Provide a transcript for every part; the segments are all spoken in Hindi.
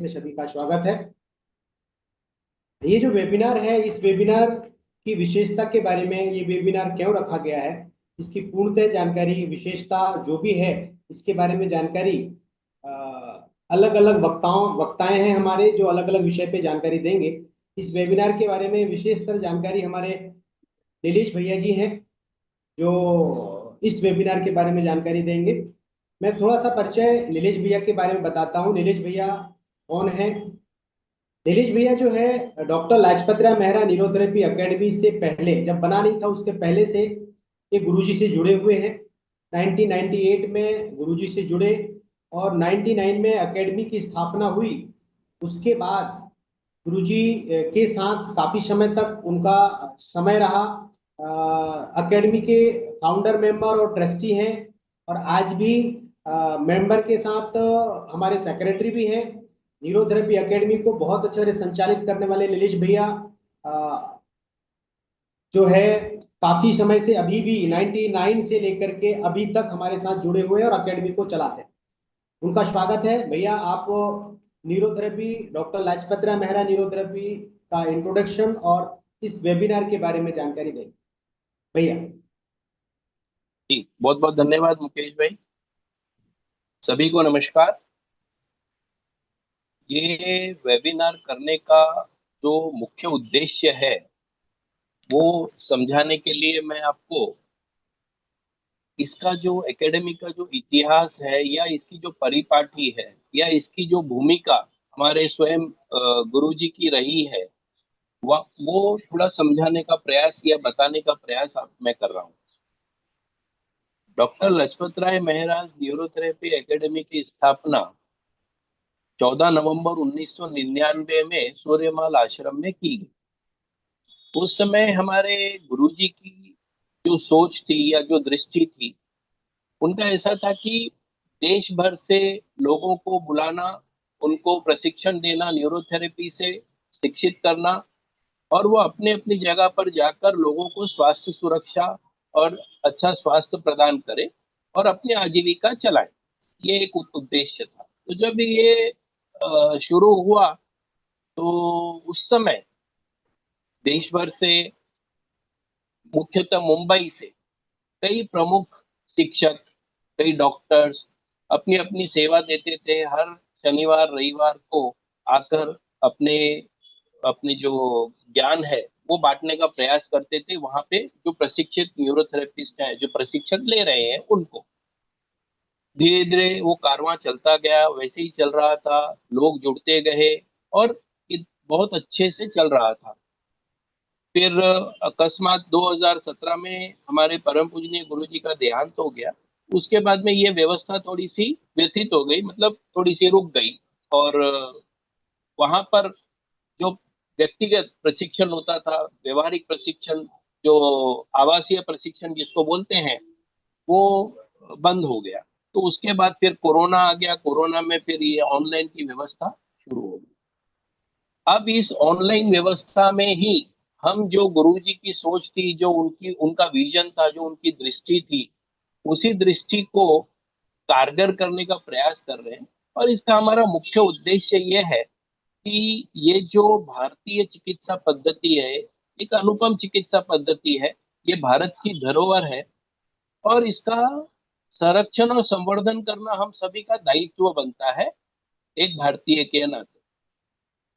में सभी का स्वागत है। ये जो वेबिनार है, इस वेबिनार की विशेषता के बारे में, ये वेबिनार क्यों रखा गया है, इसकी पूर्णतः जानकारी, विशेषता जो भी है, इसके बारे में जानकारी अलग अलग वक्ताएं हैं हमारे, जो अलग अलग विषय पे जानकारी देंगे। इस वेबिनार के बारे में विशेषतर जानकारी हमारे नीलेश भैया जी हैं, जो इस वेबिनार के बारे में जानकारी देंगे। मैं थोड़ा सा परिचय नीलेश भैया के बारे में बताता हूँ। नीलेश भैया कौन है? नीलेश भैया जो है, doctor Lajpat Rai Mehra neurotherapy academy से पहले, जब बना नहीं था उसके पहले से ये गुरुजी से जुड़े हुए हैं। 1998 में गुरुजी से जुड़े और 99 में एकेडमी की स्थापना हुई। उसके बाद गुरुजी के साथ काफी समय तक उनका समय रहा। एकेडमी के फाउंडर मेंबर और ट्रस्टी हैं, और आज भी मेंबर के साथ हमारे सेक्रेटरी भी हैं। न्यूरोथेरेपी एकेडमी को बहुत अच्छे से संचालित करने वाले नीलेश भैया जो है, काफी समय से, अभी भी 99 से लेकर के अभी तक हमारे साथ जुड़े हुए हैं और एकेडमी को चलाते हैं। उनका स्वागत है। भैया, आप neurotherapy, doctor Lajpat Rai Mehra neurotherapy का इंट्रोडक्शन और इस वेबिनार के बारे में जानकारी दें भैया। जी, बहुत बहुत धन्यवाद मुकेश भाई। सभी को नमस्कार। ये वेबिनार करने का जो मुख्य उद्देश्य है वो समझाने के लिए मैं आपको इसका जो एकेडमी का जो इतिहास है या इसकी जो परिपाटी है या इसकी जो भूमिका हमारे स्वयं गुरुजी की रही है वो थोड़ा समझाने का प्रयास या बताने का प्रयास मैं कर रहा हूँ। डॉक्टर लजपत राय महराज न्यूरोथेरेपी एकेडमी की स्थापना 14 नवंबर 1999 में सूर्यमाल आश्रम में की गई। उस समय हमारे गुरुजी की जो सोच थी या जो दृष्टि थी, उनका ऐसा था कि देश भर से लोगों को बुलाना, उनको प्रशिक्षण देना, न्यूरोथेरेपी से शिक्षित करना, और वो अपने अपनी जगह पर जाकर लोगों को स्वास्थ्य सुरक्षा और अच्छा स्वास्थ्य प्रदान करे और अपनी आजीविका चलाए। ये एक उद्देश्य था। तो जब ये शुरू हुआ तो उस समय देश भर से, मुख्यतः मुंबई से कई प्रमुख शिक्षक, कई डॉक्टर्स अपनी अपनी सेवा देते थे। हर शनिवार रविवार को आकर अपने अपने जो ज्ञान है वो बांटने का प्रयास करते थे वहां पे जो प्रशिक्षित न्यूरोथेरेपिस्ट हैं, जो प्रशिक्षण ले रहे हैं उनको। धीरे धीरे वो कारवां चलता गया, वैसे ही चल रहा था, लोग जुड़ते गए और ये बहुत अच्छे से चल रहा था। फिर अकस्मात 2017 में हमारे परम पूजनीय गुरु जी का देहांत हो गया। उसके बाद में ये व्यवस्था थोड़ी सी व्यथित हो गई, मतलब थोड़ी सी रुक गई। और वहां पर जो व्यक्तिगत प्रशिक्षण होता था, व्यवहारिक प्रशिक्षण, जो आवासीय प्रशिक्षण जिसको बोलते हैं, वो बंद हो गया। तो उसके बाद फिर कोरोना आ गया। कोरोना में फिर ये ऑनलाइन की व्यवस्था शुरू हो गई। अब इस ऑनलाइन व्यवस्था में ही हम जो गुरुजी की सोच थी, जो उनका विजन था, जो उनकी दृष्टि थी, उसी दृष्टि को कारगर करने का प्रयास कर रहे हैं। और इसका हमारा मुख्य उद्देश्य ये है कि ये जो भारतीय चिकित्सा पद्धति है, एक अनुपम चिकित्सा पद्धति है, ये भारत की धरोहर है, और इसका संरक्षण और संवर्धन करना हम सभी का दायित्व बनता है एक भारतीय के नाते।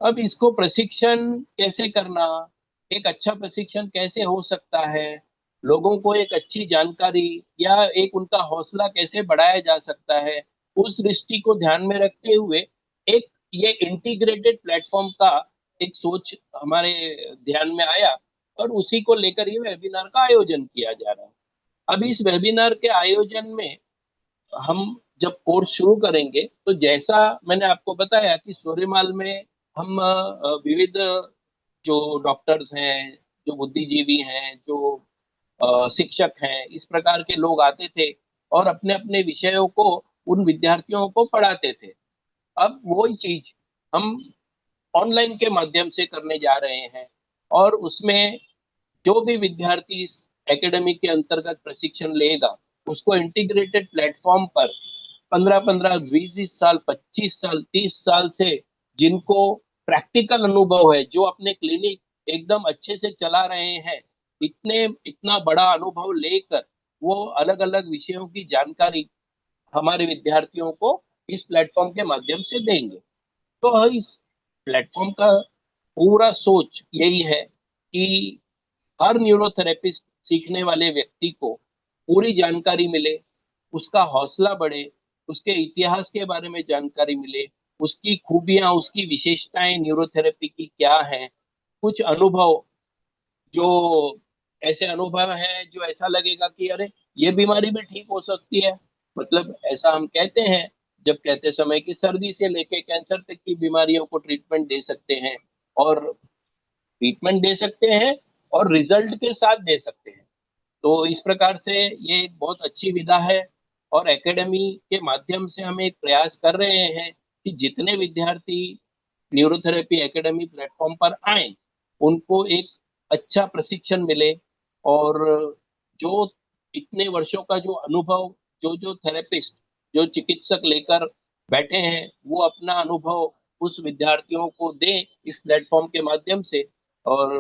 अब इसको प्रशिक्षण कैसे करना, एक अच्छा प्रशिक्षण कैसे हो सकता है, लोगों को एक अच्छी जानकारी या एक उनका हौसला कैसे बढ़ाया जा सकता है, उस दृष्टि को ध्यान में रखते हुए एक ये इंटीग्रेटेड प्लेटफॉर्म का एक सोच हमारे ध्यान में आया, और उसी को लेकर ये वेबिनार का आयोजन किया जा रहा है। अब इस वेबिनार के आयोजन में हम जब कोर्स शुरू करेंगे तो जैसा मैंने आपको बताया कि सूर्यमाल में हम विविध जो डॉक्टर्स हैं, जो बुद्धिजीवी हैं, जो शिक्षक हैं, इस प्रकार के लोग आते थे और अपने अपने विषयों को उन विद्यार्थियों को पढ़ाते थे। अब वही चीज हम ऑनलाइन के माध्यम से करने जा रहे हैं, और उसमें जो भी विद्यार्थी इस एकेडमी के अंतर्गत प्रशिक्षण लेगा उसको इंटीग्रेटेड प्लेटफॉर्म पर 15-15, 20-20 साल, 25 साल, 30 साल से जिनको प्रैक्टिकल अनुभव है, जो अपने क्लिनिक एकदम अच्छे से चला रहे हैं, इतना बड़ा अनुभव लेकर वो अलग अलग विषयों की जानकारी हमारे विद्यार्थियों को इस प्लेटफॉर्म के माध्यम से देंगे। तो इस प्लेटफॉर्म का पूरा सोच यही है कि हर न्यूरोथेरेपिस्ट सीखने वाले व्यक्ति को पूरी जानकारी मिले, उसका हौसला बढ़े, उसके इतिहास के बारे में जानकारी मिले, उसकी खूबियां, उसकी विशेषताएं न्यूरोथेरेपी की क्या है, कुछ अनुभव, जो ऐसे अनुभव है जो ऐसा लगेगा कि अरे ये बीमारी भी ठीक हो सकती है। मतलब ऐसा हम कहते हैं जब कहते समय कि सर्दी से लेके कैंसर तक की बीमारियों को ट्रीटमेंट दे सकते हैं, और ट्रीटमेंट दे सकते हैं और रिजल्ट के साथ दे सकते हैं। तो इस प्रकार से ये एक बहुत अच्छी विधा है, और एकेडमी के माध्यम से हम एक प्रयास कर रहे हैं कि जितने विद्यार्थी न्यूरोथेरेपी एकेडमी प्लेटफॉर्म पर आए, उनको एक अच्छा प्रशिक्षण मिले, और जो इतने वर्षों का जो अनुभव, जो जो थेरेपिस्ट, जो चिकित्सक लेकर बैठे हैं, वो अपना अनुभव उस विद्यार्थियों को दें इस प्लेटफॉर्म के माध्यम से। और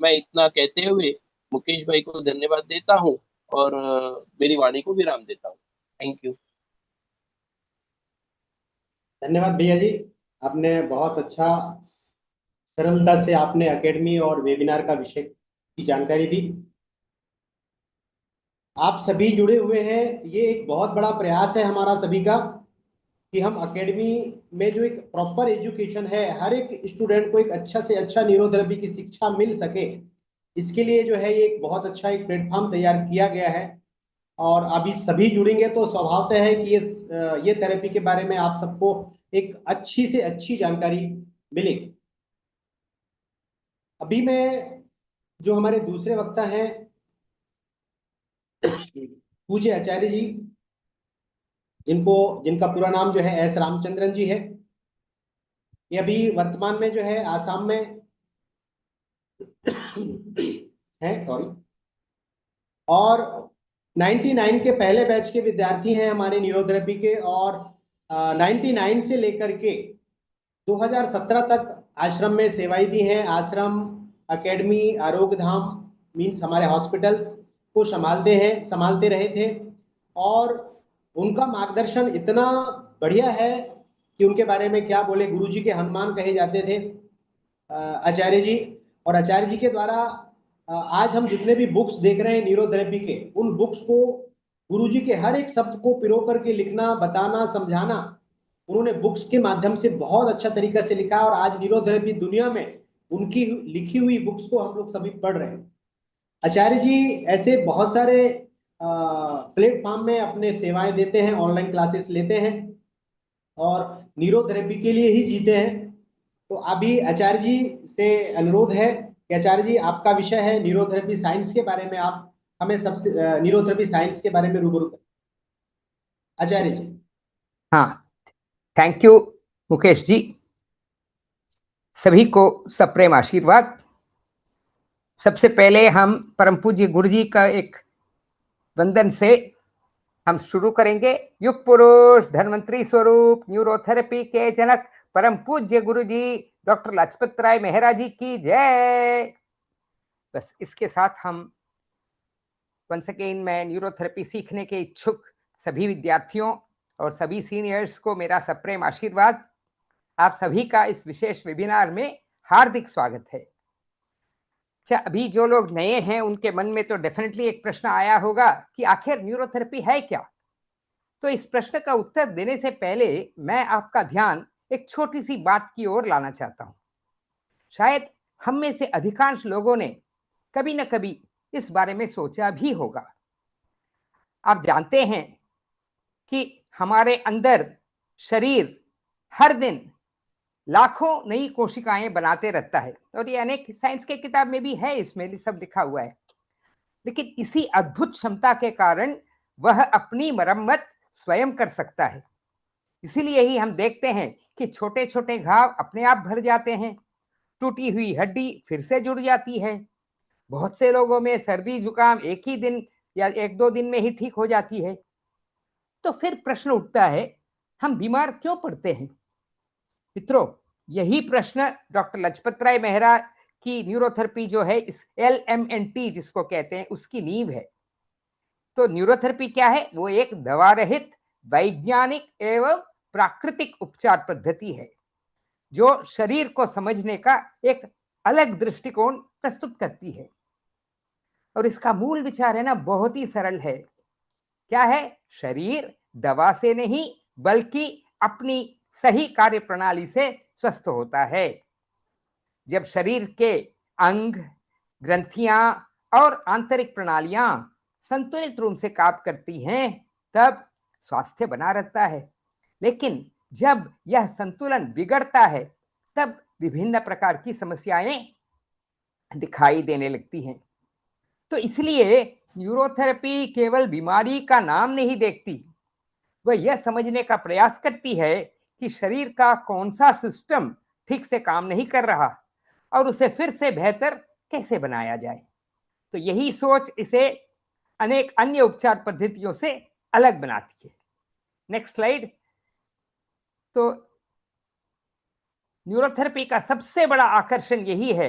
मैं इतना कहते हुए मुकेश भाई को धन्यवाद देता हूँ, और मेरी वाणी को विराम देता हूँ। Thank you. धन्यवाद भैया जी। आपने बहुत अच्छा सरलता से आपने एकेडमी और वेबिनार का विषय की जानकारी दी। आप सभी जुड़े हुए हैं, ये एक बहुत बड़ा प्रयास है हमारा सभी का कि हम एकेडमी में जो एक प्रॉपर एजुकेशन है, हर एक स्टूडेंट को एक अच्छा से अच्छा न्यूरोथेरेपी की शिक्षा मिल सके, इसके लिए जो है ये एक बहुत अच्छा एक प्लेटफॉर्म तैयार किया गया है। और अभी सभी जुड़ेंगे तो स्वभावतः है कि ये थेरेपी के बारे में आप सबको एक अच्छी से अच्छी जानकारी मिलेगी। अभी मैं जो हमारे दूसरे वक्ता हैं पूज्य आचार्य जी, जिनको जिनका पूरा नाम जो है एस रामचंद्रन जी है, ये अभी वर्तमान में जो है आसाम में है, सॉरी, और 99 के पहले बैच के विद्यार्थी हैं हमारे न्यूरोथेरेपी के, और 99 से लेकर के 2017 तक आश्रम में सेवाएं दी हैं। आश्रम, एकेडमी, आरोग्य धाम मीन्स हमारे हॉस्पिटल्स को संभालते रहे थे, और उनका मार्गदर्शन इतना बढ़िया है कि उनके बारे में क्या बोले, गुरुजी के हनुमान कहे जाते थे आचार्य जी। और आचार्य जी के द्वारा आज हम जितने भी बुक्स देख रहे हैं न्यूरोथेरेपी के, उन बुक्स को गुरुजी के हर एक शब्द को पिरो करके लिखना, बताना, समझाना, उन्होंने बुक्स के माध्यम से बहुत अच्छा तरीका से लिखा, और आज न्यूरोथेरेपी दुनिया में उनकी लिखी हुई बुक्स को हम लोग सभी पढ़ रहे हैं। आचार्य जी ऐसे बहुत सारे प्लेटफॉर्म में अपने सेवाएं देते हैं, ऑनलाइन क्लासेस लेते हैं, और न्यूरोथेरेपी के लिए ही जीते हैं। तो अभी आचार्य जी से अनुरोध है कि आचार्य जी, आपका विषय है न्यूरोथेरेपी साइंस के बारे में, आप हमें सबसे न्यूरोथेरेपी साइंस के बारे में रूबरू करें आचार्य जी। हाँ, थैंक यू मुकेश जी। सभी को सप्रेम आशीर्वाद। सबसे पहले हम परम पूज्य गुरु जी का एक वंदन से हम शुरू करेंगे। युग पुरुष, धन्वंतरी स्वरूप, न्यूरोथेरेपी के जनक परम पूज्य गुरु जी डॉक्टर लाजपत राय मेहरा जी की जय। बस इसके साथ हम वंस अगेन मैं न्यूरोथेरेपी सीखने के इच्छुक सभी विद्यार्थियों और सभी सीनियर्स को मेरा सप्रेम आशीर्वाद। आप सभी का इस विशेष वेबिनार में हार्दिक स्वागत है। अच्छा, अभी जो लोग नए हैं उनके मन में तो डेफिनेटली एक प्रश्न आया होगा कि आखिर न्यूरोथेरेपी है क्या। तो इस प्रश्न का उत्तर देने से पहले मैं आपका ध्यान एक छोटी सी बात की ओर लाना चाहता हूं। शायद हम में से अधिकांश लोगों ने कभी न कभी इस बारे में सोचा भी होगा। आप जानते हैं कि हमारे अंदर शरीर हर दिन लाखों नई कोशिकाएं बनाते रहता है, और ये अनेक साइंस के किताब में भी है, इसमें सब लिखा हुआ है। लेकिन इसी अद्भुत क्षमता के कारण वह अपनी मरम्मत स्वयं कर सकता है। इसीलिए ही हम देखते हैं कि छोटे छोटे घाव अपने आप भर जाते हैं, टूटी हुई हड्डी फिर से जुड़ जाती है। बहुत से लोगों में सर्दी जुकाम एक ही दिन या एक दो दिन में ही ठीक हो जाती है। तो फिर प्रश्न उठता है, हम बीमार क्यों पड़ते हैं? मित्रों, यही प्रश्न डॉक्टर लजपत राय मेहरा की न्यूरोथेरेपी जो है, इस LMNT जिसको कहते हैं, उसकी नींव है। तो न्यूरोथेरेपी क्या है? वो एक दवा रहित वैज्ञानिक एवं प्राकृतिक उपचार पद्धति है जो शरीर को समझने का एक अलग दृष्टिकोण प्रस्तुत करती है। और इसका मूल विचार है ना, बहुत ही सरल है। क्या है? शरीर दवा से नहीं बल्कि अपनी सही कार्य प्रणाली से स्वस्थ होता है। जब शरीर के अंग, ग्रंथियां और आंतरिक प्रणालियां संतुलित रूप से काम करती हैं, तब स्वास्थ्य बना रहता है। लेकिन जब यह संतुलन बिगड़ता है, तब विभिन्न प्रकार की समस्याएं दिखाई देने लगती हैं। तो इसलिए न्यूरोथेरेपी केवल बीमारी का नाम नहीं देखती, वह यह समझने का प्रयास करती है कि शरीर का कौन सा सिस्टम ठीक से काम नहीं कर रहा और उसे फिर से बेहतर कैसे बनाया जाए। तो यही सोच इसे अनेक अन्य उपचार पद्धतियों से अलग बनाती है। Next slide. तो न्यूरोथेरेपी का सबसे बड़ा आकर्षण यही है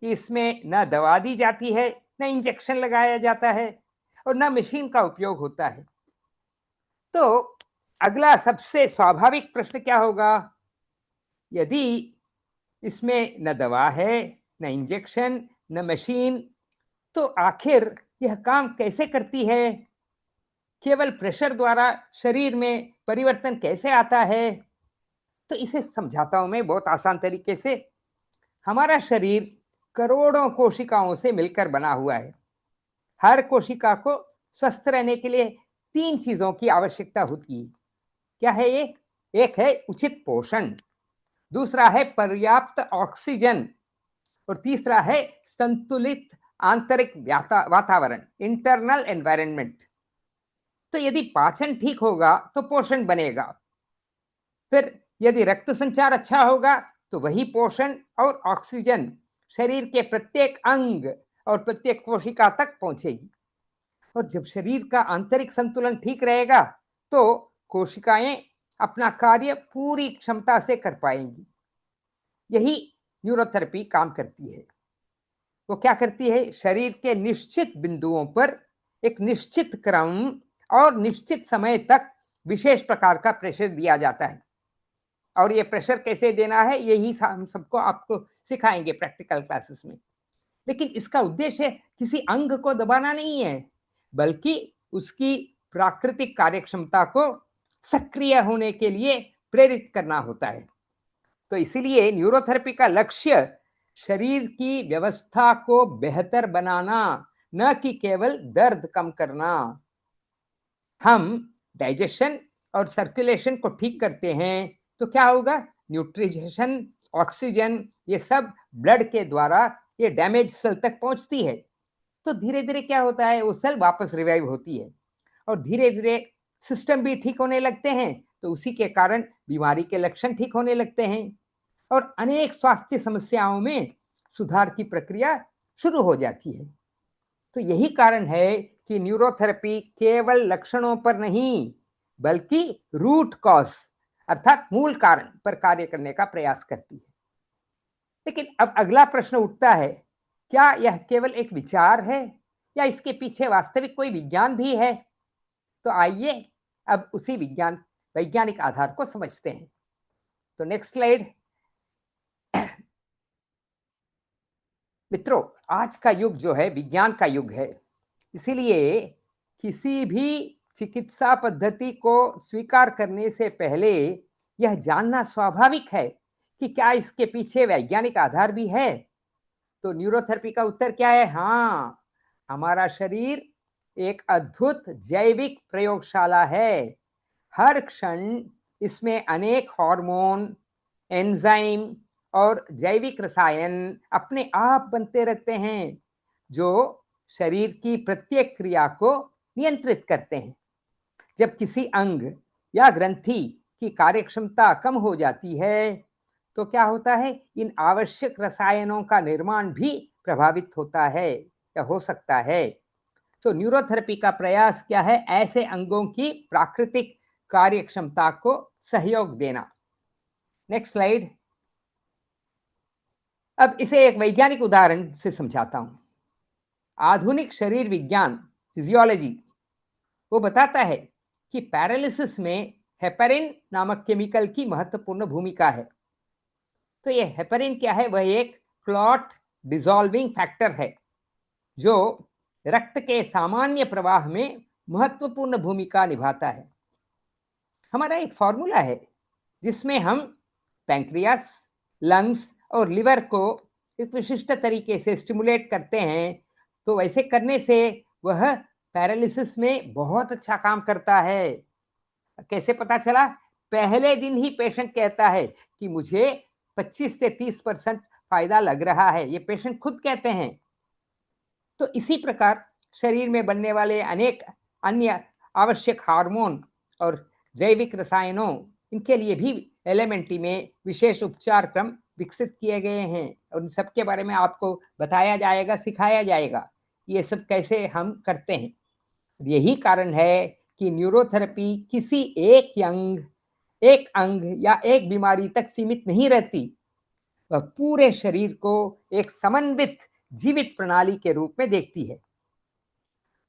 कि इसमें न दवा दी जाती है, न इंजेक्शन लगाया जाता है और न मशीन का उपयोग होता है। तो अगला सबसे स्वाभाविक प्रश्न क्या होगा? यदि इसमें न दवा है, न इंजेक्शन, न मशीन, तो आखिर यह काम कैसे करती है? केवल प्रेशर द्वारा शरीर में परिवर्तन कैसे आता है? तो इसे समझाता हूं मैं बहुत आसान तरीके से। हमारा शरीर करोड़ों कोशिकाओं से मिलकर बना हुआ है। हर कोशिका को स्वस्थ रहने के लिए 3 चीजों की आवश्यकता होती है। क्या है ये? एक है उचित पोषण, दूसरा है पर्याप्त ऑक्सीजन और तीसरा है संतुलित आंतरिक वातावरण, इंटरनल एनवायरनमेंट। तो यदि पाचन ठीक होगा तो पोषण बनेगा, फिर यदि रक्त संचार अच्छा होगा तो वही पोषण और ऑक्सीजन शरीर के प्रत्येक अंग और प्रत्येक कोशिका तक पहुंचेगी। और जब शरीर का आंतरिक संतुलन ठीक रहेगा तो कोशिकाएं अपना कार्य पूरी क्षमता से कर पाएंगी। यही न्यूरोथेरेपी काम करती है। वो क्या करती है? शरीर के निश्चित बिंदुओं पर एक निश्चित क्रम और निश्चित समय तक विशेष प्रकार का प्रेशर दिया जाता है। और ये प्रेशर कैसे देना है, यही हम सबको आपको सिखाएंगे प्रैक्टिकल क्लासेस में। लेकिन इसका उद्देश्य किसी अंग को दबाना नहीं है, बल्कि उसकी प्राकृतिक कार्यक्षमता को सक्रिय होने के लिए प्रेरित करना होता है। तो इसीलिए न्यूरोथेरेपी का लक्ष्य शरीर की व्यवस्था को बेहतर बनाना, न कि केवल दर्द कम करना। हम डाइजेशन और सर्कुलेशन को ठीक करते हैं तो क्या होगा? न्यूट्रिशन, ऑक्सीजन, ये सब ब्लड के द्वारा ये डैमेज सेल तक पहुंचती है। तो धीरे धीरे क्या होता है? वो सेल वापस रिवाइव होती है और धीरे धीरे सिस्टम भी ठीक होने लगते हैं। तो उसी के कारण बीमारी के लक्षण ठीक होने लगते हैं और अनेक स्वास्थ्य समस्याओं में सुधार की प्रक्रिया शुरू हो जाती है। तो यही कारण है कि न्यूरोथेरेपी केवल लक्षणों पर नहीं बल्कि रूट कॉज अर्थात मूल कारण पर कार्य करने का प्रयास करती है। लेकिन अब अगला प्रश्न उठता है, क्या यह केवल एक विचार है या इसके पीछे वास्तविक कोई विज्ञान भी है? तो आइए अब उसी वैज्ञानिक आधार को समझते हैं। तो नेक्स्ट स्लाइड। मित्रों, आज का युग जो है विज्ञान का युग है, इसीलिए किसी भी चिकित्सा पद्धति को स्वीकार करने से पहले यह जानना स्वाभाविक है कि क्या इसके पीछे वैज्ञानिक आधार भी है। तो न्यूरोथेरेपी का उत्तर क्या है? हाँ, हमारा शरीर एक अद्भुत जैविक प्रयोगशाला है। हर क्षण इसमें अनेक हार्मोन, एंजाइम और जैविक रसायन अपने आप बनते रहते हैं जो शरीर की प्रत्येक क्रिया को नियंत्रित करते हैं। जब किसी अंग या ग्रंथि की कार्यक्षमता कम हो जाती है तो क्या होता है? इन आवश्यक रसायनों का निर्माण भी प्रभावित होता है या हो सकता है। तो न्यूरोथेरेपी का प्रयास क्या है? ऐसे अंगों की प्राकृतिक कार्यक्षमता को सहयोग देना। Next slide. अब इसे एक वैज्ञानिक उदाहरण से समझाता हूं। आधुनिक शरीर विज्ञान फिजियोलॉजी वो बताता है कि पैरालिसिस में हेपेरिन नामक केमिकल की महत्वपूर्ण भूमिका है। तो ये हेपेरिन क्या है? वह एक क्लॉट डिसॉल्विंग फैक्टर है जो रक्त के सामान्य प्रवाह में महत्वपूर्ण भूमिका निभाता है। हमारा एक फॉर्मूला है जिसमें हम पैंक्रियास, लंग्स और लिवर को एक विशिष्ट तरीके से स्टिमुलेट करते हैं। तो वैसे करने से वह पैरालिसिस में बहुत अच्छा काम करता है। कैसे पता चला? पहले दिन ही पेशेंट कहता है कि मुझे 25 से 30% फायदा लग रहा है। ये पेशेंट खुद कहते हैं। तो इसी प्रकार शरीर में बनने वाले अनेक अन्य आवश्यक हार्मोन और जैविक रसायनों, इनके लिए भी एलएमएनटी में विशेष उपचार क्रम विकसित किए गए हैं और इन सब के बारे में आपको बताया जाएगा, सिखाया जाएगा ये सब कैसे हम करते हैं। यही कारण है कि न्यूरोथेरेपी किसी एक अंग या एक बीमारी तक सीमित नहीं रहती, वह पूरे शरीर को एक समन्वित जीवित प्रणाली के रूप में देखती है।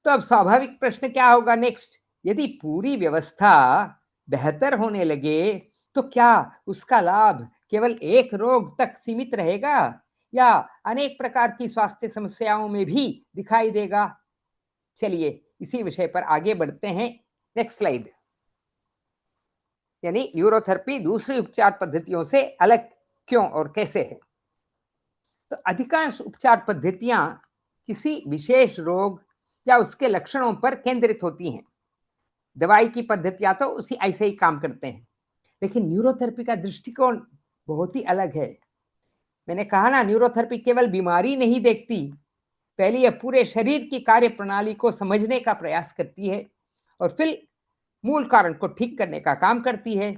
तो अब स्वाभाविक प्रश्न क्या होगा नेक्स्ट? यदि पूरी व्यवस्था बेहतर होने लगे तो क्या उसका लाभ केवल एक रोग तक सीमित रहेगा या अनेक प्रकार की स्वास्थ्य समस्याओं में भी दिखाई देगा? चलिए इसी विषय पर आगे बढ़ते हैं। Next slide. यानी न्यूरोथेरेपी दूसरी उपचार पद्धतियों से अलग क्यों और कैसे है? तो अधिकांश उपचार पद्धतियां किसी विशेष रोग या उसके लक्षणों पर केंद्रित होती हैं। दवाई की पद्धतियां तो उसी ऐसे ही काम करते हैं, लेकिन न्यूरोथेरेपी का दृष्टिकोण बहुत ही अलग है। मैंने कहा ना, न्यूरोथेरेपी केवल बीमारी नहीं देखती, पहले यह पूरे शरीर की कार्य प्रणाली को समझने का प्रयास करती है और फिर मूल कारण को ठीक करने का काम करती है।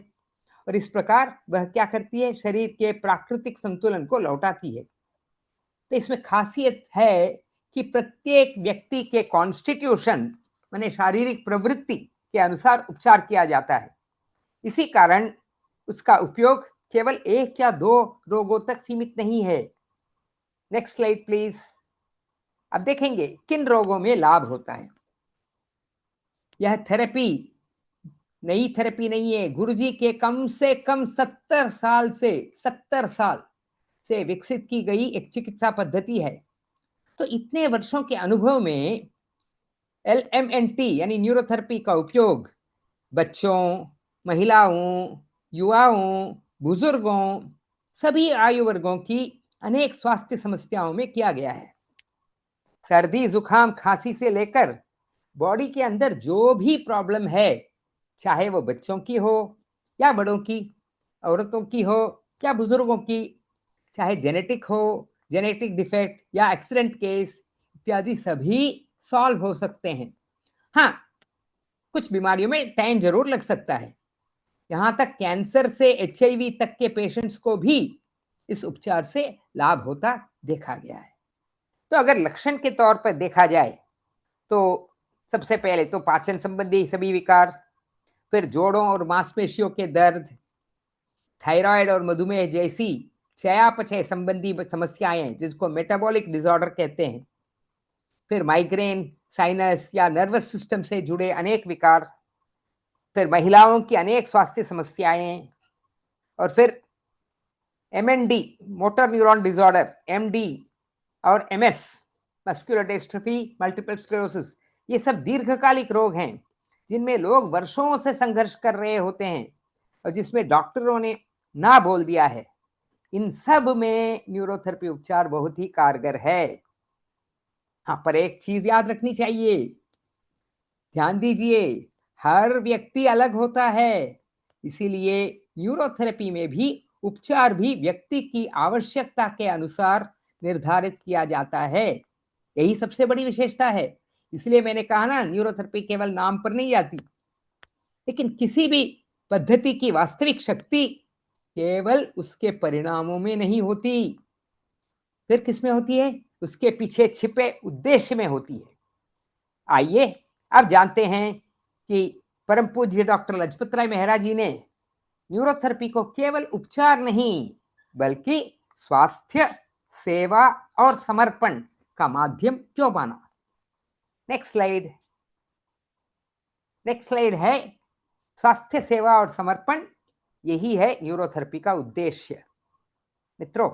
और इस प्रकार वह क्या करती है? शरीर के प्राकृतिक संतुलन को लौटाती है। तो इसमें खासियत है कि प्रत्येक व्यक्ति के कॉन्स्टिट्यूशन माने शारीरिक प्रवृत्ति के अनुसार उपचार किया जाता है। इसी कारण उसका उपयोग केवल एक या दो रोगों तक सीमित नहीं है। Next slide please. अब देखेंगे किन रोगों में लाभ होता है। यह थेरेपी नई थेरेपी नहीं है, गुरुजी के कम से कम 70 साल से विकसित की गई एक चिकित्सा पद्धति है। तो इतने वर्षों के अनुभव में LMNT यानी न्यूरोथेरेपी का उपयोग बच्चों, महिलाओं, युवाओं, बुजुर्गों, सभी आयु वर्गों की अनेक स्वास्थ्य समस्याओं में किया गया है। सर्दी, जुकाम, खांसी से लेकर बॉडी के अंदर जो भी प्रॉब्लम है, चाहे वो बच्चों की हो या बड़ों की, औरतों की हो या बुजुर्गों की, चाहे जेनेटिक हो, जेनेटिक डिफेक्ट या एक्सीडेंट केस इत्यादि, सभी सॉल्व हो सकते हैं। हाँ, कुछ बीमारियों में टाइम जरूर लग सकता है। यहां तक कैंसर से HIV तक के पेशेंट्स को भी इस उपचार से लाभ होता देखा गया है। तो अगर लक्षण के तौर पर देखा जाए तो सबसे पहले तो पाचन संबंधी सभी विकार, फिर जोड़ों और मांसपेशियों के दर्द, थायराइड और मधुमेह जैसी चयापचय संबंधी समस्याएं जिसको मेटाबॉलिक डिसऑर्डर कहते हैं, फिर माइग्रेन, साइनस या नर्वस सिस्टम से जुड़े अनेक विकार, फिर महिलाओं की अनेक स्वास्थ्य समस्याएं, और फिर MND motor neuron disorder, MD और MS muscular dystrophy, multiple sclerosis, ये सब दीर्घकालिक रोग हैं जिनमें लोग वर्षों से संघर्ष कर रहे होते हैं और जिसमें डॉक्टरों ने ना बोल दिया है। इन सब में न्यूरोथेरेपी उपचार बहुत ही कारगर है। हाँ, पर एक चीज याद रखनी चाहिए, ध्यान दीजिए, हर व्यक्ति अलग होता है, इसीलिए न्यूरोथेरेपी में भी उपचार भी व्यक्ति की आवश्यकता के अनुसार निर्धारित किया जाता है। यही सबसे बड़ी विशेषता है। इसलिए मैंने कहा ना, न्यूरोथेरेपी केवल नाम पर नहीं आती, लेकिन किसी भी पद्धति की वास्तविक शक्ति केवल उसके परिणामों में नहीं होती, फिर किसमें होती है? उसके पीछे छिपे उद्देश्य में होती है। आइए अब जानते हैं कि परम पूज्य डॉक्टर लजपत राय मेहरा जी ने न्यूरोथेरेपी को केवल उपचार नहीं बल्कि स्वास्थ्य सेवा और समर्पण का माध्यम क्यों माना? Next slide. नेक्स्ट स्लाइड है स्वास्थ्य सेवा और समर्पण, यही है न्यूरोथेरेपी का उद्देश्य। मित्रों,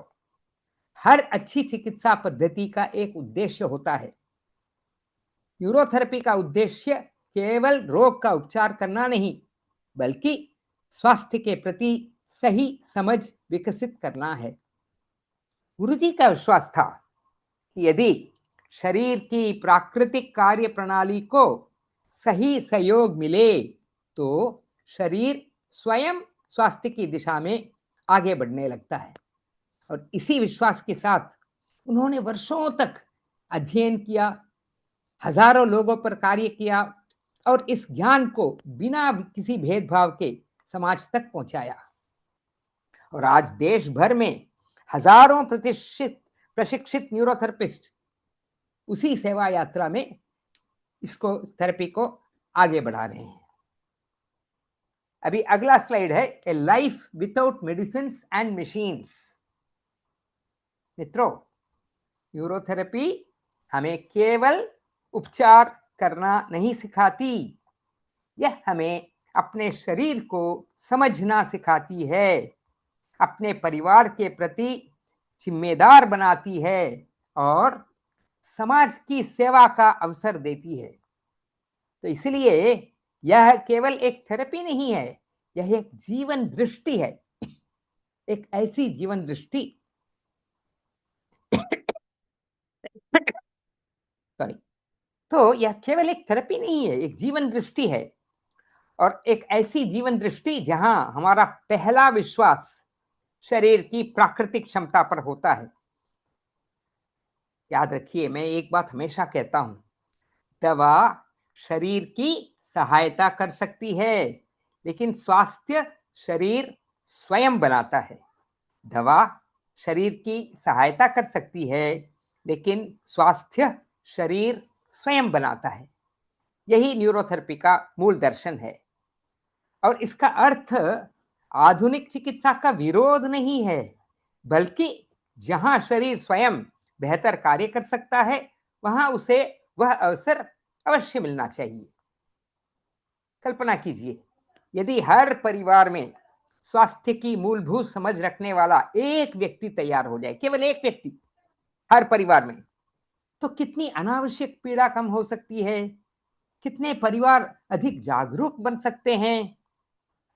हर अच्छी चिकित्सा पद्धति का एक उद्देश्य होता है। न्यूरोथेरेपी का उद्देश्य केवल रोग का उपचार करना नहीं, बल्कि स्वास्थ्य के प्रति सही समझ विकसित करना है। गुरुजी का विश्वास था कि यदि शरीर की प्राकृतिक कार्य प्रणाली को सही सहयोग मिले तो शरीर स्वयं स्वास्थ्य की दिशा में आगे बढ़ने लगता है। और इसी विश्वास के साथ उन्होंने वर्षों तक अध्ययन किया, हजारों लोगों पर कार्य किया और इस ज्ञान को बिना किसी भेदभाव के समाज तक पहुंचाया। और आज देश भर में हजारों प्रशिक्षित न्यूरोथेरेपिस्ट उसी सेवा यात्रा में इसको थेरेपी को आगे बढ़ा रहे हैं। अभी अगला स्लाइड है ए life without medicine and machines. मित्रों, न्यूरोथेरेपी हमें केवल उपचार करना नहीं सिखाती, यह हमें अपने शरीर को समझना सिखाती है, अपने परिवार के प्रति जिम्मेदार बनाती है और समाज की सेवा का अवसर देती है। तो इसलिए यह केवल एक थेरेपी नहीं है, यह एक जीवन दृष्टि है, एक ऐसी जीवन दृष्टि सॉरी तो यह केवल एक थेरेपी नहीं है, एक जीवन दृष्टि है। और एक ऐसी जीवन दृष्टि जहां हमारा पहला विश्वास शरीर की प्राकृतिक क्षमता पर होता है। याद रखिए, मैं एक बात हमेशा कहता हूं, दवा शरीर की सहायता कर सकती है, लेकिन स्वास्थ्य शरीर स्वयं बनाता है। दवा शरीर की सहायता कर सकती है, लेकिन स्वास्थ्य शरीर स्वयं बनाता है। यही न्यूरोथेरेपी का मूल दर्शन है। और इसका अर्थ आधुनिक चिकित्सा का विरोध नहीं है, बल्कि जहां शरीर स्वयं बेहतर कार्य कर सकता है, वहां उसे वह अवसर अवश्य मिलना चाहिए। कल्पना कीजिए, यदि हर परिवार में स्वास्थ्य की मूलभूत समझ रखने वाला एक व्यक्ति तैयार हो जाए, केवल एक व्यक्ति हर परिवार में, तो कितनी अनावश्यक पीड़ा कम हो सकती है, कितने परिवार अधिक जागरूक बन सकते हैं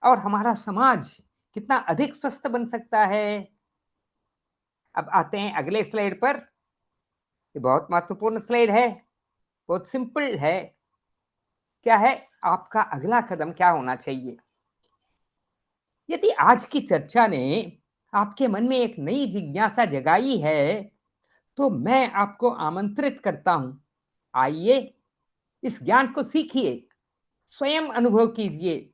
और हमारा समाज कितना अधिक स्वस्थ बन सकता है। अब आते हैं अगले स्लाइड पर। ये बहुत महत्वपूर्ण स्लाइड है, बहुत सिंपल है। क्या है आपका अगला कदम, क्या होना चाहिए? यदि आज की चर्चा ने आपके मन में एक नई जिज्ञासा जगाई है, तो मैं आपको आमंत्रित करता हूं, आइए इस ज्ञान को सीखिए, स्वयं अनुभव कीजिए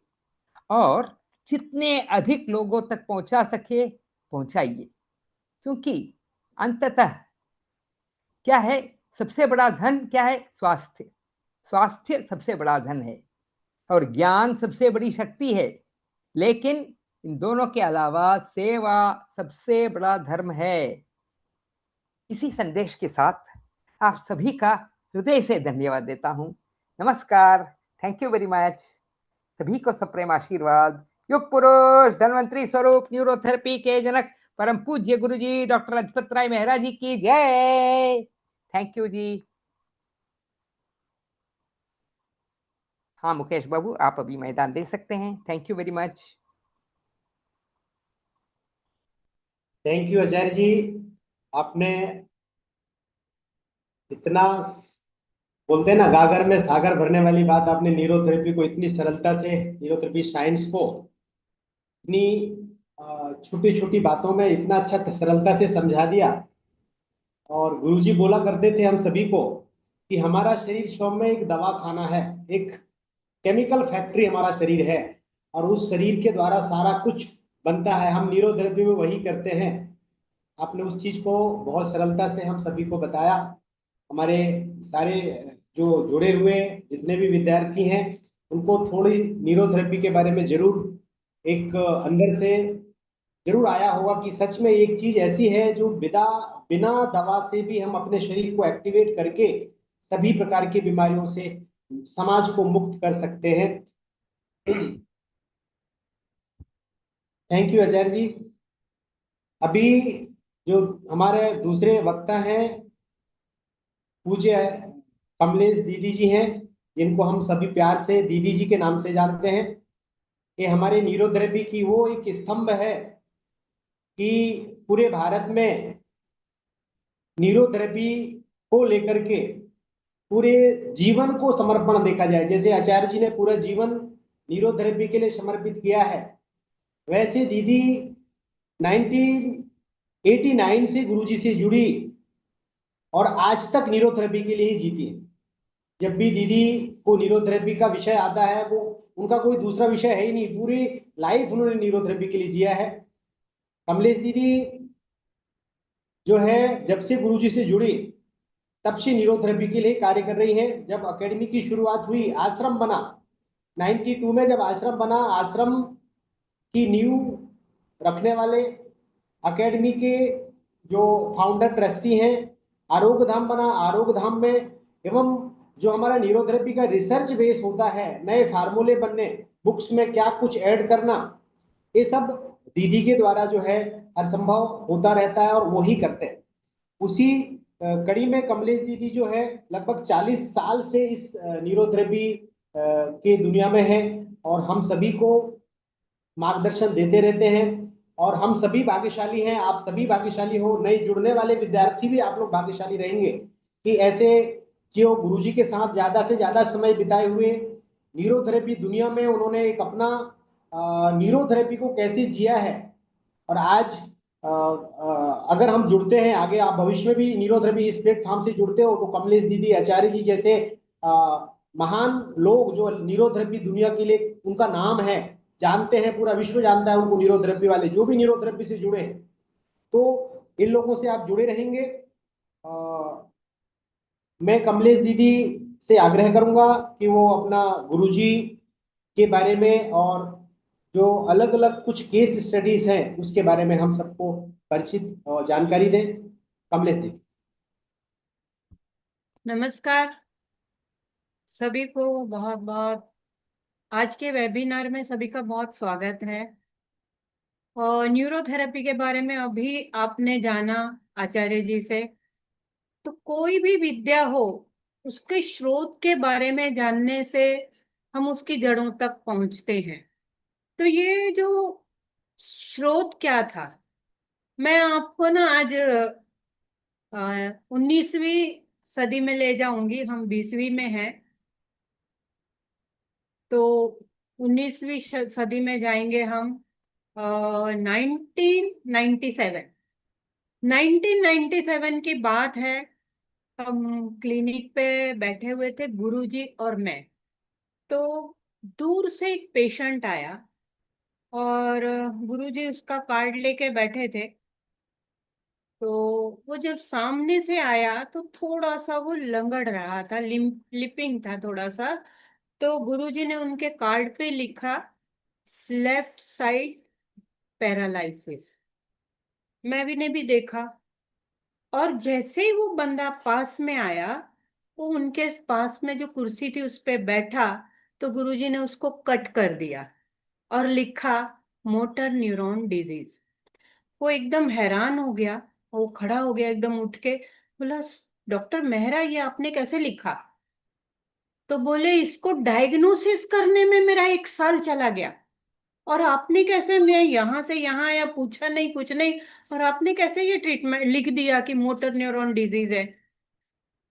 और जितने अधिक लोगों तक पहुंचा सके पहुंचाइए। क्योंकि अंततः क्या है सबसे बड़ा धन? क्या है? स्वास्थ्य। स्वास्थ्य सबसे बड़ा धन है और ज्ञान सबसे बड़ी शक्ति है, लेकिन इन दोनों के अलावा सेवा सबसे बड़ा धर्म है। इसी संदेश के साथ आप सभी का हृदय से धन्यवाद देता हूं। नमस्कार, थैंक यू वेरी मच। सभी को सप्रेम आशीर्वाद। युग पुरुष धन्वंतरी स्वरूप न्यूरोथेरेपी के जनक परम पूज्य गुरुजी डॉक्टर लजपत राय मेहरा जी की जय। थैंक यू जी। हाँ मुकेश बाबू, आप अभी मैदान दे सकते हैं। Thank you very much. Thank you Acharya ji, आपने इतना बोलते हैं ना गागर में सागर भरने वाली बात, आपने न्यूरोथेरेपी को इतनी सरलता से, न्यूरोथेरेपी साइंस को इतनी छोटी छोटी बातों में इतना अच्छा सरलता से समझा दिया। और गुरुजी बोला करते थे हम सभी को कि हमारा शरीर स्वयं में एक दवा खाना है, एक केमिकल फैक्ट्री हमारा शरीर है और उस शरीर के द्वारा सारा कुछ बनता है। हम न्यूरोथेरेपी में वही करते हैं। आपने उस चीज को बहुत सरलता से हम सभी को बताया। हमारे सारे जो जुड़े हुए जितने भी विद्यार्थी हैं उनको थोड़ी न्यूरोथेरेपी के बारे में जरूर एक अंदर से जरूर आया होगा कि सच में एक चीज ऐसी है जो बिना बिना दवा से भी हम अपने शरीर को एक्टिवेट करके सभी प्रकार की बीमारियों से समाज को मुक्त कर सकते हैं। थैंक यू आचार्य जी। अभी जो हमारे दूसरे वक्ता हैं पूज्य कमलेश दीदी जी हैं, जिनको हम सभी प्यार से दीदी जी के नाम से जानते हैं। ये हमारे न्यूरोथेरेपी की वो एक स्तंभ है कि पूरे भारत में न्यूरोथेरेपी को लेकर के पूरे जीवन को समर्पण देखा जाए, जैसे आचार्य जी ने पूरा जीवन न्यूरोथेरेपी के लिए समर्पित किया है, वैसे दीदी 1989 से गुरुजी से जुड़ी और आज तक न्यूरोथेरेपी के लिए ही जीती है। जब भी दीदी को न्यूरोथेरेपी का विषय आता है, वो उनका कोई दूसरा विषय है ही नहीं, पूरी लाइफ उन्होंने न्यूरोथेरेपी के लिए जिया है। कमलेश दीदी जो है जब से गुरुजी से जुड़ी तब से न्यूरोथेरेपी के लिए कार्य कर रही है। जब एकेडमी की शुरुआत हुई, आश्रम बना 92 में, जब आश्रम बना, आश्रम की नींव रखने वाले एकेडमी के जो फाउंडर ट्रस्टी हैं, आरोग्य धाम बना, आरोग्य धाम में एवं जो हमारा न्यूरोथेरेपी का रिसर्च बेस होता है, नए फार्मूले बनने, बुक्स में क्या कुछ ऐड करना, ये सब दीदी के द्वारा जो है हर संभव होता रहता है और वो ही करते हैं। उसी कड़ी में कमलेश दीदी जो है लगभग 40 साल से इस न्यूरोथेरेपी के दुनिया में है और हम सभी को मार्गदर्शन देते रहते हैं। और हम सभी भाग्यशाली हैं, आप सभी भाग्यशाली हो, नए जुड़ने वाले विद्यार्थी भी आप लोग भाग्यशाली रहेंगे कि ऐसे जो गुरुजी के साथ ज्यादा से ज्यादा समय बिताए हुए न्यूरोथेरेपी दुनिया में उन्होंने एक अपना न्यूरोथेरेपी को कैसे जिया है। और आज अगर हम जुड़ते हैं आगे, आप भविष्य में भी न्यूरोथेरेपी इस प्लेटफॉर्म से जुड़ते हो, तो कमलेश दीदी, आचार्य जी जैसे महान लोग जो न्यूरोथेरेपी दुनिया के लिए उनका नाम है, जानते हैं, पूरा विश्व जानता है उनको, न्यूरोथेरेपी वाले जो भी न्यूरोथेरेपी से जुड़े हैं, तो इन लोगों से आप जुड़े रहेंगे। मैं कमलेश दीदी से आग्रह करूंगा कि वो अपना गुरुजी के बारे में और जो अलग अलग कुछ केस स्टडीज हैं उसके बारे में हम सबको परिचित और जानकारी दें। कमलेश दीदी। नमस्कार सभी को, बहुत बहुत आज के वेबिनार में सभी का बहुत स्वागत है। और न्यूरोथेरेपी के बारे में अभी आपने जाना आचार्य जी से, तो कोई भी विद्या हो उसके स्रोत के बारे में जानने से हम उसकी जड़ों तक पहुंचते हैं। तो ये जो स्रोत क्या था, मैं आपको ना आज 19वीं सदी में ले जाऊंगी। हम 20वीं में हैं, तो 19वीं सदी में जाएंगे हम। 1997 1997 की बात है। हम क्लिनिक पे बैठे हुए थे, गुरुजी और मैं। तो दूर से एक पेशेंट आया और गुरुजी उसका कार्ड लेके बैठे थे। तो वो जब सामने से आया तो थोड़ा सा वो लंगड़ रहा था, लिपिंग था थोड़ा सा। तो गुरुजी ने उनके कार्ड पे लिखा लेफ्ट साइड पैरालिसिस। मैं भी ने भी देखा, और जैसे ही वो बंदा पास में आया, वो उनके पास में जो कुर्सी थी उस पे बैठा, तो गुरुजी ने उसको कट कर दिया और लिखा मोटर न्यूरॉन डिजीज। वो एकदम हैरान हो गया, वो खड़ा हो गया एकदम उठ के, बोला डॉक्टर मेहरा ये आपने कैसे लिखा? तो बोले इसको डायग्नोसिस करने में मेरा 1 साल चला गया, और आपने कैसे, मैं यहाँ से यहाँ आया, पूछा नहीं कुछ नहीं, और आपने कैसे ये ट्रीटमेंट लिख दिया कि मोटर न्यूरॉन डिजीज है?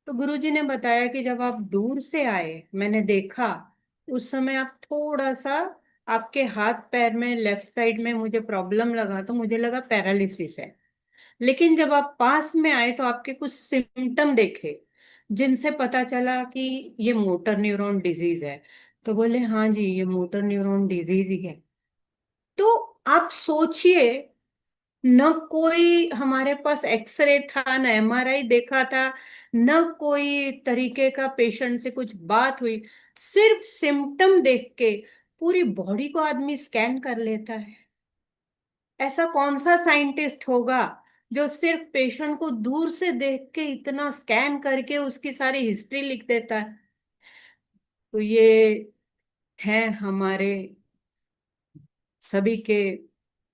तो गुरुजी ने बताया कि जब आप दूर से आए, मैंने देखा उस समय आप थोड़ा सा, आपके हाथ पैर में लेफ्ट साइड में मुझे प्रॉब्लम लगा, तो मुझे लगा पैरालिसिस है। लेकिन जब आप पास में आए तो आपके कुछ सिम्टम देखे जिनसे पता चला कि ये मोटर न्यूरॉन डिजीज है। तो बोले हाँ जी ये मोटर न्यूरॉन डिजीज ही है। तो आप सोचिए, न कोई हमारे पास एक्सरे था, न एमआरआई देखा था, न कोई तरीके का पेशेंट से कुछ बात हुई, सिर्फ सिम्टम देख के पूरी बॉडी को आदमी स्कैन कर लेता है। ऐसा कौन सा साइंटिस्ट होगा जो सिर्फ पेशेंट को दूर से देख के इतना स्कैन करके उसकी सारी हिस्ट्री लिख देता है। तो ये है हमारे सभी के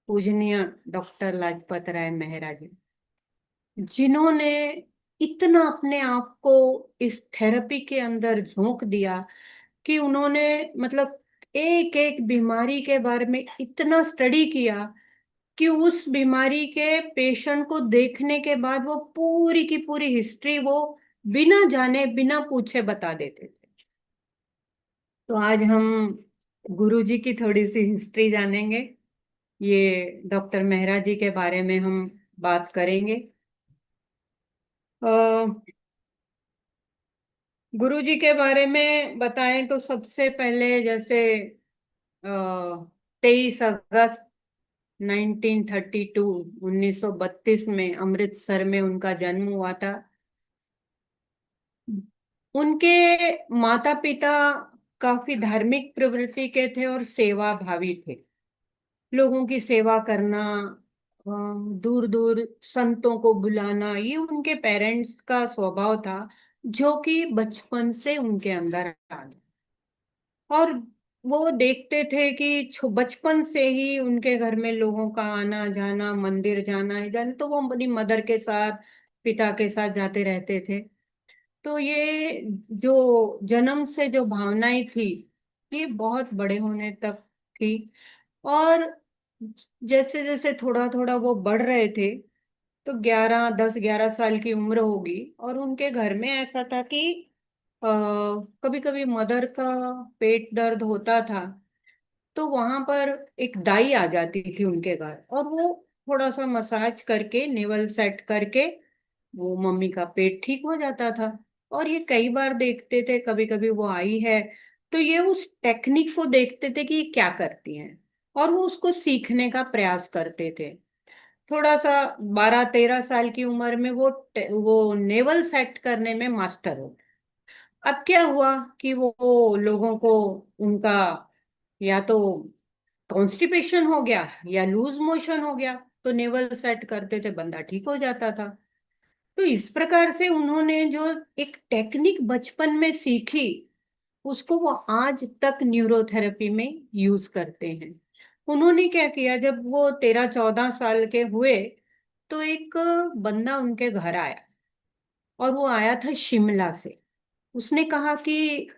पूजनीय डॉक्टर लाजपत राय मेहरा जी, जिन्होंने इतना अपने आप को इस थेरेपी के अंदर झोंक दिया कि उन्होंने मतलब एक एक बीमारी के बारे में इतना स्टडी किया कि उस बीमारी के पेशेंट को देखने के बाद वो पूरी की पूरी हिस्ट्री वो बिना जाने बिना पूछे बता देते थे। तो आज हम गुरुजी की थोड़ी सी हिस्ट्री जानेंगे। ये डॉक्टर मेहरा जी के बारे में हम बात करेंगे। गुरुजी के बारे में बताएं तो सबसे पहले जैसे 23 अगस्त 1932 1932 में अमृतसर में उनका जन्म हुआ था। उनके माता पिता काफी धार्मिक प्रवृत्ति के थे और सेवा भावी थे। लोगों की सेवा करना, दूर दूर संतों को बुलाना, ये उनके पेरेंट्स का स्वभाव था, जो कि बचपन से उनके अंदर आ गया। और वो देखते थे कि बचपन से ही उनके घर में लोगों का आना जाना, मंदिर जाना है जाना, तो वो अपनी मदर के साथ पिता के साथ जाते रहते थे। तो ये जो जन्म से जो भावनाएं थी, ये बहुत बड़े होने तक थी। और जैसे जैसे थोड़ा थोड़ा वो बढ़ रहे थे, तो 10 11 साल की उम्र होगी और उनके घर में ऐसा था कि कभी कभी मदर का पेट दर्द होता था, तो वहां पर एक दाई आ जाती थी उनके घर, और वो थोड़ा सा मसाज करके नेवल सेट करके वो मम्मी का पेट ठीक हो जाता था। और ये कई बार देखते थे, कभी कभी वो आई है तो ये उस टेक्निक को देखते थे कि ये क्या करती हैं, और वो उसको सीखने का प्रयास करते थे। थोड़ा सा 12 13 साल की उम्र में वो नेवल सेट करने में मास्टर हो। अब क्या हुआ कि वो लोगों को उनका या तो कॉन्स्टिपेशन हो गया या लूज मोशन हो गया, तो नेवल सेट करते थे, बंदा ठीक हो जाता था। तो इस प्रकार से उन्होंने जो एक टेक्निक बचपन में सीखी, उसको वो आज तक न्यूरोथेरेपी में यूज करते हैं। उन्होंने क्या किया, जब वो 13 14 साल के हुए, तो एक बंदा उनके घर आया, और वो आया था शिमला से। उसने कहा कि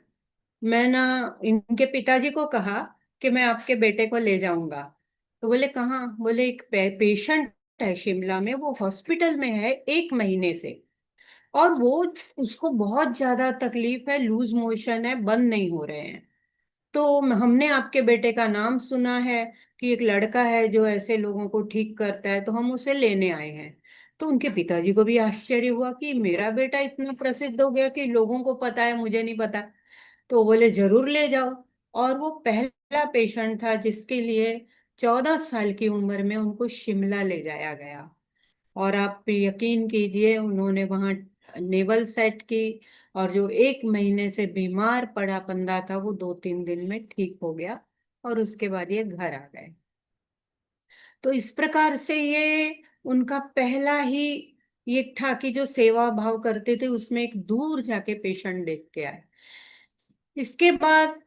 मैं ना, इनके पिताजी को कहा कि मैं आपके बेटे को ले जाऊंगा। तो बोले कहाँ? बोले एक पेशेंट है शिमला में, वो हॉस्पिटल में है 1 महीने से, और वो उसको बहुत ज्यादा तकलीफ है, लूज मोशन है, बंद नहीं हो रहे हैं। तो हमने आपके बेटे का नाम सुना है कि एक लड़का है जो ऐसे लोगों को ठीक करता है, तो हम उसे लेने आए हैं। तो उनके पिताजी को भी आश्चर्य हुआ कि मेरा बेटा इतना प्रसिद्ध हो गया कि लोगों को पता है, मुझे नहीं पता। तो वो बोले जरूर ले जाओ। और वो पहला पेशेंट था जिसके लिए 14 साल की उम्र में उनको शिमला ले जाया गया। और आप यकीन कीजिए, उन्होंने वहां नेवल सेट की, और जो 1 महीने से बीमार पड़ा बंदा था, वो 2 3 दिन में ठीक हो गया, और उसके बाद ये घर आ गए। तो इस प्रकार से ये उनका पहला ही ये था कि जो सेवा भाव करते थे, उसमें एक दूर जाके पेशेंट देख के आए। इसके बाद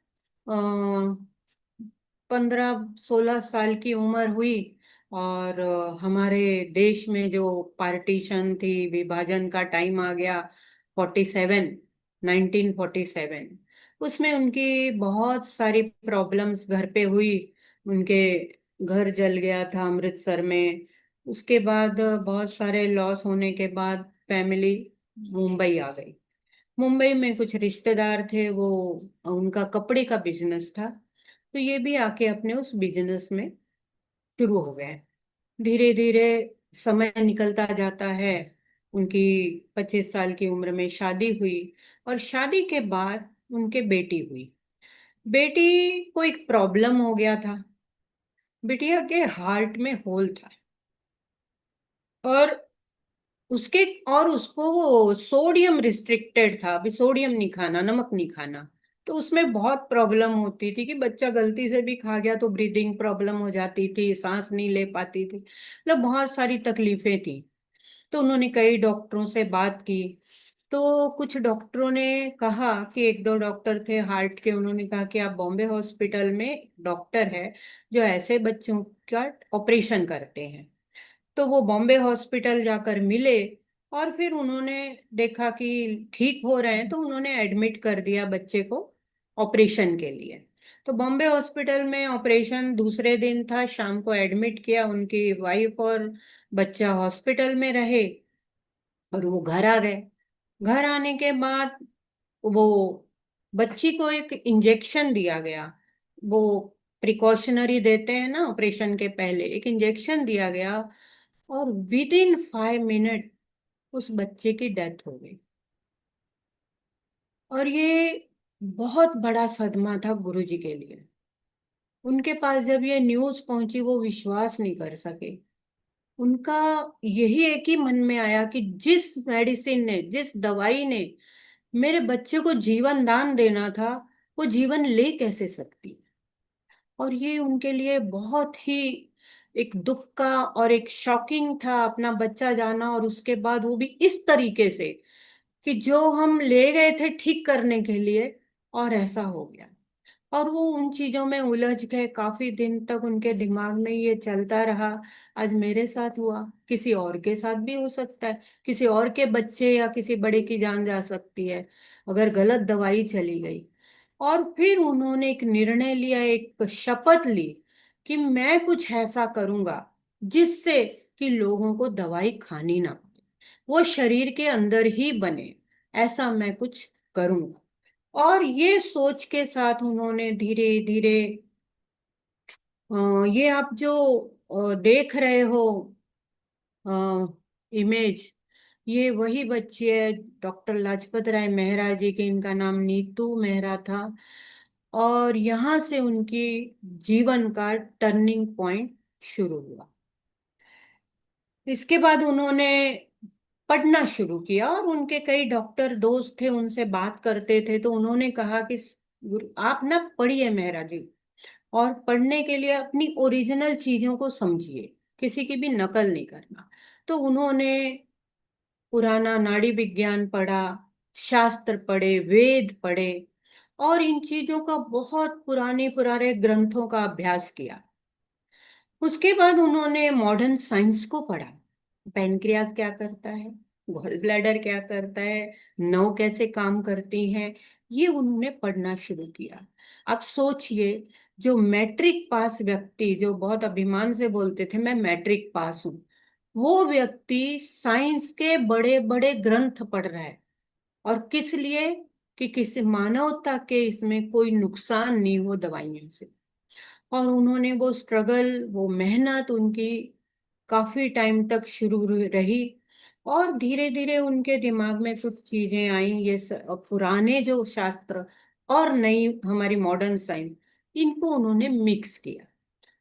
15 16 साल की उम्र हुई, और हमारे देश में जो पार्टीशन थी, विभाजन का टाइम आ गया, 1947। उसमें उनकी बहुत सारी प्रॉब्लम्स घर पे हुई। उनके घर जल गया था अमृतसर में। उसके बाद बहुत सारे लॉस होने के बाद फैमिली मुंबई आ गई। मुंबई में कुछ रिश्तेदार थे, वो उनका कपड़े का बिजनेस था, तो ये भी आके अपने उस बिजनेस में शुरू हो गए। धीरे धीरे समय निकलता जाता है। उनकी 25 साल की उम्र में शादी हुई, और शादी के बाद उनके बेटी हुई। बेटी को एक प्रॉब्लम हो गया था, बिटिया के हार्ट में होल था, और उसके और उसको वो सोडियम रिस्ट्रिक्टेड था, अभी सोडियम नहीं खाना, नमक नहीं खाना। तो उसमें बहुत प्रॉब्लम होती थी कि बच्चा गलती से भी खा गया तो ब्रीदिंग प्रॉब्लम हो जाती थी, सांस नहीं ले पाती थी, मतलब बहुत सारी तकलीफें थी। तो उन्होंने कई डॉक्टरों से बात की। तो कुछ डॉक्टरों ने कहा कि एक दो डॉक्टर थे हार्ट के, उन्होंने कहा कि आप बॉम्बे हॉस्पिटल में डॉक्टर है जो ऐसे बच्चों का ऑपरेशन करते हैं। तो वो बॉम्बे हॉस्पिटल जाकर मिले और फिर उन्होंने देखा कि ठीक हो रहे हैं, तो उन्होंने एडमिट कर दिया बच्चे को ऑपरेशन के लिए। तो बॉम्बे हॉस्पिटल में ऑपरेशन दूसरे दिन था, शाम को एडमिट किया, उनकी वाइफ और बच्चा हॉस्पिटल में रहे और वो घर आ गए। घर आने के बाद वो बच्ची को एक इंजेक्शन दिया गया। वो प्रिकॉशनरी देते हैं ना ऑपरेशन के पहले, एक इंजेक्शन दिया गया और विद इन 5 मिनट उस बच्चे की डेथ हो गई। और ये बहुत बड़ा सदमा था गुरुजी के लिए। उनके पास जब ये न्यूज़ पहुंची वो विश्वास नहीं कर सके। उनका यही एक ही मन में आया कि जिस मेडिसिन ने, जिस दवाई ने मेरे बच्चे को जीवन दान देना था, वो जीवन ले कैसे सकती। और ये उनके लिए बहुत ही एक दुख का और एक शॉकिंग था, अपना बच्चा जाना और उसके बाद वो भी इस तरीके से कि जो हम ले गए थे ठीक करने के लिए और ऐसा हो गया। और वो उन चीजों में उलझ गए, काफी दिन तक उनके दिमाग में ये चलता रहा। आज मेरे साथ हुआ, किसी और के साथ भी हो सकता है, किसी और के बच्चे या किसी बड़े की जान जा सकती है अगर गलत दवाई चली गई। और फिर उन्होंने एक निर्णय लिया, एक शपथ ली कि मैं कुछ ऐसा करूंगा जिससे कि लोगों को दवाई खानी ना पड़े, वो शरीर के अंदर ही बने, ऐसा मैं कुछ करूंगा। और ये सोच के साथ उन्होंने धीरे धीरे ये आप जो देख रहे हो इमेज, ये वही बच्ची है डॉक्टर लाजपत राय मेहरा जी की, इनका नाम नीतू मेहरा था। और यहाँ से उनकी जीवन का टर्निंग पॉइंट शुरू हुआ। इसके बाद उन्होंने पढ़ना शुरू किया और उनके कई डॉक्टर दोस्त थे, उनसे बात करते थे, तो उन्होंने कहा कि आप ना पढ़िए मेहरा जी, और पढ़ने के लिए अपनी ओरिजिनल चीजों को समझिए, किसी की भी नकल नहीं करना। तो उन्होंने पुराना नाड़ी विज्ञान पढ़ा, शास्त्र पढ़े, वेद पढ़े और इन चीजों का बहुत पुराने पुराने ग्रंथों का अभ्यास किया। उसके बाद उन्होंने मॉडर्न साइंस को पढ़ा, पैनक्रियाज क्या करता है, गॉल ब्लैडर क्या करता है, नौ कैसे काम करती हैं, ये उन्होंने पढ़ना शुरू किया। आप सोचिए, जो मैट्रिक पास व्यक्ति, जो बहुत अभिमान से बोलते थे मैं मैट्रिक पास हूँ, वो व्यक्ति साइंस के बड़े बड़े ग्रंथ पढ़ रहा है। और किस लिए? कि किसी मानवता के इसमें कोई नुकसान नहीं हो दवाइयों से। और उन्होंने वो स्ट्रगल, वो मेहनत उनकी काफी टाइम तक शुरू रही। और धीरे धीरे उनके दिमाग में कुछ चीजें आई, ये पुराने जो शास्त्र और नई हमारी मॉडर्न साइंस, इनको उन्होंने मिक्स किया।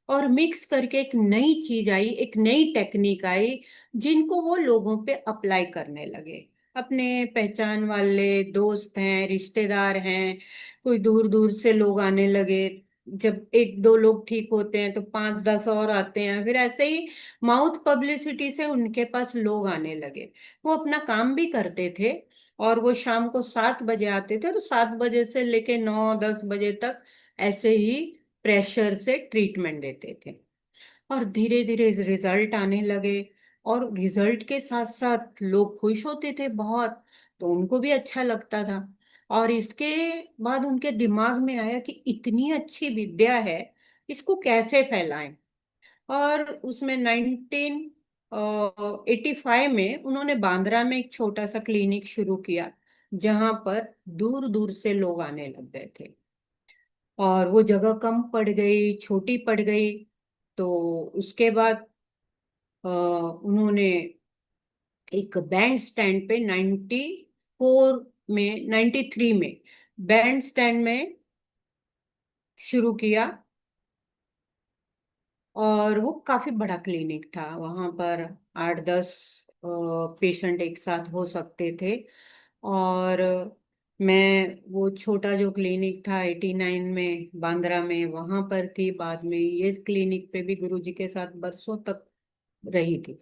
और मिक्स करके एक नई चीज आई, एक नई टेक्निक आई, जिनको वो लोगों पे अप्लाई करने लगे। अपने पहचान वाले दोस्त हैं, रिश्तेदार हैं, कोई दूर दूर से लोग आने लगे। जब एक दो लोग ठीक होते हैं तो 5-10 और आते हैं, फिर ऐसे ही माउथ पब्लिसिटी से उनके पास लोग आने लगे। वो अपना काम भी करते थे और वो शाम को 7 बजे आते थे और 7 बजे से लेके 9-10 बजे तक ऐसे ही प्रेशर से ट्रीटमेंट देते थे। और धीरे धीरे रिजल्ट आने लगे और रिजल्ट के साथ साथ लोग खुश होते थे बहुत, तो उनको भी अच्छा लगता था। और इसके बाद उनके दिमाग में आया कि इतनी अच्छी विद्या है, इसको कैसे फैलाएं। और उसमें 1985 में उन्होंने बांद्रा में एक छोटा सा क्लिनिक शुरू किया, जहां पर दूर दूर से लोग आने लग गए थे। और वो जगह कम पड़ गई, छोटी पड़ गई। तो उसके बाद उन्होंने एक बैंड स्टैंड पे 93 में बैंड स्टैंड में शुरू किया। और वो काफी बड़ा क्लिनिक था, वहां पर 8-10 पेशेंट एक साथ हो सकते थे। और मैं वो छोटा जो क्लिनिक था 89 में बांद्रा में, वहां पर थी। बाद में ये क्लिनिक पे भी गुरुजी के साथ बरसों तक रही थी।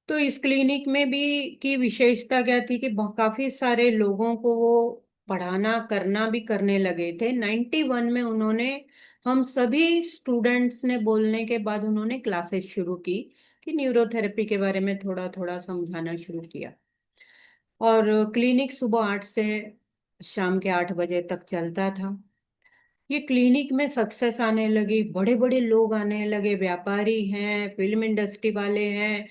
तो इस क्लिनिक में भी की विशेषता क्या थी कि काफी सारे लोगों को वो पढ़ाना करना भी करने लगे थे। 91 में उन्होंने, हम सभी स्टूडेंट्स ने बोलने के बाद उन्होंने क्लासेस शुरू की कि न्यूरोथेरेपी के बारे में थोड़ा थोड़ा समझाना शुरू किया। और क्लिनिक सुबह 8 से शाम के 8 बजे तक चलता था। ये क्लिनिक में सक्सेस आने लगी, बड़े बड़े लोग आने लगे, व्यापारी हैं, फिल्म इंडस्ट्री वाले हैं,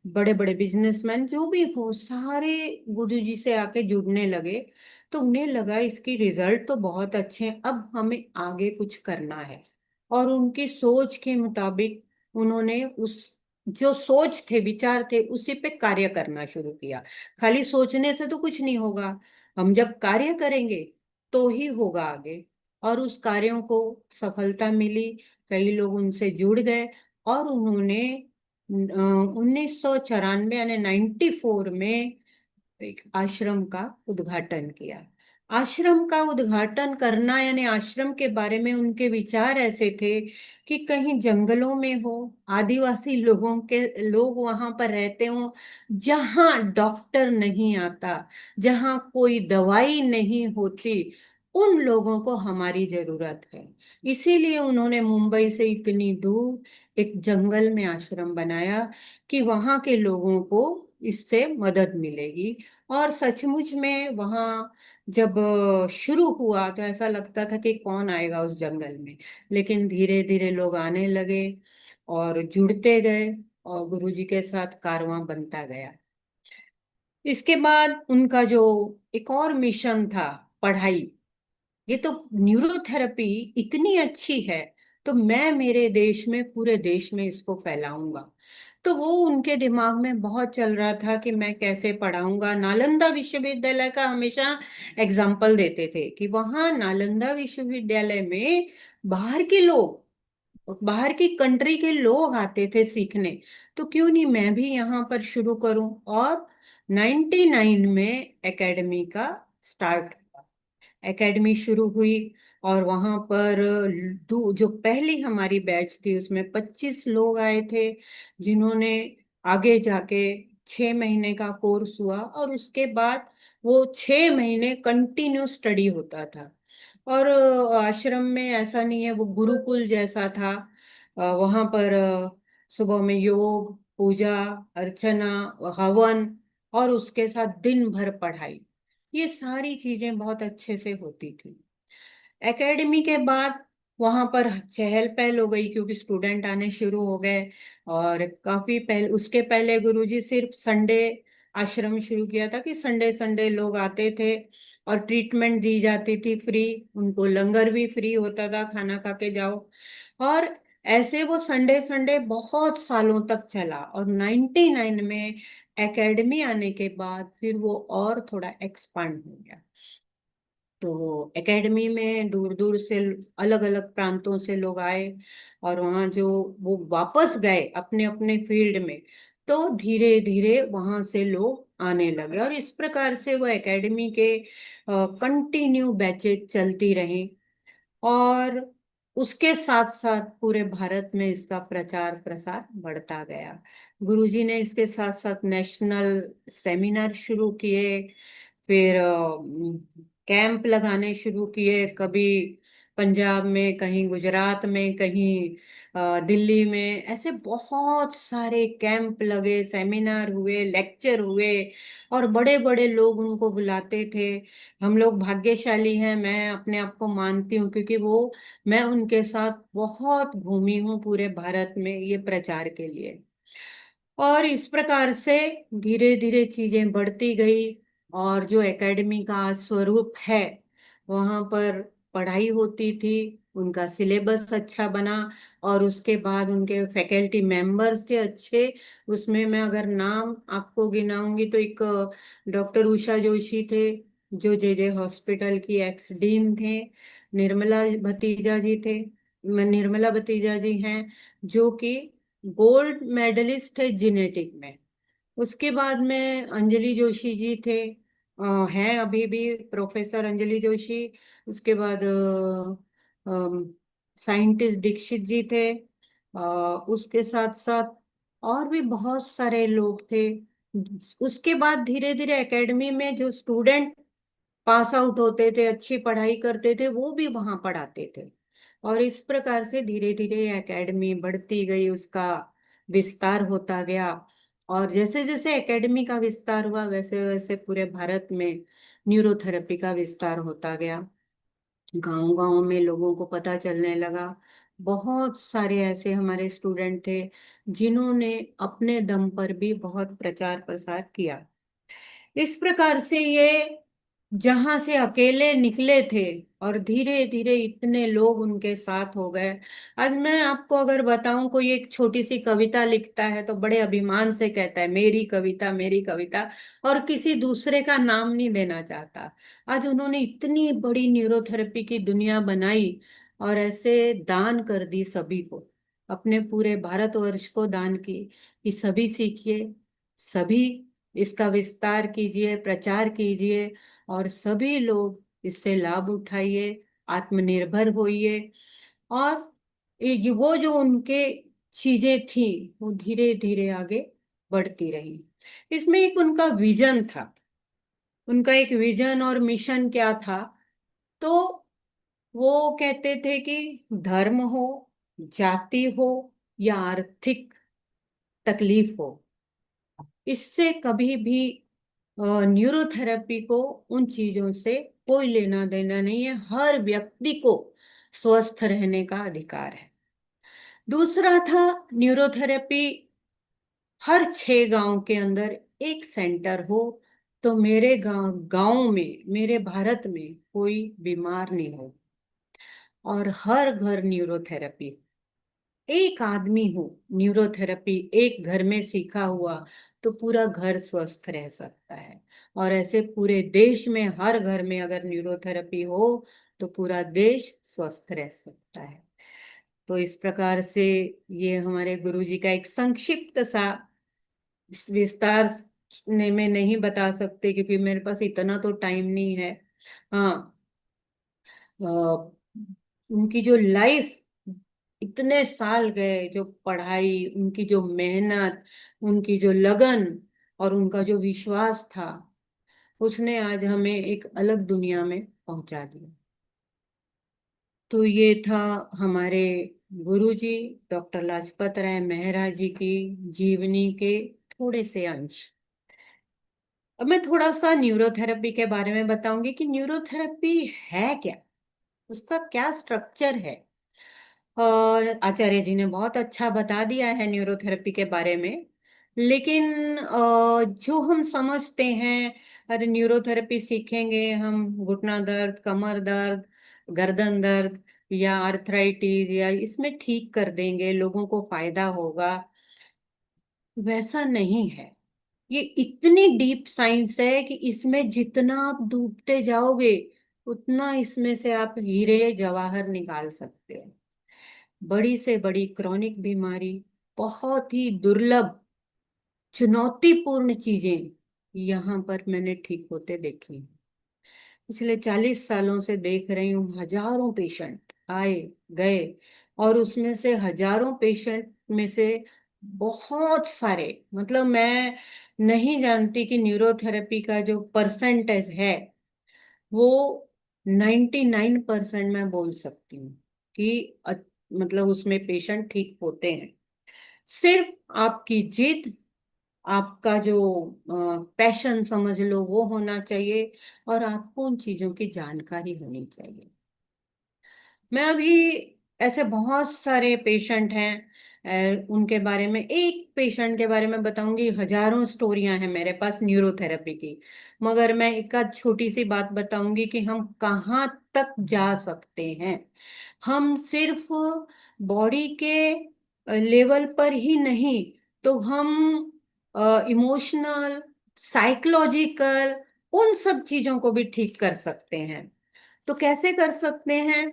बड़े बड़े बिजनेसमैन, जो भी हो सारे गुरुजी से आके जुड़ने लगे। तो उन्हें लगा इसकी रिजल्ट तो बहुत अच्छे हैं, अब हमें आगे कुछ करना है। और उनकी सोच के मुताबिक उन्होंने उस जो सोच थे, विचार थे, उसी पे कार्य करना शुरू किया। खाली सोचने से तो कुछ नहीं होगा, हम जब कार्य करेंगे तो ही होगा आगे। और उस कार्यों को सफलता मिली, कई लोग उनसे जुड़ गए। और उन्होंने 1994 यानी 94 में एक आश्रम का उद्घाटन किया। आश्रम का उद्घाटन करना यानी आश्रम के बारे में उनके विचार ऐसे थे कि कहीं जंगलों में हो, आदिवासी लोग वहां पर रहते हो, जहां डॉक्टर नहीं आता, जहां कोई दवाई नहीं होती, उन लोगों को हमारी जरूरत है। इसीलिए उन्होंने मुंबई से इतनी दूर एक जंगल में आश्रम बनाया कि वहां के लोगों को इससे मदद मिलेगी। और सचमुच में वहाँ जब शुरू हुआ तो ऐसा लगता था कि कौन आएगा उस जंगल में। लेकिन धीरे धीरे लोग आने लगे और जुड़ते गए, और गुरुजी के साथ कारवां बनता गया। इसके बाद उनका जो एक और मिशन था, पढ़ाई। ये तो न्यूरोथेरेपी इतनी अच्छी है, तो मैं मेरे देश में, पूरे देश में इसको फैलाऊंगा। तो वो उनके दिमाग में बहुत चल रहा था कि मैं कैसे पढ़ाऊंगा। नालंदा विश्वविद्यालय का हमेशा एग्जाम्पल देते थे कि वहाँ नालंदा विश्वविद्यालय में बाहर के लोग, बाहर की कंट्री के लोग आते थे सीखने। तो क्यों नहीं मैं भी यहाँ पर शुरू करूं। और 99 में एकेडमी का स्टार्ट, एकेडमी शुरू हुई। और वहां पर जो पहली हमारी बैच थी उसमें 25 लोग आए थे, जिन्होंने आगे जाके 6 महीने का कोर्स हुआ। और उसके बाद वो 6 महीने कंटिन्यू स्टडी होता था। और आश्रम में ऐसा नहीं है, वो गुरुकुल जैसा था। वहां पर सुबह में योग, पूजा, अर्चना, हवन, और उसके साथ दिन भर पढ़ाई, ये सारी चीजें बहुत अच्छे से होती थी। एकेडमी के बाद वहां पर चहल पहल हो गई क्योंकि स्टूडेंट आने शुरू हो गए। और काफी पहले, उसके पहले गुरुजी सिर्फ संडे आश्रम शुरू किया था कि संडे संडे लोग आते थे और ट्रीटमेंट दी जाती थी फ्री, उनको लंगर भी फ्री होता था, खाना खा के जाओ। और ऐसे वो संडे संडे बहुत सालों तक चला। और 99 में एकेडमी आने के बाद फिर वो और थोड़ा एक्सपांड हो गया। तो एकेडमी में दूर दूर से, अलग अलग प्रांतों से लोग आए। और वहाँ जो वो वापस गए अपने अपने फील्ड में, तो धीरे धीरे वहाँ से लोग आने लगे। और इस प्रकार से वो एकेडमी के कंटिन्यू बैचेज चलती रही। और उसके साथ साथ पूरे भारत में इसका प्रचार प्रसार बढ़ता गया। गुरुजी ने इसके साथ साथ नेशनल सेमिनार शुरू किए, फिर कैंप लगाने शुरू किए, कभी पंजाब में, कहीं गुजरात में, कहीं दिल्ली में, ऐसे बहुत सारे कैंप लगे, सेमिनार हुए, लेक्चर हुए। और बड़े बड़े लोग उनको बुलाते थे। हम लोग भाग्यशाली हैं, मैं अपने आप को मानती हूँ, क्योंकि वो, मैं उनके साथ बहुत घूमी हूँ पूरे भारत में ये प्रचार के लिए। और इस प्रकार से धीरे धीरे चीजें बढ़ती गई। और जो एकेडमी का स्वरूप है, वहाँ पर पढ़ाई होती थी, उनका सिलेबस अच्छा बना। और उसके बाद उनके फैकल्टी मेंबर्स थे अच्छे। उसमें मैं अगर नाम आपको गिनाऊंगी तो एक डॉक्टर उषा जोशी थे, जो जे हॉस्पिटल की एक्स डीन थे। निर्मला भतीजा जी थे, निर्मला भतीजा जी हैं, जो कि गोल्ड मेडलिस्ट थे जेनेटिक में। उसके बाद में अंजलि जोशी जी थे, हैं अभी भी प्रोफेसर अंजलि जोशी, उसके बाद साइंटिस्ट दीक्षित जी थे, उसके साथ साथ और भी बहुत सारे लोग थे। उसके बाद धीरे धीरे एकेडमी में जो स्टूडेंट पास आउट होते थे, अच्छी पढ़ाई करते थे, वो भी वहां पढ़ाते थे। और इस प्रकार से धीरे धीरे एकेडमी बढ़ती गई, उसका विस्तार होता गया। और जैसे जैसे एकेडमी का विस्तार हुआ, वैसे वैसे पूरे भारत में न्यूरोथेरेपी का विस्तार होता गया। गांव गांव में लोगों को पता चलने लगा। बहुत सारे ऐसे हमारे स्टूडेंट थे जिन्होंने अपने दम पर भी बहुत प्रचार प्रसार किया। इस प्रकार से ये जहां से अकेले निकले थे और धीरे धीरे इतने लोग उनके साथ हो गए। आज मैं आपको अगर बताऊं, कोई एक छोटी सी कविता लिखता है तो बड़े अभिमान से कहता है मेरी कविता, मेरी कविता, और किसी दूसरे का नाम नहीं देना चाहता। आज उन्होंने इतनी बड़ी न्यूरोथेरेपी की दुनिया बनाई और ऐसे दान कर दी सभी को, अपने पूरे भारतवर्ष को दान की, कि सभी सीखिए, सभी इसका विस्तार कीजिए, प्रचार कीजिए, और सभी लोग इससे लाभ उठाइए, आत्मनिर्भर होइए। और वो जो उनके चीजें थी, वो धीरे धीरे आगे बढ़ती रही। इसमें एक उनका विजन था। उनका एक विजन और मिशन क्या था? तो वो कहते थे कि धर्म हो, जाति हो, या आर्थिक तकलीफ हो, इससे कभी भी न्यूरोथेरेपी को, उन चीजों से कोई लेना देना नहीं है। हर व्यक्ति को स्वस्थ रहने का अधिकार है। दूसरा था, न्यूरोथेरेपी हर 6 गांव के अंदर एक सेंटर हो, तो मेरे गांव गांव में, मेरे भारत में कोई बीमार नहीं हो। और हर घर न्यूरोथेरेपी, एक आदमी हो न्यूरोथेरेपी एक घर में सीखा हुआ, तो पूरा घर स्वस्थ रह सकता है। और ऐसे पूरे देश में हर घर में अगर न्यूरोथेरेपी हो, तो पूरा देश स्वस्थ रह सकता है। तो इस प्रकार से ये हमारे गुरुजी का एक संक्षिप्त सा विस्तार ने में नहीं बता सकते, क्योंकि मेरे पास इतना तो टाइम नहीं है। हाँ, उनकी जो लाइफ, इतने साल गए, जो पढ़ाई, उनकी जो मेहनत, उनकी जो लगन और उनका जो विश्वास था, उसने आज हमें एक अलग दुनिया में पहुंचा दिया। तो ये था हमारे गुरुजी डॉक्टर लाजपत राय मेहरा जी की जीवनी के थोड़े से अंश। अब मैं थोड़ा सा न्यूरोथेरेपी के बारे में बताऊंगी कि न्यूरोथेरेपी है क्या, उसका क्या स्ट्रक्चर है। और आचार्य जी ने बहुत अच्छा बता दिया है न्यूरोथेरेपी के बारे में। लेकिन जो हम समझते हैं, अरे न्यूरोथेरेपी सीखेंगे हम, घुटना दर्द, कमर दर्द, गर्दन दर्द या आर्थराइटिस, या इसमें ठीक कर देंगे, लोगों को फायदा होगा, वैसा नहीं है। ये इतनी डीप साइंस है कि इसमें जितना आप डूबते जाओगे, उतना इसमें से आप हीरे जवाहर निकाल सकते हो। बड़ी से बड़ी क्रॉनिक बीमारी, बहुत ही दुर्लभ, चुनौतीपूर्ण चीजें यहाँ पर मैंने ठीक होते देखी हैं। पिछले 40 सालों से देख रही हूँ, हजारों पेशेंट आए गए, और उसमें से हजारों पेशेंट में से बहुत सारे, मतलब मैं नहीं जानती कि न्यूरोथेरेपी का जो परसेंटेज है, वो 99% मैं बोल सकती हूँ कि मतलब उसमें पेशेंट ठीक होते हैं। सिर्फ आपकी जिद, आपका जो पैशन समझ लो, वो होना चाहिए, और आपको उन चीजों की जानकारी होनी चाहिए। मैं अभी ऐसे बहुत सारे पेशेंट हैं, उनके बारे में, एक पेशेंट के बारे में बताऊंगी, हजारों स्टोरियां हैं मेरे पास न्यूरोथेरेपी की, मगर मैं एक आध छोटी सी बात बताऊंगी कि हम कहाँ तक जा सकते हैं। हम सिर्फ बॉडी के लेवल पर ही नहीं, तो हम इमोशनल, साइकोलॉजिकल, उन सब चीजों को भी ठीक कर सकते हैं। तो कैसे कर सकते हैं?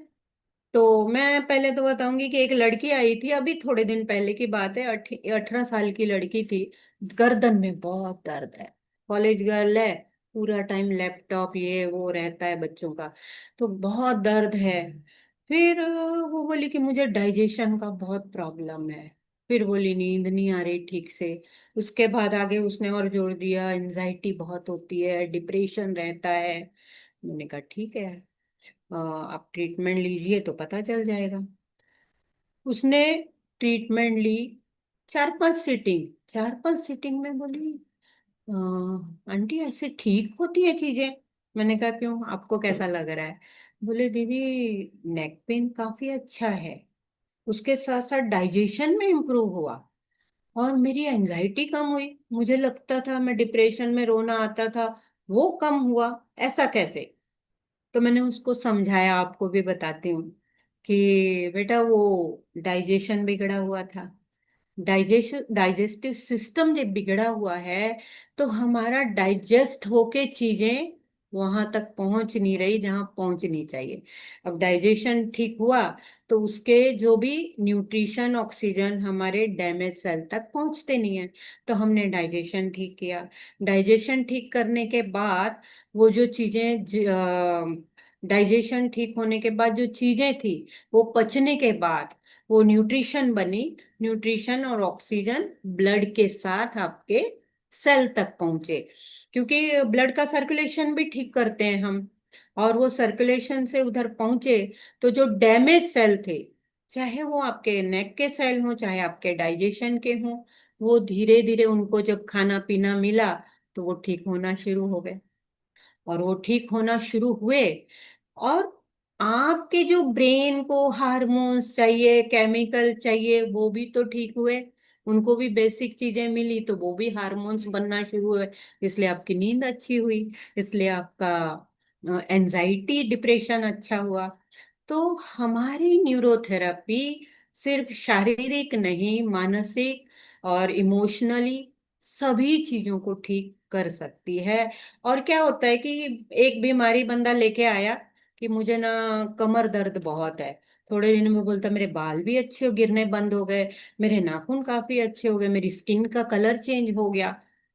तो मैं पहले तो बताऊंगी कि एक लड़की आई थी, अभी थोड़े दिन पहले की बात है, 18 साल की लड़की थी। गर्दन में बहुत दर्द है, कॉलेज गर्ल है, पूरा टाइम लैपटॉप ये वो रहता है बच्चों का, तो बहुत दर्द है। फिर वो बोली कि मुझे डाइजेशन का बहुत प्रॉब्लम है। फिर बोली नींद नहीं आ रही ठीक से। उसके बाद आगे उसने और जोड़ दिया, एंजाइटी बहुत होती है, डिप्रेशन रहता है। मैंने कहा ठीक है, आप ट्रीटमेंट लीजिए तो पता चल जाएगा। उसने ट्रीटमेंट ली, 4-5 सीटिंग में बोली, आंटी ऐसे ठीक होती है चीजें? मैंने कहा क्यों, आपको कैसा लग रहा है? बोले दीदी, नेक पेन काफी अच्छा है, उसके साथ साथ डाइजेशन में इम्प्रूव हुआ, और मेरी एंजाइटी कम हुई। मुझे लगता था मैं डिप्रेशन में रोना आता था, वो कम हुआ। ऐसा कैसे? तो मैंने उसको समझाया, आपको भी बताती हूँ कि बेटा वो डाइजेशन बिगड़ा हुआ था। डाइजेस्टिव सिस्टम जब बिगड़ा हुआ है तो हमारा डाइजेस्ट होके चीजें वहां तक पहुंच नहीं रही जहां पहुंचनी चाहिए। अब डाइजेशन ठीक हुआ तो उसके जो भी न्यूट्रिशन ऑक्सीजन हमारे डैमेज सेल तक पहुंचते नहीं है। तो हमने डाइजेशन ठीक किया। डाइजेशन ठीक करने के बाद वो जो चीजें डाइजेशन ठीक होने के बाद जो चीजें थी वो पचने के बाद वो न्यूट्रिशन बनी। न्यूट्रिशन और ऑक्सीजन ब्लड के साथ आपके सेल तक पहुंचे, क्योंकि ब्लड का सर्कुलेशन भी ठीक करते हैं हम। और वो सर्कुलेशन से उधर पहुंचे तो जो डैमेज सेल थे, चाहे वो आपके नेक के सेल हो चाहे आपके डाइजेशन के हों, वो धीरे धीरे उनको जब खाना पीना मिला तो वो ठीक होना शुरू हो गए। और वो ठीक होना शुरू हुए, और आपके जो ब्रेन को हार्मोन्स चाहिए, केमिकल चाहिए, वो भी तो ठीक हुए। उनको भी बेसिक चीजें मिली तो वो भी हार्मोन्स बनना शुरू हुए। इसलिए आपकी नींद अच्छी हुई, इसलिए आपका एंजाइटी डिप्रेशन अच्छा हुआ। तो हमारी न्यूरोथेरेपी सिर्फ शारीरिक नहीं, मानसिक और इमोशनली सभी चीजों को ठीक कर सकती है। और क्या होता है कि एक बीमारी बंदा लेके आया कि मुझे ना कमर दर्द बहुत है, थोड़े दिन में बोलता मेरे बाल भी अच्छे हो गिरने बंद हो गए, मेरे नाखून काफी अच्छे हो गए, मेरी स्किन का कलर चेंज हो गया।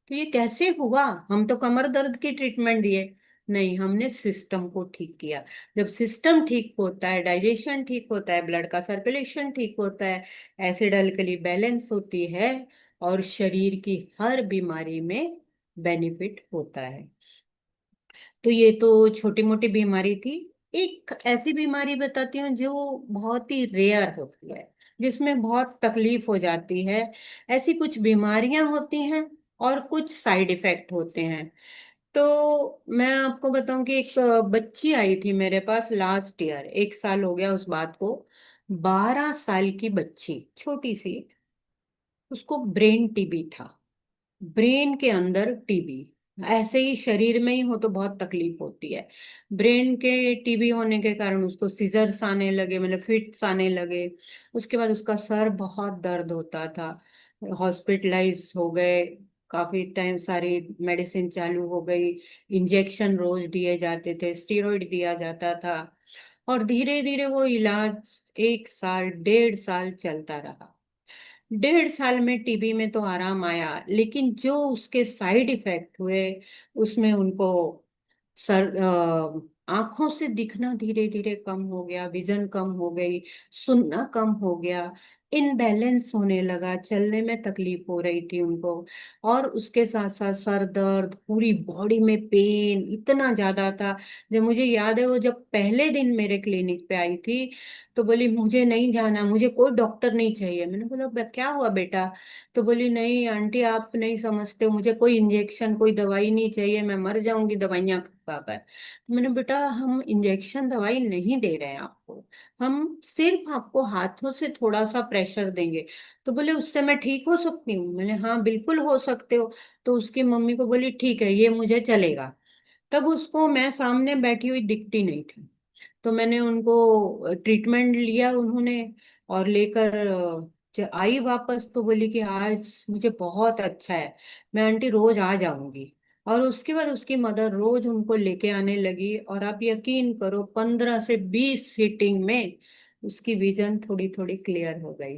तो ये कैसे हुआ? हम तो कमर दर्द की ट्रीटमेंट दिए, नहीं, हमने सिस्टम को ठीक किया। जब सिस्टम ठीक होता है, डाइजेशन ठीक होता है, ब्लड का सर्कुलेशन ठीक होता है, एसिड अल्कली बैलेंस होती है, और शरीर की हर बीमारी में बेनिफिट होता है। तो ये तो छोटी मोटी बीमारी थी। एक ऐसी बीमारी बताती हूँ जो बहुत ही रेयर होती है, जिसमें बहुत तकलीफ हो जाती है। ऐसी कुछ बीमारियां होती हैं और कुछ साइड इफेक्ट होते हैं। तो मैं आपको बताऊं कि एक बच्ची आई थी मेरे पास लास्ट ईयर, 1 साल हो गया उस बात को। 12 साल की बच्ची, छोटी सी, उसको ब्रेन टीबी था। ब्रेन के अंदर टीबी, ऐसे ही शरीर में ही हो तो बहुत तकलीफ होती है। ब्रेन के टीबी होने के कारण उसको सीजर्स आने लगे, मतलब फिट्स आने लगे। उसके बाद उसका सर बहुत दर्द होता था, हॉस्पिटलाइज हो गए, काफी टाइम सारी मेडिसिन चालू हो गई, इंजेक्शन रोज दिए जाते थे, स्टेरॉइड दिया जाता था। और धीरे धीरे वो इलाज 1 साल 1.5 साल चलता रहा। 1.5 साल में टीबी में तो आराम आया, लेकिन जो उसके साइड इफेक्ट हुए उसमें उनको आंखों से दिखना धीरे धीरे कम हो गया, विजन कम हो गई, सुनना कम हो गया, इनबैलेंस होने लगा, चलने में तकलीफ हो रही थी उनको। और उसके साथ साथ सर दर्द, पूरी बॉडी में पेन इतना ज्यादा था। जब मुझे याद है वो जब पहले दिन मेरे क्लिनिक पे आई थी तो बोली मुझे नहीं जाना, मुझे कोई डॉक्टर नहीं चाहिए। मैंने बोला क्या हुआ बेटा?" तो बोली नहीं आंटी, आप नहीं समझते हो, मुझे कोई इंजेक्शन कोई दवाई नहीं चाहिए, मैं मर जाऊंगी दवाइयां खा कर। तो मैंने, बेटा हम इंजेक्शन दवाई नहीं दे रहे हैं आपको, हम सिर्फ आपको हाथों से थोड़ा सा प्रेशर देंगे। तो बोले उससे मैं ठीक हो सकती हूँ? मैंने हाँ बिल्कुल हो सकते हो। तो उसकी मम्मी को बोली ठीक है, ये मुझे चलेगा। तब उसको मैं सामने बैठी हुई दिखती नहीं थी, तो मैंने उनको ट्रीटमेंट लिया उन्होंने, और लेकर आई वापस। तो बोली कि आज मुझे बहुत अच्छा है, मैं आंटी रोज आ जाऊंगी। और उसके बाद उसकी मदर रोज उनको लेके आने लगी, और आप यकीन करो 15 से 20 सीटिंग में उसकी विजन थोड़ी थोड़ी क्लियर हो गई।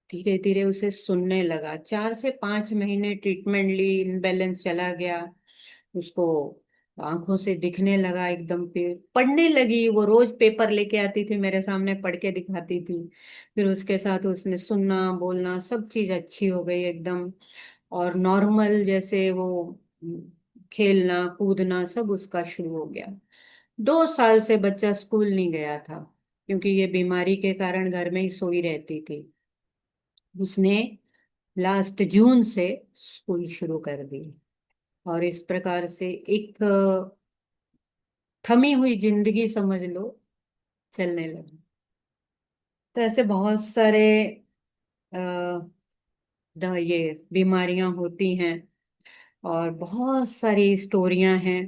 धीरे धीरे उसे सुनने लगा। 4 से 5 महीने ट्रीटमेंट ली, इनबैलेंस चला गया। उसको आंखों से दिखने लगा एकदम, पे पढ़ने लगी। वो रोज पेपर लेके आती थी, मेरे सामने पढ़ के दिखाती थी। फिर उसके साथ उसने सुनना बोलना सब चीज अच्छी हो गई एकदम। और नॉर्मल जैसे वो खेलना कूदना सब उसका शुरू हो गया। 2 साल से बच्चा स्कूल नहीं गया था, क्योंकि ये बीमारी के कारण घर में ही सोई रहती थी। उसने लास्ट जून से स्कूल शुरू कर दी, और इस प्रकार से एक थमी हुई जिंदगी समझ लो चलने लगी। तो ऐसे बहुत सारे ये बीमारियां होती हैं, और बहुत सारी स्टोरियां हैं।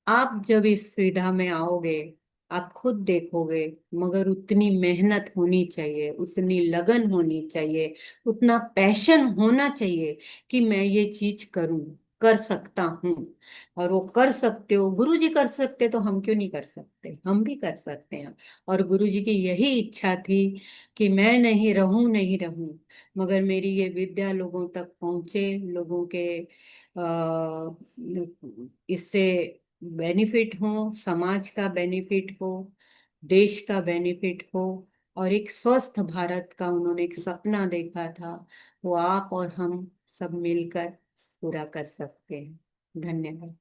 आप जब इस सुविधा में आओगे आप खुद देखोगे। मगर उतनी मेहनत होनी चाहिए, उतनी लगन होनी चाहिए, उतना पैशन होना चाहिए कि मैं ये चीज करूं, कर सकता हूं। और वो कर सकते हो, गुरु जी कर सकते तो हम क्यों नहीं कर सकते, हम भी कर सकते हैं। और गुरु जी की यही इच्छा थी कि मैं नहीं रहूं, नहीं रहूं, मगर मेरी ये विद्या लोगों तक पहुंचे, लोगों के इससे बेनिफिट हो, समाज का बेनिफिट हो, देश का बेनिफिट हो। और एक स्वस्थ भारत का उन्होंने एक सपना देखा था, वो आप और हम सब मिलकर पूरा कर सकते हैं। धन्यवाद।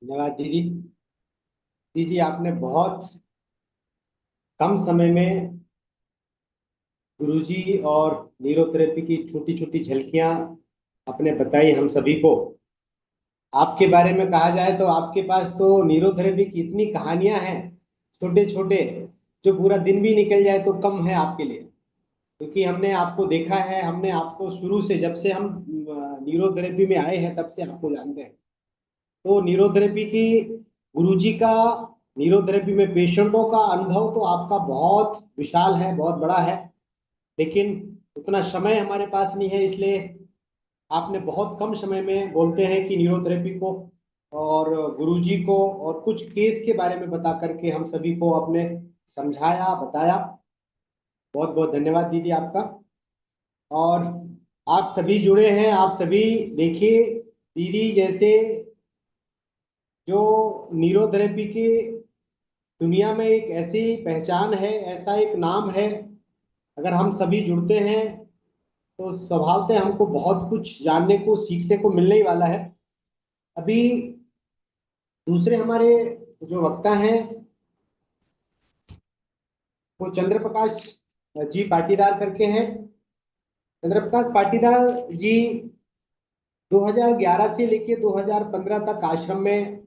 धन्यवाद दीदी। दीदी आपने बहुत कम समय में गुरुजी और न्यूरोथेरेपी की छोटी छोटी झलकियां आपने बताई हम सभी को। आपके बारे में कहा जाए तो आपके पास तो न्यूरोथेरेपी की इतनी कहानियां हैं, छोटे छोटे, जो पूरा दिन भी निकल जाए तो कम है आपके लिए। क्योंकि हमने आपको देखा है, हमने आपको शुरू से, जब से हम न्यूरोथेरेपी में आए हैं तब से आपको जानते हैं। तो न्यूरोथेरेपी की, गुरुजी का न्यूरोथेरेपी में पेशेंटों का अनुभव तो आपका बहुत विशाल है, बहुत बड़ा है। लेकिन उतना समय हमारे पास नहीं है, इसलिए आपने बहुत कम समय में बोलते हैं कि न्यूरोथेरेपी को और गुरुजी को और कुछ केस के बारे में बता करके हम सभी को आपने समझाया, बताया। बहुत बहुत धन्यवाद दीदी आपका। और आप सभी जुड़े हैं, आप सभी देखिए, दीदी जैसे जो न्यूरोथेरेपी की दुनिया में एक ऐसी पहचान है, ऐसा एक नाम है, अगर हम सभी जुड़ते हैं तो स्वभावतः हमको बहुत कुछ जानने को, सीखने को मिलने ही वाला है। अभी दूसरे हमारे जो वक्ता हैं वो चंद्र प्रकाश जी पाटीदार करके हैं। चंद्र प्रकाश पाटीदार जी 2011 से लेके 2015 तक आश्रम में,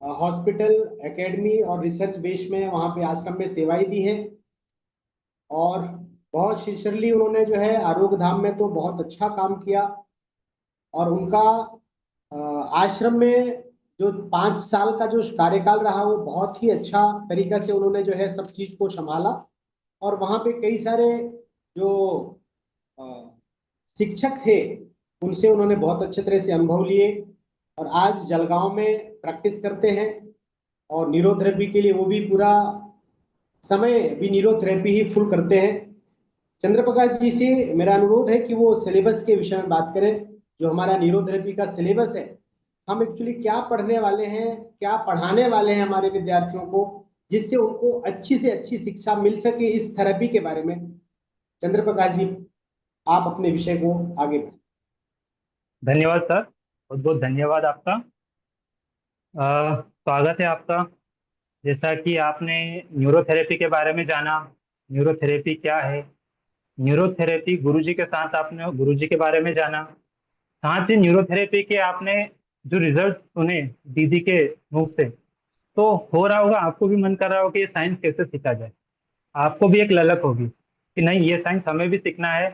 हॉस्पिटल, एकेडमी और रिसर्च बेस में वहाँ पे आश्रम में सेवाएं दी है। और बहुत सिंसियरली उन्होंने जो है आरोग्य धाम में तो बहुत अच्छा काम किया। और उनका आश्रम में जो 5 साल का जो कार्यकाल रहा वो बहुत ही अच्छा तरीका से उन्होंने जो है सब चीज को संभाला। और वहाँ पे कई सारे जो अ, शिक्षक थे उनसे उन्होंने बहुत अच्छे तरह से अनुभव लिए। और आज जलगांव में प्रैक्टिस करते हैं, और न्यूरोथेरेपी के लिए वो भी पूरा समय भी न्यूरोथेरेपी ही फुल करते हैं। चंद्र प्रकाश जी से मेरा अनुरोध है कि वो सिलेबस के विषय में बात करें, जो हमारा न्यूरोथेरेपी का सिलेबस है, हम एक्चुअली क्या पढ़ने वाले हैं, क्या पढ़ाने वाले हैं हमारे विद्यार्थियों को, जिससे उनको अच्छी से अच्छी शिक्षा मिल सके इस थेरेपी के बारे में। चंद्र प्रकाश जी, आप अपने विषय को आगे बढ़ाएं। धन्यवाद सर, बहुत बहुत धन्यवाद आपका। स्वागत है आपका। जैसा कि आपने न्यूरोथेरेपी के बारे में जाना, न्यूरोथेरेपी क्या है, न्यूरोथेरेपी गुरुजी के साथ आपने गुरुजी के बारे में जाना, साथ ही न्यूरोथेरेपी के आपने जो रिजल्ट सुने दीदी के मुख से, तो हो रहा होगा आपको भी मन कर रहा होगा कि ये साइंस कैसे सीखा जाए। आपको भी एक ललक होगी कि नहीं, ये साइंस हमें भी सीखना है।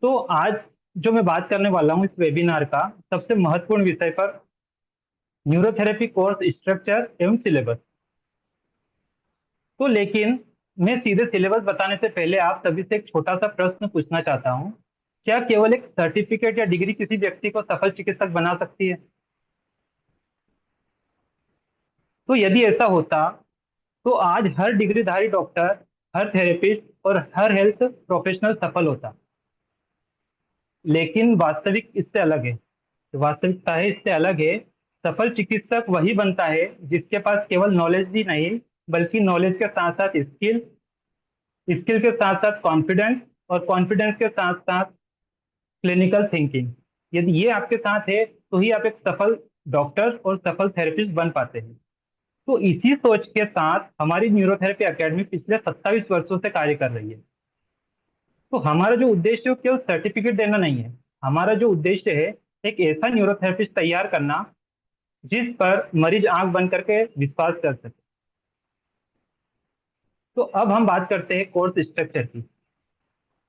तो आज जो मैं बात करने वाला हूँ इस वेबिनार का सबसे महत्वपूर्ण विषय पर, न्यूरोथेरेपी कोर्स स्ट्रक्चर एवं सिलेबस। तो लेकिन मैं सीधे सिलेबस बताने से पहले आप सभी से एक छोटा सा प्रश्न पूछना चाहता हूँ। क्या केवल एक सर्टिफिकेट या डिग्री किसी व्यक्ति को सफल चिकित्सक बना सकती है? तो यदि ऐसा होता तो आज हर डिग्रीधारी डॉक्टर, हर थेरेपिस्ट और हर हेल्थ प्रोफेशनल सफल होता। लेकिन वास्तविक इससे अलग है। जो वास्तविकता है इससे अलग है। सफल चिकित्सक वही बनता है जिसके पास केवल नॉलेज ही नहीं, बल्कि नॉलेज के साथ साथ स्किल, स्किल के साथ साथ कॉन्फिडेंस, और कॉन्फिडेंस के साथ साथ क्लिनिकल थिंकिंग। यदि ये आपके साथ है तो ही आप एक सफल डॉक्टर और सफल थेरेपिस्ट बन पाते हैं। तो इसी सोच के साथ हमारी न्यूरोथेरेपी एकेडमी पिछले 27 वर्षों से कार्य कर रही है। तो हमारा जो उद्देश्य है वो केवल सर्टिफिकेट देना नहीं है। हमारा जो उद्देश्य है एक ऐसा न्यूरोथेरेपिस्ट तैयार करना जिस पर मरीज आंख बंद करके विश्वास कर सके। तो अब हम बात करते हैं कोर्स स्ट्रक्चर की।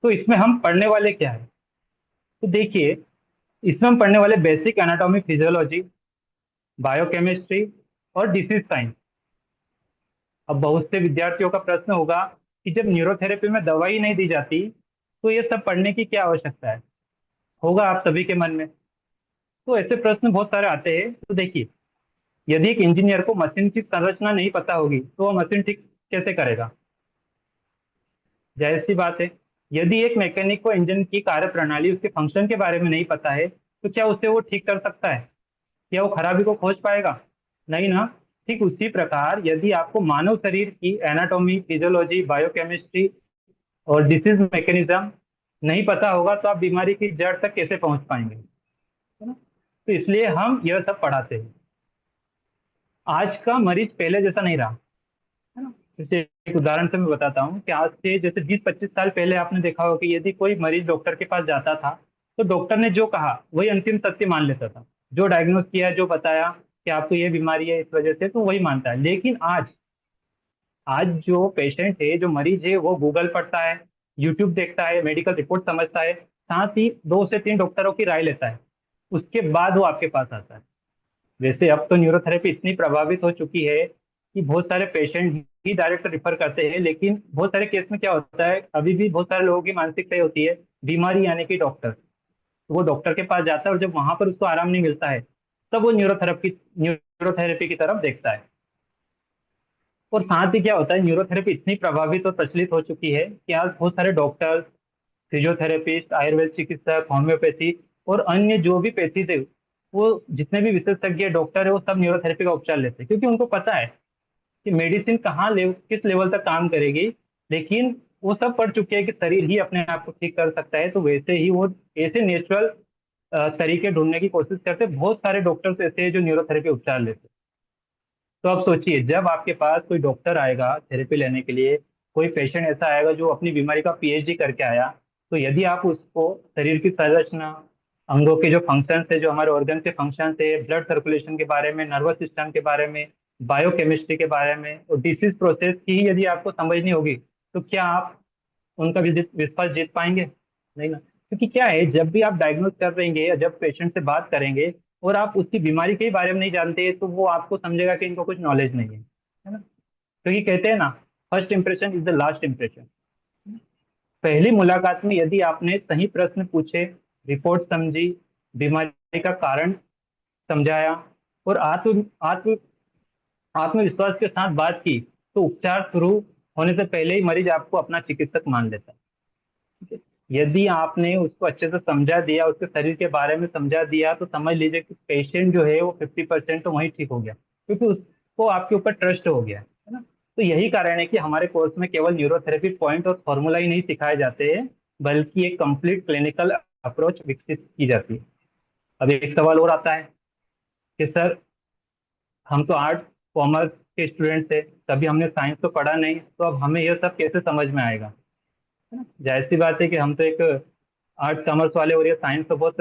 तो इसमें हम पढ़ने वाले क्या है? तो देखिए, इसमें हम पढ़ने वाले बेसिक एनाटॉमी, फिजियोलॉजी, बायोकेमिस्ट्री और डिसीज साइंस। अब बहुत से विद्यार्थियों का प्रश्न होगा कि जब न्यूरोथेरेपी में दवाई नहीं दी जाती तो ये सब पढ़ने की क्या आवश्यकता है, होगा आप सभी के मन में। तो ऐसे प्रश्न बहुत सारे आते हैं। तो देखिए, यदि एक इंजीनियर को मशीन की संरचना नहीं पता होगी तो वह मशीन ठीक कैसे करेगा? जाहिर सी बात है। यदि एक मैकेनिक को इंजन की कार्य प्रणाली, उसके फंक्शन के बारे में नहीं पता है तो क्या उसे वो ठीक कर सकता है? क्या वो खराबी को खोज पाएगा? नहीं ना। ठीक उसी प्रकार यदि आपको मानव शरीर की एनाटॉमी, फिजियोलॉजी, बायोकेमिस्ट्री और डिसीज मैकेनिज्म नहीं पता होगा तो आप बीमारी की जड़ तक कैसे पहुंच पाएंगे, है ना? तो इसलिए हम यह सब पढ़ाते हैं। आज का मरीज पहले जैसा नहीं रहा, है ना। जैसे एक उदाहरण से मैं बताता हूँ कि आज से जैसे 20-25 साल पहले आपने देखा होगा कि यदि कोई मरीज डॉक्टर के पास जाता था तो डॉक्टर ने जो कहा वही अंतिम सत्य मान लेता था। जो डायग्नोस किया, जो बताया कि आपको ये बीमारी है इस वजह से, तो वही मानता है। लेकिन आज आज जो पेशेंट है, जो मरीज है, वो गूगल पढ़ता है, यूट्यूब देखता है, मेडिकल रिपोर्ट समझता है, साथ ही 2 से 3 डॉक्टरों की राय लेता है, उसके बाद वो आपके पास आता है। वैसे अब तो न्यूरोथेरेपी इतनी प्रभावित हो चुकी है कि बहुत सारे पेशेंट ही डायरेक्ट रिफर करते हैं। लेकिन बहुत सारे केस में क्या होता है, अभी भी बहुत सारे लोगों की मानसिकता ये होती है बीमारी यानी कि डॉक्टर। तो वो डॉक्टर के पास जाता है और जब वहां पर उसको आराम नहीं मिलता है तब वो न्यूरोथेरेपी की तरफ देखता है। और साथ ही क्या होता है, न्यूरोथेरेपी इतनी प्रभावित और प्रचलित हो चुकी है कि आज बहुत सारे डॉक्टर्स, फिजियोथेरेपिस्ट, आयुर्वेद चिकित्सक, होम्योपैथी और अन्य जो भी पैथी थे, वो जितने भी विशेषज्ञ डॉक्टर है वो सब न्यूरोथेरेपी का उपचार लेते हैं, क्योंकि उनको पता है कि मेडिसिन किस लेवल तक काम करेगी। लेकिन वो सब पढ़ चुके हैं कि शरीर ही अपने आप को ठीक कर सकता है। तो वैसे ही वो ऐसे नेचुरल तरीके ढूंढने की कोशिश करते हैं। बहुत सारे डॉक्टर्स ऐसे हैं जो न्यूरोथेरेपी उपचार लेते हैं। तो अब सोचिए, जब आपके पास कोई डॉक्टर आएगा थेरेपी लेने के लिए, कोई पेशेंट ऐसा आएगा जो अपनी बीमारी का पीएचडी करके आया, तो यदि आप उसको शरीर की संरचना, अंगों के जो फंक्शन है, जो हमारे ऑर्गन के फंक्शन है, ब्लड सर्कुलेशन के बारे में, नर्वस सिस्टम के बारे में, बायोकेमिस्ट्री के बारे में और डिसीज प्रोसेस की ही यदि आपको समझनी होगी, तो क्या आप उनका विश्वास जीत पाएंगे? नहीं ना। क्योंकि क्या है, जब भी आप डायग्नोज कर रहेंगे या जब पेशेंट से बात करेंगे और आप उसकी बीमारी के बारे में नहीं जानते, तो वो आपको समझेगा कि इनको कुछ नॉलेज नहीं है ना। क्योंकि कहते हैं ना, first impression is the last impression. पहली मुलाकात में यदि आपने सही प्रश्न पूछे, रिपोर्ट समझी, बीमारी का कारण समझाया और आत्म आत्म आत्मविश्वास के साथ बात की, तो उपचार शुरू होने से पहले ही मरीज आपको अपना चिकित्सक मान लेता है। ठीक है? यदि आपने उसको अच्छे से समझा दिया, उसके शरीर के बारे में समझा दिया, तो समझ लीजिए कि पेशेंट जो है वो 50% तो वहीं ठीक हो गया, क्योंकि उसको आपके ऊपर ट्रस्ट हो गया है ना। तो यही कारण है कि हमारे कोर्स में केवल न्यूरोथेरेपी पॉइंट और फॉर्मूला ही नहीं सिखाए जाते हैं, बल्कि एक कंप्लीट क्लिनिकल अप्रोच विकसित की जाती है। अब एक सवाल और आता है कि सर, हम तो आर्ट कॉमर्स के स्टूडेंट्स थे, कभी हमने साइंस तो पढ़ा नहीं, तो अब हमें यह सब कैसे समझ में आएगा, है ना। जाहिर सी बात है कि हम तो एक आर्ट्स कॉमर्स वाले, और ये साइंस तो बहुत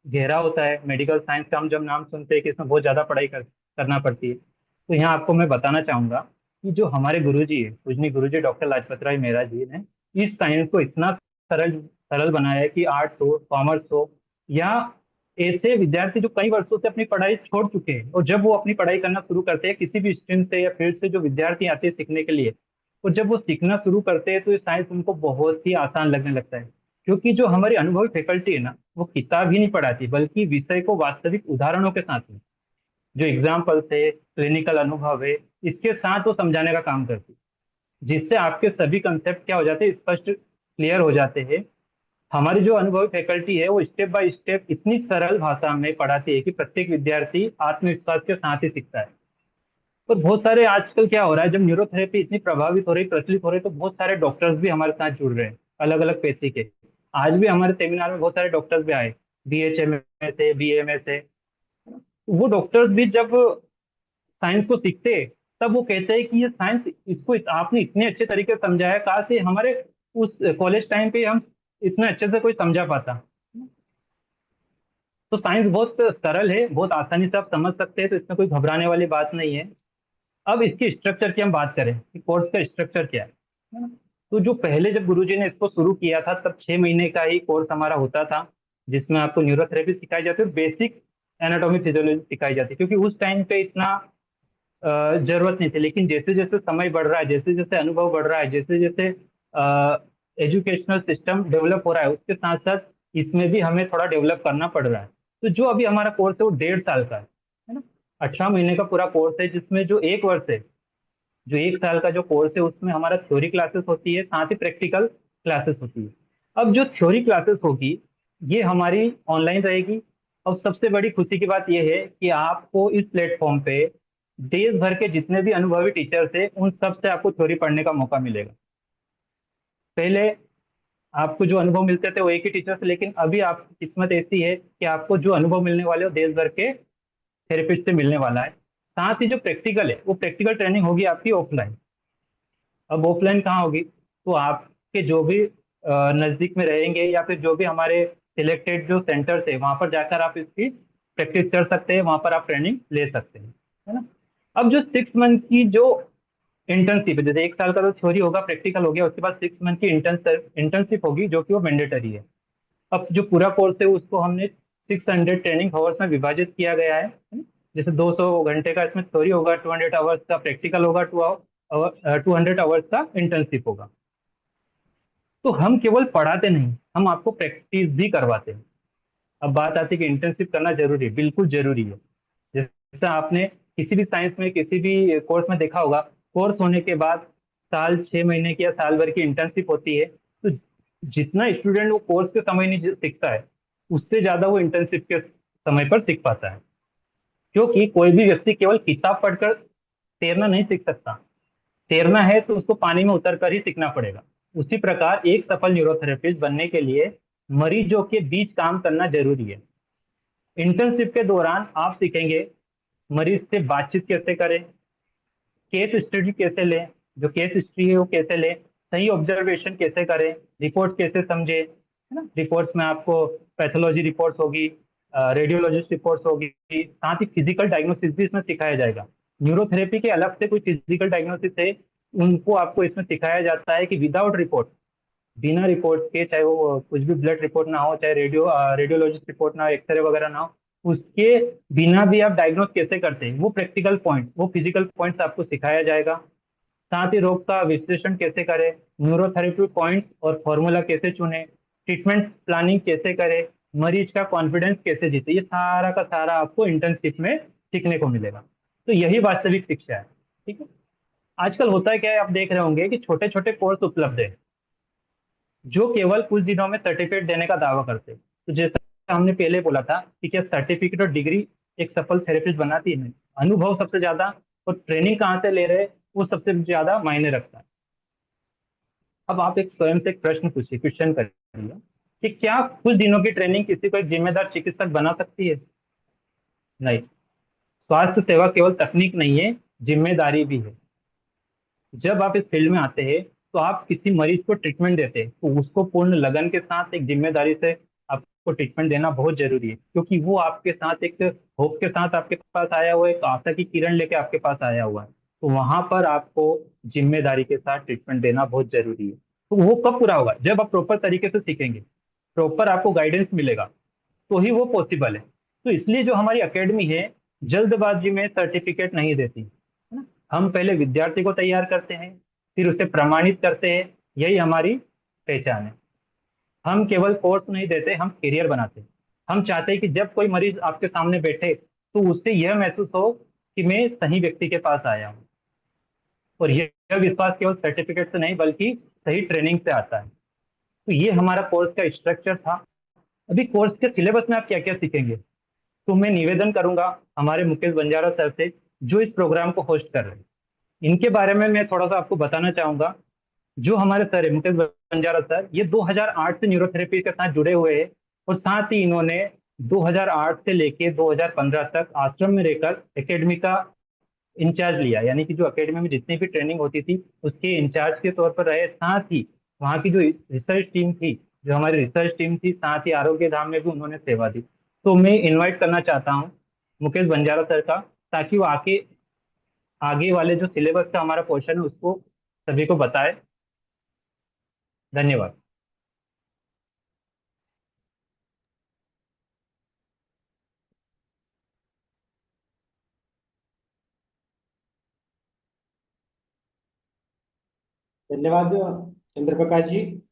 गहरा होता है। मेडिकल साइंस का हम जब नाम सुनते हैं कि इसमें बहुत ज़्यादा पढ़ाई करना पड़ती है, तो यहाँ आपको मैं बताना चाहूँगा कि जो हमारे गुरुजी है, पूजनीय गुरुजी डॉक्टर लाजपत राय मेहरा जी ने इस साइंस को इतना सरल सरल बनाया है कि आर्ट्स हो, कॉमर्स हो, या ऐसे विद्यार्थी जो कई वर्षों से अपनी पढ़ाई छोड़ चुके हैं, और जब वो अपनी पढ़ाई करना शुरू करते हैं किसी भी स्ट्रीम से या फील्ड से, जो विद्यार्थी आते हैं सीखने के लिए, और जब वो सीखना शुरू करते हैं तो ये साइंस उनको बहुत ही आसान लगने लगता है। क्योंकि जो हमारी अनुभवी फैकल्टी है ना, वो किताब ही नहीं पढ़ाती, बल्कि विषय को वास्तविक उदाहरणों के साथ में जो एग्जाम्पल्स है, क्लिनिकल अनुभव है, इसके साथ वो समझाने का काम करती है, जिससे आपके सभी कंसेप्ट क्या हो जाते हैं, स्पष्ट क्लियर हो जाते हैं। हमारी जो अनुभवी फैकल्टी है वो स्टेप बाय स्टेप इतनी सरल भाषा में पढ़ाती है कि प्रत्येक विद्यार्थी आत्मविश्वास के साथ ही सीखता है। और बहुत सारे आजकल क्या हो रहा है, जब न्यूरोथेरेपी इतनी प्रभावित हो रही, प्रचलित हो रही, तो बहुत सारे डॉक्टर्स भी हमारे साथ जुड़ रहे हैं, अलग अलग पेशे के। आज भी हमारे सेमिनार में बहुत सारे डॉक्टर्स भी आए, BHM से, BMS से। वो डॉक्टर्स भी जब साइंस को सीखते हैं, तब वो कहते हैं कि ये साइंस, इसको आपने इतने अच्छे तरीके से समझाया, कहा से हमारे उस कॉलेज टाइम पे हम इतना अच्छे से कोई समझा पाता। तो साइंस बहुत सरल है, बहुत आसानी से आप समझ सकते हैं, तो इसमें कोई घबराने वाली बात नहीं है। अब इसके स्ट्रक्चर की हम बात करें कि कोर्स का स्ट्रक्चर क्या है ना? तो जो पहले जब गुरुजी ने इसको शुरू किया था, तब 6 महीने का ही कोर्स हमारा होता था, जिसमें आपको न्यूरोथेरेपी सिखाई जाती है, बेसिक एनाटॉमी फिजियोलॉजी सिखाई जाती है, क्योंकि उस टाइम पे इतना जरूरत नहीं थी। लेकिन जैसे जैसे समय बढ़ रहा है, जैसे जैसे अनुभव बढ़ रहा है, जैसे जैसे एजुकेशनल सिस्टम डेवलप हो रहा है, उसके साथ साथ इसमें भी हमें थोड़ा डेवलप करना पड़ रहा है। तो जो अभी हमारा कोर्स है वो 1.5 साल का है ना, 18 महीने का पूरा कोर्स है, जिसमें जो 1 वर्ष है, जो 1 साल का जो कोर्स है, उसमें हमारा थ्योरी क्लासेस होती है, साथ ही प्रैक्टिकल क्लासेस होती है। अब जो थ्योरी क्लासेस होगी, ये हमारी ऑनलाइन रहेगी। और सबसे बड़ी खुशी की बात यह है कि आपको इस प्लेटफॉर्म पे देश भर के जितने भी अनुभवी टीचर्स हैं, उन सब से आपको थ्योरी पढ़ने का मौका मिलेगा। पहले आपको जो अनुभव मिलते थे वो एक ही टीचर से, लेकिन अभी आपकी किस्मत ऐसी है कि आपको जो अनुभव मिलने वाले हो देश भर के थेरेपिस्ट से मिलने वाला है। साथ ही जो प्रैक्टिकल है, वो प्रैक्टिकल ट्रेनिंग होगी आपकी ऑफलाइन। अब ऑफलाइन कहाँ होगी, तो आपके जो भी नजदीक में रहेंगे, या फिर जो भी हमारे सिलेक्टेड जो सेंटर्स है, वहां पर जाकर आप इसकी प्रैक्टिस कर सकते हैं, वहां पर आप ट्रेनिंग ले सकते हैं, है ना। अब जो 6 मंथ की जो इंटर्नशिप है, जैसे 1 साल का तो थ्योरी होगा, प्रैक्टिकल हो गया, उसके बाद 6 मंथ की इंटर्नशिप होगी, जो कि वो मैंडेटरी है। अब जो पूरा कोर्स है उसको हमने 600 ट्रेनिंग आवर्स में विभाजित किया गया है ना? जैसे 200 घंटे का इसमें थ्योरी होगा, 200 आवर्स का प्रैक्टिकल होगा, 200 आवर्स का इंटर्नशिप होगा। तो हम केवल पढ़ाते नहीं, हम आपको प्रैक्टिस भी करवाते हैं। अब बात आती है कि इंटर्नशिप करना जरूरी है, बिल्कुल जरूरी है। जैसे आपने किसी भी साइंस में, किसी भी कोर्स में देखा होगा, कोर्स होने के बाद साल 6 महीने की या साल भर की इंटर्नशिप होती है। तो जितना स्टूडेंट वो कोर्स के समय नहीं सीखता है, उससे ज्यादा वो इंटर्नशिप के समय पर सीख पाता है। क्योंकि कोई भी व्यक्ति केवल किताब पढ़कर तैरना नहीं सीख सकता। तैरना है तो उसको पानी में उतर कर ही सीखना पड़ेगा। उसी प्रकार एक सफल न्यूरोथेरेपिस्ट बनने के लिए मरीजों के बीच काम करना जरूरी है। इंटर्नशिप के दौरान आप सीखेंगे मरीज से बातचीत कैसे करें, केस स्टडी कैसे लें, जो केस हिस्ट्री है वो कैसे लें, सही ऑब्जर्वेशन कैसे करें, रिपोर्ट कैसे समझे, है ना। रिपोर्ट्स में आपको पैथोलॉजी रिपोर्ट्स होगी, रेडियोलॉजिस्ट रिपोर्ट्स होगी, साथ ही फिजिकल डायग्नोसिस भी इसमें सिखाया जाएगा। न्यूरोथेरेपी के अलग से कोई फिजिकल डायग्नोसिस है, उनको आपको इसमें सिखाया जाता है कि विदाउट रिपोर्ट, बिना रिपोर्ट के, चाहे वो कुछ भी ब्लड रिपोर्ट ना हो, चाहे रेडियोलॉजिस्ट रिपोर्ट ना हो, एक्सरे वगैरह ना हो, उसके बिना भी आप डायग्नोस कैसे करते हैं, वो प्रैक्टिकल पॉइंट्स, वो फिजिकल पॉइंट्स आपको सिखाया जाएगा। साथ ही रोग का विश्लेषण कैसे करें, न्यूरोथेरेपी पॉइंट्स और फॉर्मूला कैसे चुने, ट्रीटमेंट प्लानिंग कैसे करें, मरीज का कॉन्फिडेंस कैसे जीते, ये सारा का सारा आपको इंटर्नशिप में सीखने को मिलेगा। तो यही वास्तविक शिक्षा है, ठीक है। आजकल होता है क्या है, आप देख रहे होंगे कि छोटे छोटे कोर्स उपलब्ध है, जो केवल कुछ दिनों में सर्टिफिकेट देने का दावा करते हैं। तो जैसा हमने पहले बोला था कि क्या सर्टिफिकेट और डिग्री एक सफल थेरेपिस्ट बनाती है? नहीं, अनुभव सबसे ज्यादा, और ट्रेनिंग कहाँ से ले रहे हैं वो सबसे ज्यादा मायने रखता है। अब आप एक स्वयं से एक प्रश्न पूछिए, क्वेश्चन करिए कि क्या कुछ दिनों की ट्रेनिंग किसी को एक जिम्मेदार चिकित्सक बना सकती है? नहीं। स्वास्थ्य सेवा केवल तकनीक नहीं है, जिम्मेदारी भी है। जब आप इस फील्ड में आते हैं, तो आप किसी मरीज को ट्रीटमेंट देते हैं, तो उसको पूर्ण लगन के साथ, एक जिम्मेदारी से आपको ट्रीटमेंट देना बहुत जरूरी है, क्योंकि वो आपके साथ एक होप के साथ आपके पास आया हुआ है, एक आशा की किरण लेके आपके पास आया हुआ है। तो वहां पर आपको जिम्मेदारी के साथ ट्रीटमेंट देना बहुत जरूरी है। तो वो कब पूरा होगा? जब आप प्रॉपर तरीके से सीखेंगे, प्रॉपर आपको गाइडेंस मिलेगा, तो ही वो पॉसिबल है। तो इसलिए जो हमारी एकेडमी है, जल्दबाजी में सर्टिफिकेट नहीं देती, है ना। हम पहले विद्यार्थी को तैयार करते हैं, फिर उसे प्रमाणित करते हैं, यही हमारी पहचान है। हम केवल कोर्स नहीं देते, हम करियर बनाते हैं। हम चाहते हैं कि जब कोई मरीज आपके सामने बैठे, तो उससे यह महसूस हो कि मैं सही व्यक्ति के पास आया हूँ। और यह विश्वास केवल सर्टिफिकेट से नहीं बल्कि सही ट्रेनिंग से आता है। तो ये हमारा कोर्स का स्ट्रक्चर था। अभी कोर्स के सिलेबस में आप क्या क्या सीखेंगे, तो मैं निवेदन करूंगा हमारे मुकेश बंजारा सर से, जो इस प्रोग्राम को होस्ट कर रहे हैं। इनके बारे में मैं थोड़ा सा आपको बताना चाहूंगा। जो हमारे सर है मुकेश बंजारा सर, ये 2008 से न्यूरोथेरेपी के साथ जुड़े हुए हैं। और साथ ही इन्होंने 2008 से लेके 2015 तक आश्रम में रहकर एकेडमी का इंचार्ज लिया, यानी कि जो एकेडमी में जितनी भी ट्रेनिंग होती थी उसके इंचार्ज के तौर पर रहे। साथ ही वहाँ की जो रिसर्च टीम थी, जो हमारी रिसर्च टीम थी, साथ ही आरोग्य धाम में भी उन्होंने सेवा दी। तो मैं इनवाइट करना चाहता हूँ मुकेश बंजारा सर का, ताकि वो आके आगे वाले जो सिलेबस का हमारा पोर्शन है उसको सभी को बताए। धन्यवाद। धन्यवाद चंद्रप्रकाश जी,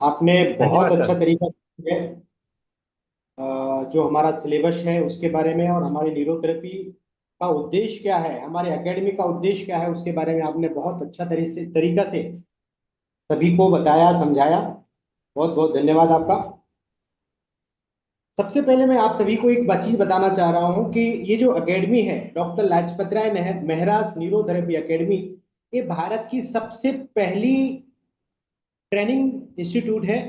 आपने बहुत धन्यवाद अच्छा सर। तरीका से जो हमारा सिलेबस है उसके बारे में और हमारी न्यूरोथेरेपी का उद्देश्य क्या है, हमारे एकेडमी का उद्देश्य क्या है, उसके बारे में आपने बहुत अच्छा तरीका से सभी को बताया, समझाया। बहुत बहुत धन्यवाद आपका। सबसे पहले मैं आप सभी को एक चीज बताना चाह रहा हूं कि ये जो एकेडमी है, doctor Lajpat Rai Mehraj neurotherapy academy, ये भारत की सबसे पहली ट्रेनिंग इंस्टीट्यूट है।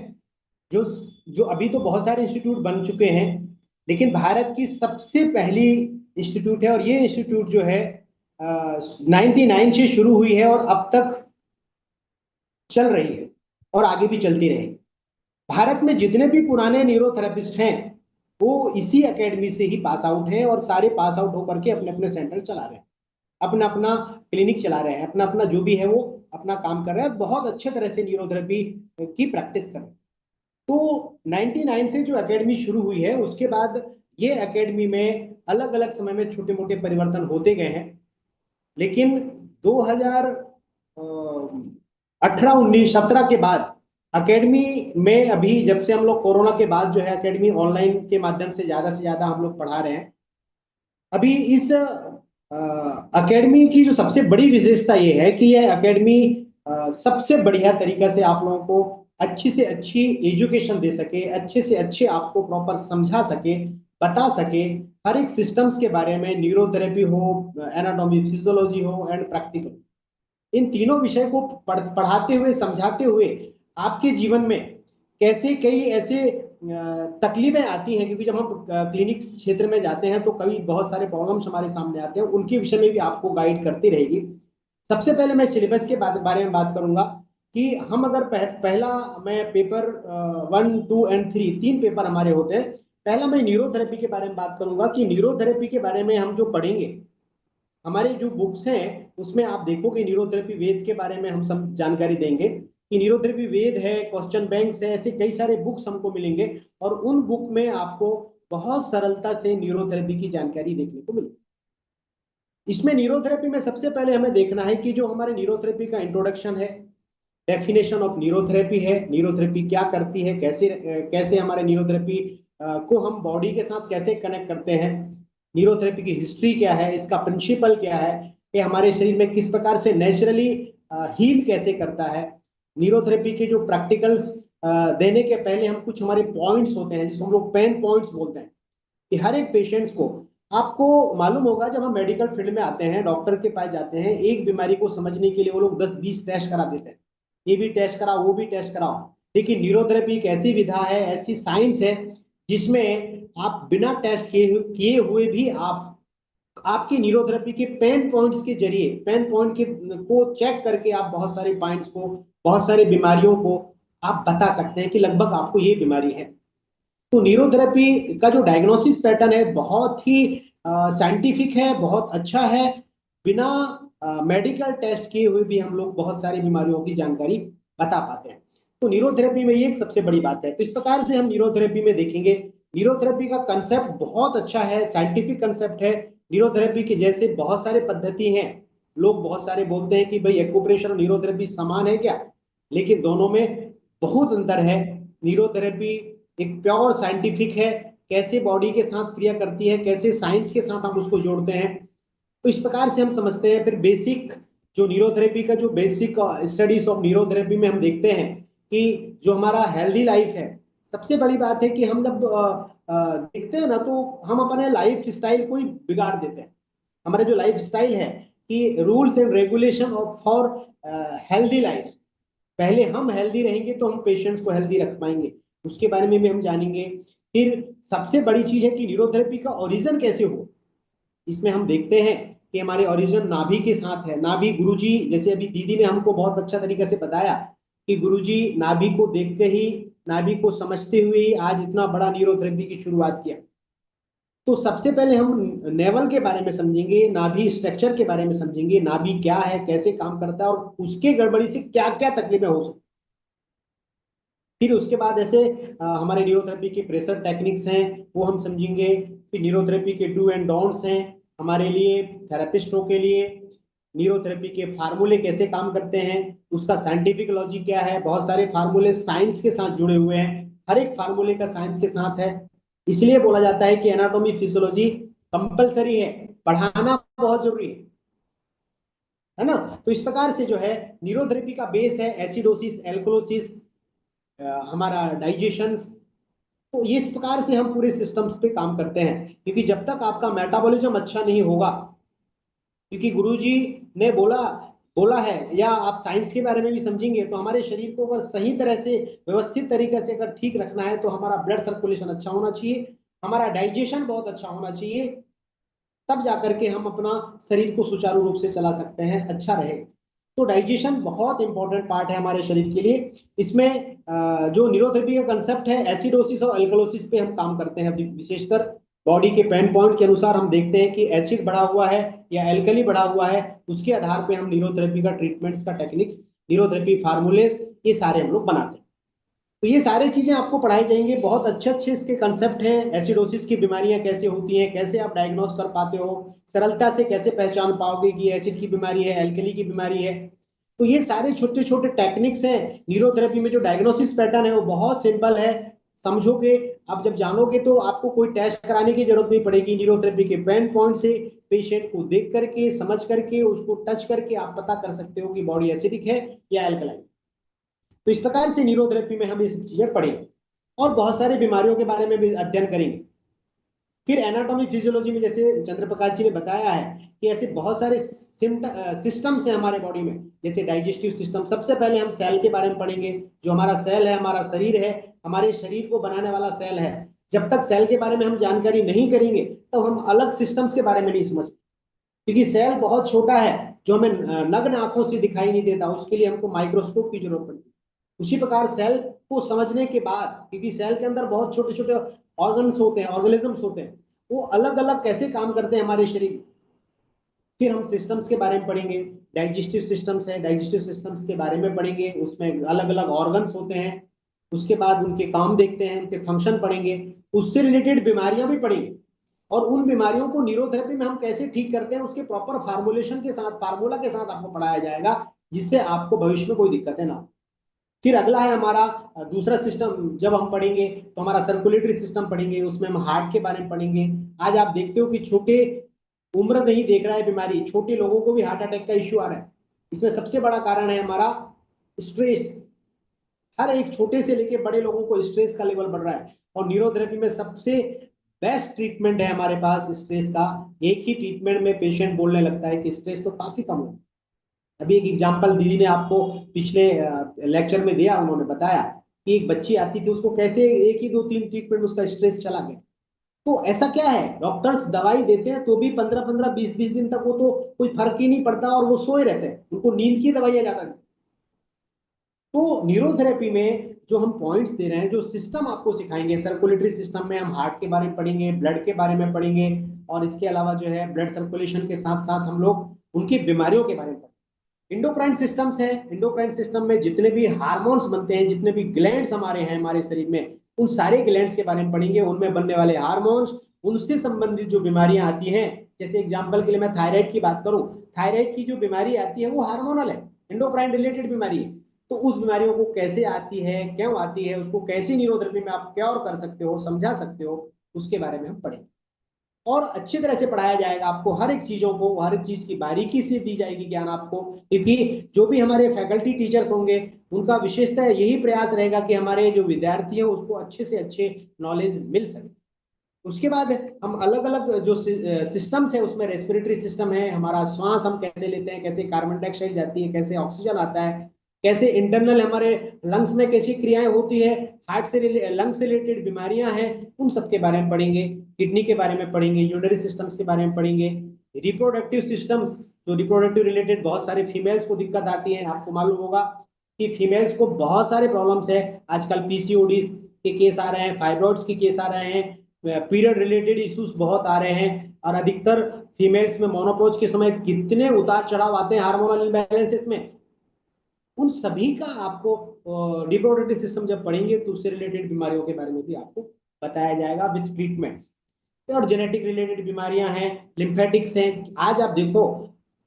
जो जो अभी तो बहुत सारे इंस्टीट्यूट बन चुके हैं, लेकिन भारत की सबसे पहली इंस्टीट्यूट है। और ये इंस्टीट्यूट जो है 99 से शुरू हुई है और अब तक चल रही है और आगे भी चलती रहेगी। भारत में जितने भी पुराने न्यूरोथेरेपिस्ट हैं वो इसी एकेडमी से ही पास आउट हैं और सारे पास आउट होकर के अपने अपने सेंटर चला रहे हैं, अपना अपना क्लिनिक चला रहे हैं, अपना अपना जो भी है वो अपना काम कर रहे हैं, बहुत अच्छे तरह से न्यूरोथेरेपी की प्रैक्टिस कर रहे हैं। तो 99 से जो एकेडमी शुरू हुई है उसके बाद ये एकेडमी में अलग अलग समय में छोटे मोटे परिवर्तन होते गए हैं, लेकिन 2018 19 17 के बाद एकेडमी में, अभी जब से हम लोग कोरोना के बाद जो है एकेडमी ऑनलाइन के माध्यम से ज्यादा हम लोग पढ़ा रहे हैं। अभी इस एकेडमी की जो सबसे बड़ी विशेषता ये है कि यह एकेडमी सबसे बढ़िया तरीका से आप लोगों को अच्छी से अच्छी एजुकेशन दे सके, अच्छे से अच्छे आपको प्रॉपर समझा सके, बता सके, हर एक सिस्टम्स के बारे में, न्यूरोथेरेपी हो, एनाटॉमी फिजियोलॉजी हो एंड प्रैक्टिकल, इन तीनों विषय को पढ़ाते हुए, समझाते हुए आपके जीवन में कैसे कई ऐसे तकलीफें आती हैं, क्योंकि जब हम क्लिनिक क्षेत्र में जाते हैं तो कभी बहुत सारे प्रॉब्लम्स हमारे सामने आते हैं, उनके विषय में भी आपको गाइड करती रहेगी। सबसे पहले मैं सिलेबस के बारे में बात करूंगा कि हम अगर पहला मैं पेपर 1 2 एंड 3 तीन पेपर हमारे होते हैं। पहला मैं न्यूरोथेरेपी के बारे में बात करूंगा कि न्यूरोथेरेपी के बारे में हम जो पढ़ेंगे, हमारी जो बुक्स हैं उसमें आप देखोगे न्यूरोथेरेपी वेद के बारे में हम सब जानकारी देंगे कि न्यूरोथेरेपी वेद है, क्वेश्चन बैंक्स है, ऐसे कई सारे बुक्स हमको मिलेंगे और उन बुक में आपको बहुत सरलता से न्यूरोथेरेपी की जानकारी देखने को मिलेगी। इसमें न्यूरोथेरेपी में सबसे पहले हमें देखना है कि जो हमारे न्यूरोथेरेपी का इंट्रोडक्शन है, डेफिनेशन ऑफ न्यूरोथेरेपी है, न्यूरोथेरेपी क्या करती है, कैसे कैसे हमारे न्यूरोथेरेपी को हम बॉडी के साथ कैसे कनेक्ट करते हैं, न्यूरोथेरेपी की हिस्ट्री क्या है, इसका प्रिंसिपल क्या है, कि हमारे शरीर में किस प्रकार से नेचुरली हील कैसे करता है। न्यूरोथेरेपी के जो प्रैक्टिकल्स देने के पहले हम कुछ हमारे पॉइंट्स होते हैं जिसको हम लोग पेन पॉइंट्स बोलते हैं, कि हर एक पेशेंट्स को, आपको मालूम होगा जब हम मेडिकल फील्ड में आते हैं, डॉक्टर के पास जाते हैं, एक बीमारी को समझने के लिए वो लोग 10-20 टेस्ट करा देते हैं, ये भी टेस्ट कराओ, वो भी टेस्ट कराओ। लेकिन न्यूरोथेरेपी एक ऐसी विधा है, ऐसी साइंस है जिसमें आप बिना टेस्ट किए हुए भी आप आपकी न्यूरोथेरेपी के पेन पॉइंट्स के जरिए, पेन पॉइंट के को चेक करके आप बहुत सारे पॉइंट्स को, बहुत सारी बीमारियों को आप बता सकते हैं कि लगभग आपको ये बीमारी है। तो न्यूरोथेरेपी का जो डायग्नोसिस पैटर्न है बहुत ही साइंटिफिक है, बहुत अच्छा है। बिना मेडिकल टेस्ट किए हुए भी हम लोग बहुत सारी बीमारियों की जानकारी बता पाते हैं। तो न्यूरोथेरेपी में ये एक सबसे बड़ी बात है। तो इस प्रकार से हम न्यूरोथेरेपी में देखेंगे। न्यूरोथेरेपी का कंसेप्ट बहुत अच्छा है, साइंटिफिक कंसेप्ट है। न्यूरोथेरेपी के जैसे बहुत सारे पद्धति हैं, लोग बहुत सारे बोलते हैं कि भाई एक्यूप्रेशर और न्यूरोथेरेपी समान है क्या, लेकिन दोनों में बहुत अंतर है। न्यूरोथेरेपी एक प्योर साइंटिफिक है कैसे बॉडी के साथ क्रिया करती है, कैसे साइंस के साथ हम उसको जोड़ते हैं। तो इस प्रकार से हम समझते हैं। फिर बेसिक जो न्यूरोथेरेपी का जो बेसिक स्टडीज ऑफ न्यूरोथेरेपी में हम देखते हैं कि जो हमारा हेल्दी लाइफ है, सबसे बड़ी बात है कि हम जब देखते हैं ना, तो हम अपने लाइफ स्टाइल को ही बिगाड़ देते हैं। हमारा जो लाइफ स्टाइल है कि rules and regulation of for healthy life, पहले हम हेल्दी रहेंगे तो हम पेशेंट्स को हेल्दी रख पाएंगे, उसके बारे में भी हम जानेंगे। फिर सबसे बड़ी चीज है कि न्यूरोथेरेपी का ओरिजिन कैसे हो। इसमें हम देखते हैं कि हमारे ओरिजिन नाभि के साथ है। नाभि गुरुजी, जैसे अभी दीदी ने हमको बहुत अच्छा तरीके से बताया कि गुरुजी नाभि को देखते ही, नाभि को समझते हुए ही आज इतना बड़ा न्यूरोथेरेपी की शुरुआत किया। तो सबसे पहले हम नेवल के बारे में समझेंगे, नाभि स्ट्रक्चर के बारे में समझेंगे, नाभि क्या है, कैसे काम करता है और उसके गड़बड़ी से क्या क्या तकलीफें हो सकती। फिर उसके बाद ऐसे हमारे न्यूरोथेरेपी की प्रेशर टेक्निक्स हैं, वो हम समझेंगे। फिर न्यूरोथेरेपी के डू एंड डोंट्स हैं हमारे लिए, थेरेपिस्टों के लिए। न्यूरोथेरेपी के फार्मूले कैसे काम करते हैं, उसका साइंटिफिक लॉजिक क्या है। बहुत सारे फार्मूले साइंस के साथ जुड़े हुए हैं, हर एक फार्मूले का साइंस के साथ है। इसलिए बोला जाता है कि एनाटॉमी फिजियोलॉजी कंपलसरी है, पढ़ाना बहुत जरूरी है ना। तो इस प्रकार से जो है न्यूरोथेरेपी का बेस है एसिडोसिस, एल्कोलोसिस, हमारा डाइजेशन। तो ये इस प्रकार से हम पूरे सिस्टम्स पे काम करते हैं, क्योंकि जब तक आपका मेटाबॉलिज्म अच्छा नहीं होगा, क्योंकि गुरुजी ने बोला बोला है, या आप साइंस के बारे में भी समझेंगे, तो हमारे शरीर को अगर सही तरह से व्यवस्थित तरीके से अगर ठीक रखना है तो हमारा ब्लड सर्कुलेशन अच्छा होना चाहिए, हमारा डाइजेशन बहुत अच्छा होना चाहिए, तब जाकर के हम अपना शरीर को सुचारू रूप से चला सकते हैं, अच्छा रहे। तो डाइजेशन बहुत इंपॉर्टेंट पार्ट है हमारे शरीर के लिए। इसमें जो न्यूरोथेरेपी का कंसेप्ट है, एसिडोसिस और अल्कलोसिस पे हम काम करते हैं। विशेषकर बॉडी के पेन पॉइंट के अनुसार हम देखते हैं कि एसिड बढ़ा हुआ है या एल्कली बढ़ा हुआ है, उसके आधार पे हम न्यूरोथेरेपी का ट्रीटमेंट्स का टेक्निक्स, न्यूरोथेरेपी फार्मूलेस, ये सारे हम लोग बनाते हैं। तो ये सारी चीजें आपको पढ़ाई जाएंगी। बहुत अच्छे अच्छे इसके कंसेप्ट हैं। एसिडोसिस की बीमारियां कैसे होती हैं, कैसे आप डायग्नोस कर पाते हो, सरलता से कैसे पहचान पाओगे कि एसिड की बीमारी है, एल्कली की बीमारी है। तो ये सारे छोटे छोटे टेक्निक्स हैं न्यूरोथेरेपी में। जो डायग्नोसिस पैटर्न है वो बहुत सिंपल है, समझोगे आप, जब जानोगे तो आपको कोई टेस्ट कराने की जरूरत नहीं पड़ेगी। न्यूरोथेरेपी के पेन पॉइंट से पेशेंट को देख करके, समझ करके, उसको टच करके आप पता कर सकते हो कि बॉडी एसिडिक है या एल्कलाइन। तो इस प्रकार से न्यूरोथेरेपी में हम ये सब चीजें पढ़ेंगे और बहुत सारी बीमारियों के बारे में भी अध्ययन करेंगे। फिर एनाटॉमी फिजियोलॉजी में, जैसे चंद्रप्रकाश जी ने बताया है कि ऐसे बहुत सारे सिस्टम्स हैं हमारे बॉडी में, जैसे डाइजेस्टिव सिस्टम। सबसे पहले हम सेल के बारे में पढ़ेंगे। जो हमारा सेल है, हमारा शरीर है, हमारे शरीर को बनाने वाला सेल है। जब तक सेल के बारे में हम जानकारी नहीं करेंगे तो हम अलग सिस्टम्स के बारे में नहीं समझ, क्योंकि सेल बहुत छोटा है जो हमें नग्न आंखों से दिखाई नहीं देता, उसके लिए हमको माइक्रोस्कोप की जरूरत पड़ती है। उसी प्रकार सेल को समझने के बाद, क्योंकि सेल के अंदर बहुत छोटे छोटे ऑर्गन्स होते हैं, ऑर्गेनिजम्स होते हैं, वो अलग अलग कैसे काम करते हैं हमारे शरीर। फिर हम सिस्टम्स के बारे में पढ़ेंगे। डाइजेस्टिव सिस्टम्स है, डाइजेस्टिव सिस्टम्स के बारे में पढ़ेंगे, उसमें अलग अलग ऑर्गन्स होते हैं। उसके बाद उनके काम देखते हैं, उनके फंक्शन पढ़ेंगे, उससे रिलेटेड बीमारियां भी पढ़ेंगे, और उन बीमारियों को न्यूरोथेरेपी में हम कैसे ठीक करते हैं उसके प्रॉपर फार्मूलेशन के साथ, फार्मूला के साथ आपको पढ़ाया जाएगा, जिससे आपको भविष्य में कोई दिक्कतें ना हो। फिर अगला है हमारा दूसरा सिस्टम, जब हम पढ़ेंगे तो हमारा सर्कुलेटरी सिस्टम पढ़ेंगे, उसमें हम हार्ट के बारे में पढ़ेंगे। आज आप देखते हो कि छोटे उम्र नहीं देख रहा है बीमारी, छोटे लोगों को भी हार्ट अटैक का इश्यू आ रहा है। इसमें सबसे बड़ा कारण है हमारा स्ट्रेस। हर एक छोटे से लेके बड़े लोगों को स्ट्रेस का लेवल बढ़ रहा है, और न्यूरोथेरेपी में सबसे बेस्ट ट्रीटमेंट है हमारे पास स्ट्रेस का। एक ही ट्रीटमेंट में पेशेंट बोलने लगता है कि स्ट्रेस तो काफी कम हो। अभी एक एग्जांपल दीदी ने आपको पिछले लेक्चर में दिया, उन्होंने बताया कि एक बच्ची आती थी, उसको कैसे एक ही 2-3 ट्रीटमेंट उसका स्ट्रेस चला गया। तो ऐसा क्या है, डॉक्टर्स दवाई देते हैं तो भी 15-15, 20-20 दिन तक वो तो कोई फर्क ही नहीं पड़ता और वो सोए रहते हैं, उनको नींद की दवाइयां ज्यादा देते। तो न्यूरोथेरेपी में जो हम पॉइंट्स दे रहे हैं, जो सिस्टम आपको सिखाएंगे, सर्कुलेटरी सिस्टम में हम हार्ट के बारे में पढ़ेंगे, ब्लड के बारे में पढ़ेंगे, और इसके अलावा जो है ब्लड सर्कुलेशन के साथ साथ हम लोग उनकी बीमारियों के बारे में पढ़ेंगे। इंडोक्राइन सिस्टम्स है, इंडोक्राइन सिस्टम में जितने भी हार्मोन्स बनते हैं, जितने भी ग्लैंड्स हमारे हैं हमारे शरीर में, उन सारे ग्लैंड्स के बारे में पढ़ेंगे, उनमें बनने वाले हार्मोन्स, उनसे संबंधित जो बीमारियां आती हैं। जैसे एग्जांपल के लिए मैं थायराइड की बात करूं, थायराइड की जो बीमारी आती है वो हार्मोनल है, इंडोक्राइन रिलेटेड बीमारी है। तो उस बीमारियों को कैसे आती है, क्यों आती है, उसको कैसे न्यूरोथेरेपी में आप क्योर कर सकते हो, समझा सकते हो, उसके बारे में हम पढ़ेंगे। और अच्छी तरह से पढ़ाया जाएगा आपको, हर एक चीजों को, हर एक चीज की बारीकी से दी जाएगी ज्ञान आपको, क्योंकि जो भी हमारे फैकल्टी टीचर्स होंगे उनका विशेषतः यही प्रयास रहेगा कि हमारे जो विद्यार्थी है उसको अच्छे से अच्छे नॉलेज मिल सके। उसके बाद हम अलग अलग जो सिस्टम्स है उसमें रेस्पिरेटरी सिस्टम है, हमारा श्वास हम कैसे लेते हैं, कैसे कार्बन डाइऑक्साइड जाती है, कैसे ऑक्सीजन आता है, कैसे इंटरनल हमारे लंग्स में कैसी क्रियाएं होती है, हार्ट से लंग्स से रिलेटेड बीमारियां हैं उन सब के बारे में पढ़ेंगे, किडनी के बारे में पढ़ेंगे, यूरिनरी सिस्टम्स के बारे में पढ़ेंगे, रिप्रोडक्टिव सिस्टम्स, जो रिप्रोडक्टिव रिलेटेड बहुत सारे फीमेल्स को दिक्कत आती है, आपको मालूम होगा कि फीमेल्स को बहुत सारे प्रॉब्लम्स है आजकल, पीसीओडी के केस आ रहे हैं, फाइब्रॉइड्स के केस आ रहे हैं, पीरियड रिलेटेड इश्यूज बहुत आ रहे हैं, और अधिकतर फीमेल्स में मोनोपोज के समय कितने उतार चढ़ाव आते हैं हार्मोनल इम्बैलेंसेस में, उन सभी का आपको रिप्रोडक्टिव सिस्टम जब पढ़ेंगे तो उससे रिलेटेड बीमारियों के बारे में भी आपको बताया जाएगा विद ट्रीटमेंट्स। और जेनेटिक रिलेटेड बीमारियां हैं, लिम्फेटिक्स हैं। आज आप देखो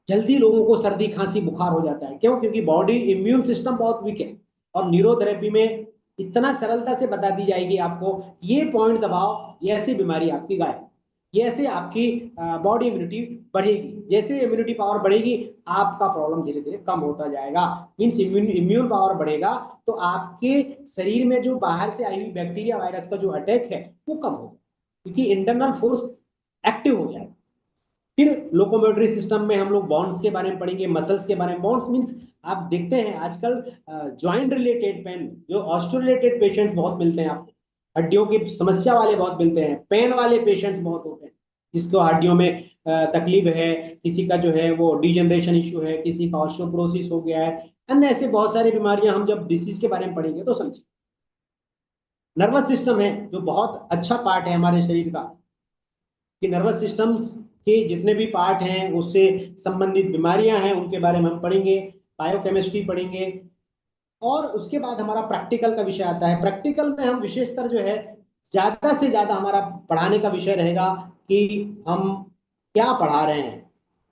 जल्दी लोगों को सर्दी खांसी बुखार हो जाता है, क्यों? क्योंकि बॉडी इम्यून सिस्टम बहुत वीक है, और न्यूरोथेरेपी में इतना सरलता से बता दी जाएगी आपको, ये पॉइंट दबाओ, ये ऐसी बीमारी आपकी गायब, ये ऐसे आपकी बॉडी इम्यूनिटी बढ़ेगी, जैसे इम्यूनिटी पावर बढ़ेगी आपका प्रॉब्लम धीरे धीरे कम होता जाएगा। मीन्स इम्यून पावर बढ़ेगा तो आपके शरीर में जो बाहर से आई हुई बैक्टीरिया वायरस का जो अटैक है वो कम होगा, क्योंकि इंटरनल फोर्स एक्टिव हो जाएगा। फिर लोकोमोटरी सिस्टम में हम लोग बॉन्ड्स के बारे में पढ़ेंगे, मसल्स के बारे में। बॉन्ड्स मीन्स आप देखते हैं आजकल जॉइंट रिलेटेड पेन, जो ऑस्टियो रिलेटेड पेशेंट्स बहुत मिलते हैं आपको, हड्डियों की समस्या वाले बहुत मिलते हैं, पेन वाले पेशेंट्स बहुत होते हैं, जिसको हड्डियों में तकलीफ है, किसी का जो है वो डिजेनरेशन इश्यू है, किसी का ऑस्टियोपोरोसिस हो गया है, अन्य ऐसे बहुत सारी बीमारियां हम जब डिसीज के बारे में पढ़ेंगे तो समझें। नर्वस सिस्टम है जो बहुत अच्छा पार्ट है हमारे शरीर का, कि नर्वस सिस्टम्स के जितने भी पार्ट हैं उससे संबंधित बीमारियां हैं उनके बारे में हम पढ़ेंगे, बायोकेमिस्ट्री पढ़ेंगे। और उसके बाद हमारा प्रैक्टिकल का विषय आता है। प्रैक्टिकल में हम विशेषतर जो है ज्यादा से ज्यादा हमारा पढ़ाने का विषय रहेगा कि हम क्या पढ़ा रहे हैं,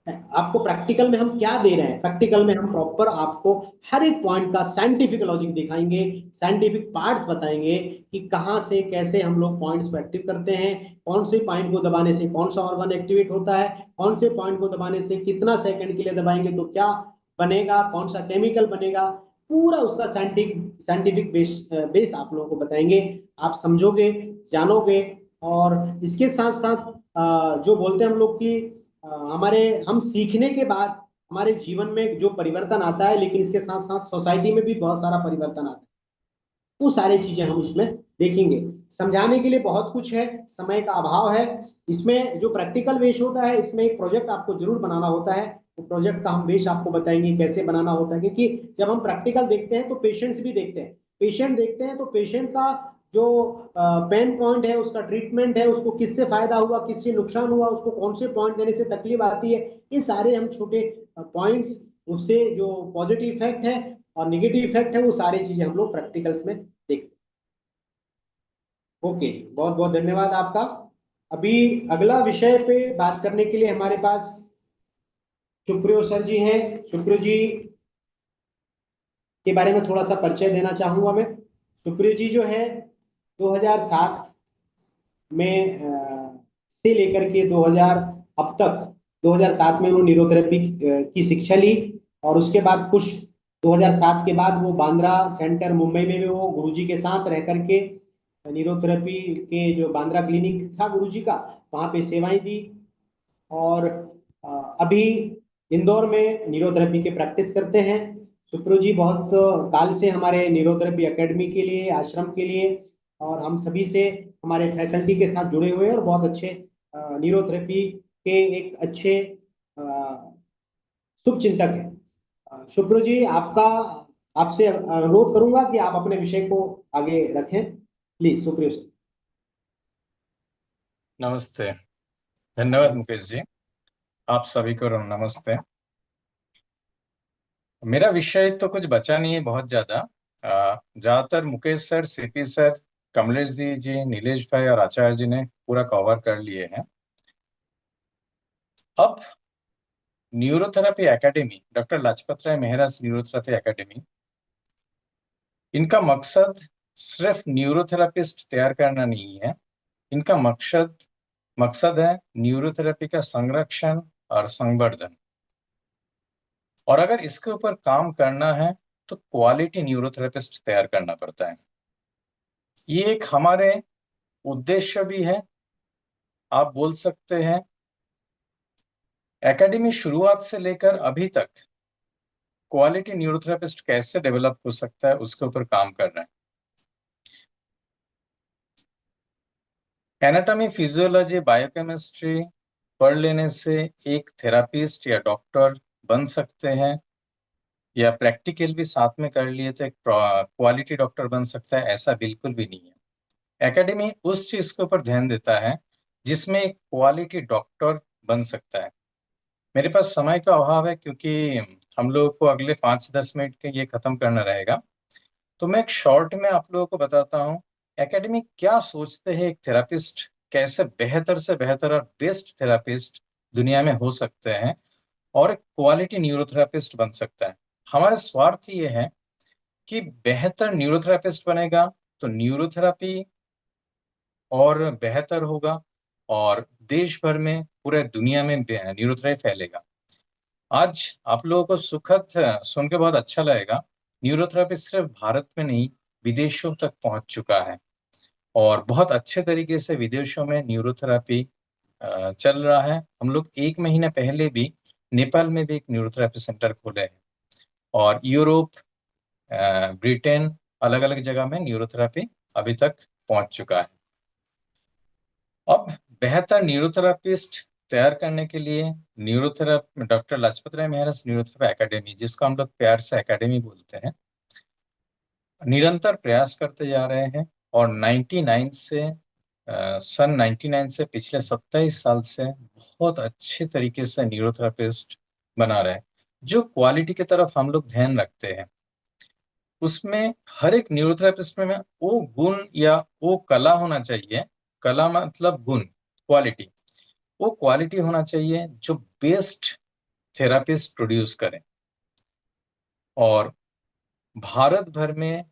आपको प्रैक्टिकल में हम क्या दे रहे हैं। प्रैक्टिकल में हम प्रॉपर आपको हर एक पॉइंट का साइंटिफिक लॉजिक दिखाएंगे, साइंटिफिक पार्ट्स बताएंगे कि कहां से कैसे हम लोग पॉइंट्स को एक्टिव करते हैं, कौन से पॉइंट को दबाने से कौन सा ऑर्गन एक्टिवेट होता है, कौन से पॉइंट को दबाने से कितना सेकंड के लिए दबाएंगे तो क्या बनेगा, कौन सा केमिकल बनेगा, पूरा उसका साइंटिफिक बेस आप लोगों को बताएंगे। आप समझोगे, जानोगे। और इसके साथ साथ जो बोलते हैं हम लोग कि हम सीखने के बाद हमारे जीवन में जो परिवर्तन आता है, लेकिन इसके साथ साथ सोसाइटी में भी बहुत सारा परिवर्तन आता है, वो सारी चीजें हम इसमें देखेंगे। समझाने के लिए बहुत कुछ है, समय का अभाव है। इसमें जो प्रैक्टिकल बेस होता है, इसमें एक प्रोजेक्ट आपको जरूर बनाना होता है, तो प्रोजेक्ट का हम बेस आपको बताएंगे कैसे बनाना होता है, क्योंकि जब हम प्रैक्टिकल देखते हैं तो पेशेंट्स भी देखते हैं, पेशेंट देखते हैं तो पेशेंट का जो पेन पॉइंट है, उसका ट्रीटमेंट है, उसको किससे फायदा हुआ, किससे नुकसान हुआ, उसको कौन से पॉइंट देने से तकलीफ आती है, ये सारे हम छोटे पॉइंट्स, उससे जो पॉजिटिव इफेक्ट है और नेगेटिव इफेक्ट है, वो सारी चीजें हम लोग प्रैक्टिकल्स में देखते हैं। ओके, बहुत बहुत धन्यवाद आपका। अभी अगला विषय पे बात करने के लिए हमारे पास सुप्रियो सर जी हैं। सुप्रियो जी के बारे में थोड़ा सा परिचय देना चाहूंगा मैं। सुप्रियो जी जो है 2007 में से लेकर के 2000 अब तक 2007 में उन्होंने न्यूरोथेरेपी की शिक्षा ली, और उसके बाद कुछ 2007 के बाद वो बांद्रा सेंटर मुंबई में भी वो गुरुजी के साथ रह करके न्यूरोथेरेपी के जो बांद्रा क्लिनिक था गुरुजी का, वहां पे सेवाएं दी। और अभी इंदौर में न्यूरोथेरेपी के प्रैक्टिस करते हैं। सुप्रो जी बहुत काल से हमारे न्यूरोथेरेपी एकेडमी के लिए, आश्रम के लिए, और हम सभी से हमारे फैकल्टी के साथ जुड़े हुए हैं, और बहुत अच्छे न्यूरोथेरेपी के एक अच्छे शुभचिंतक है। सुप्रो जी आपसे अनुरोध करूंगा कि आप अपने विषय को आगे रखें, प्लीज। सुप्रियो सर। नमस्ते, धन्यवाद मुकेश जी। आप सभी को नमस्ते। मेरा विषय तो कुछ बचा नहीं है बहुत ज्यादा, ज्यादातर Mukesh sir, CP sir, Kamlesh ji, Nilesh भाई और आचार्य जी ने पूरा कवर कर लिए हैं। अब neurotherapy academy, doctor Lajpat Rai Mehra neurotherapy academy, इनका मकसद सिर्फ न्यूरोथेरेपिस्ट तैयार करना नहीं है, इनका मकसद है न्यूरोथेरेपी का संरक्षण और संवर्धन। और अगर इसके ऊपर काम करना है तो क्वालिटी न्यूरोथेरेपिस्ट तैयार करना पड़ता है। ये एक हमारे उद्देश्य भी है। आप बोल सकते हैं एकेडमी शुरुआत से लेकर अभी तक क्वालिटी न्यूरोथेरेपिस्ट कैसे डेवलप हो सकता है उसके ऊपर काम कर रहे हैं। एनाटॉमी, फिजियोलॉजी, बायोकेमिस्ट्री पढ़ लेने से एक थेरापिस्ट या डॉक्टर बन सकते हैं, या प्रैक्टिकल भी साथ में कर लिए तो एक क्वालिटी डॉक्टर बन सकता है, ऐसा बिल्कुल भी नहीं है। एकेडमी उस चीज के ऊपर ध्यान देता है जिसमें एक क्वालिटी डॉक्टर बन सकता है। मेरे पास समय का अभाव है क्योंकि हम लोगों को अगले 5-10 मिनट के ये खत्म करना रहेगा, तो मैं एक शॉर्ट में आप लोगों को बताता हूँ एकेडमी क्या सोचते हैं एक थेरापिस्ट कैसे बेहतर से बेहतर और बेस्ट थेरापिस्ट दुनिया में हो सकते हैं और एक क्वालिटी न्यूरोथेरापिस्ट बन सकता है। हमारा स्वार्थ ये है कि बेहतर न्यूरोथेरापिस्ट बनेगा तो न्यूरोथेरापी और बेहतर होगा और देश भर में पूरे दुनिया में न्यूरोथेरेपी फैलेगा। आज आप लोगों को सुखद सुन के बहुत अच्छा लगेगा, न्यूरोथेरेपी सिर्फ भारत में नहीं विदेशों तक पहुंच चुका है और बहुत अच्छे तरीके से विदेशों में न्यूरोथेरेपी चल रहा है। हम लोग 1 महीने पहले भी नेपाल में भी एक न्यूरोथेरेपी सेंटर खोले हैं और यूरोप, ब्रिटेन, अलग अलग जगह में न्यूरोथेरेपी अभी तक पहुंच चुका है। अब बेहतर न्यूरोथेरापिस्ट तैयार करने के लिए न्यूरोथेरापी डॉक्टर लाजपत राय महराज न्यूरोथेरेपी एकेडमी, जिसको हम लोग प्यार से एकेडमी बोलते हैं, निरंतर प्रयास करते जा रहे हैं और 99 से पिछले 27 साल से बहुत अच्छे तरीके से न्यूरोथेरापिस्ट बना रहे हैं। जो क्वालिटी की तरफ हम लोग ध्यान रखते हैं उसमें हर एक न्यूरोथेरापिस्ट में वो गुण या वो कला होना चाहिए, कला मतलब गुण, क्वालिटी, वो क्वालिटी होना चाहिए जो बेस्ट थेरापिस्ट प्रोड्यूस करें। और भारत भर में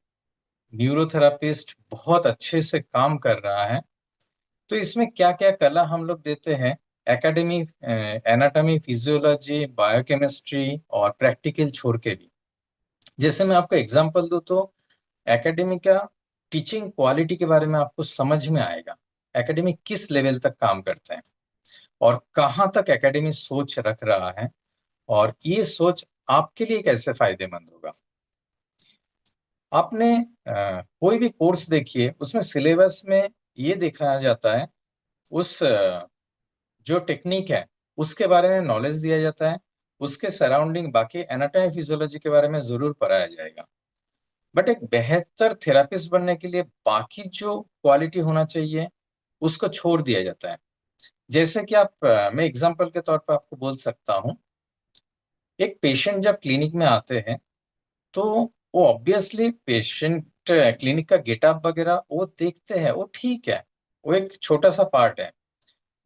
न्यूरोथेरापिस्ट बहुत अच्छे से काम कर रहा है, तो इसमें क्या क्या कला हम लोग देते हैं, एकेडमी, एनाटॉमी, फिजियोलॉजी, बायोकेमिस्ट्री और प्रैक्टिकल छोड़ के भी। जैसे मैं आपको एग्जांपल दूं तो एकेडमी का टीचिंग क्वालिटी के बारे में आपको समझ में आएगा, एकेडमी किस लेवल तक काम करते हैं और कहाँ तक एकेडमी सोच रख रहा है और ये सोच आपके लिए कैसे फायदेमंद होगा। आपने कोई भी कोर्स देखिए, उसमें सिलेबस में ये दिखाया जाता है, उस जो टेक्निक है उसके बारे में नॉलेज दिया जाता है, उसके सराउंडिंग बाकी एनाटॉमी फिजियोलॉजी के बारे में जरूर पढ़ाया जाएगा। बट एक बेहतर थेरापिस्ट बनने के लिए बाकी जो क्वालिटी होना चाहिए उसको छोड़ दिया जाता है। जैसे कि आप, मैं एग्जांपल के तौर पर आपको बोल सकता हूँ, एक पेशेंट जब क्लिनिक में आते हैं तो वो ऑब्वियसली पेशेंट क्लिनिक का गेटअप वगैरह वो देखते हैं, वो ठीक है, वो एक छोटा सा पार्ट है।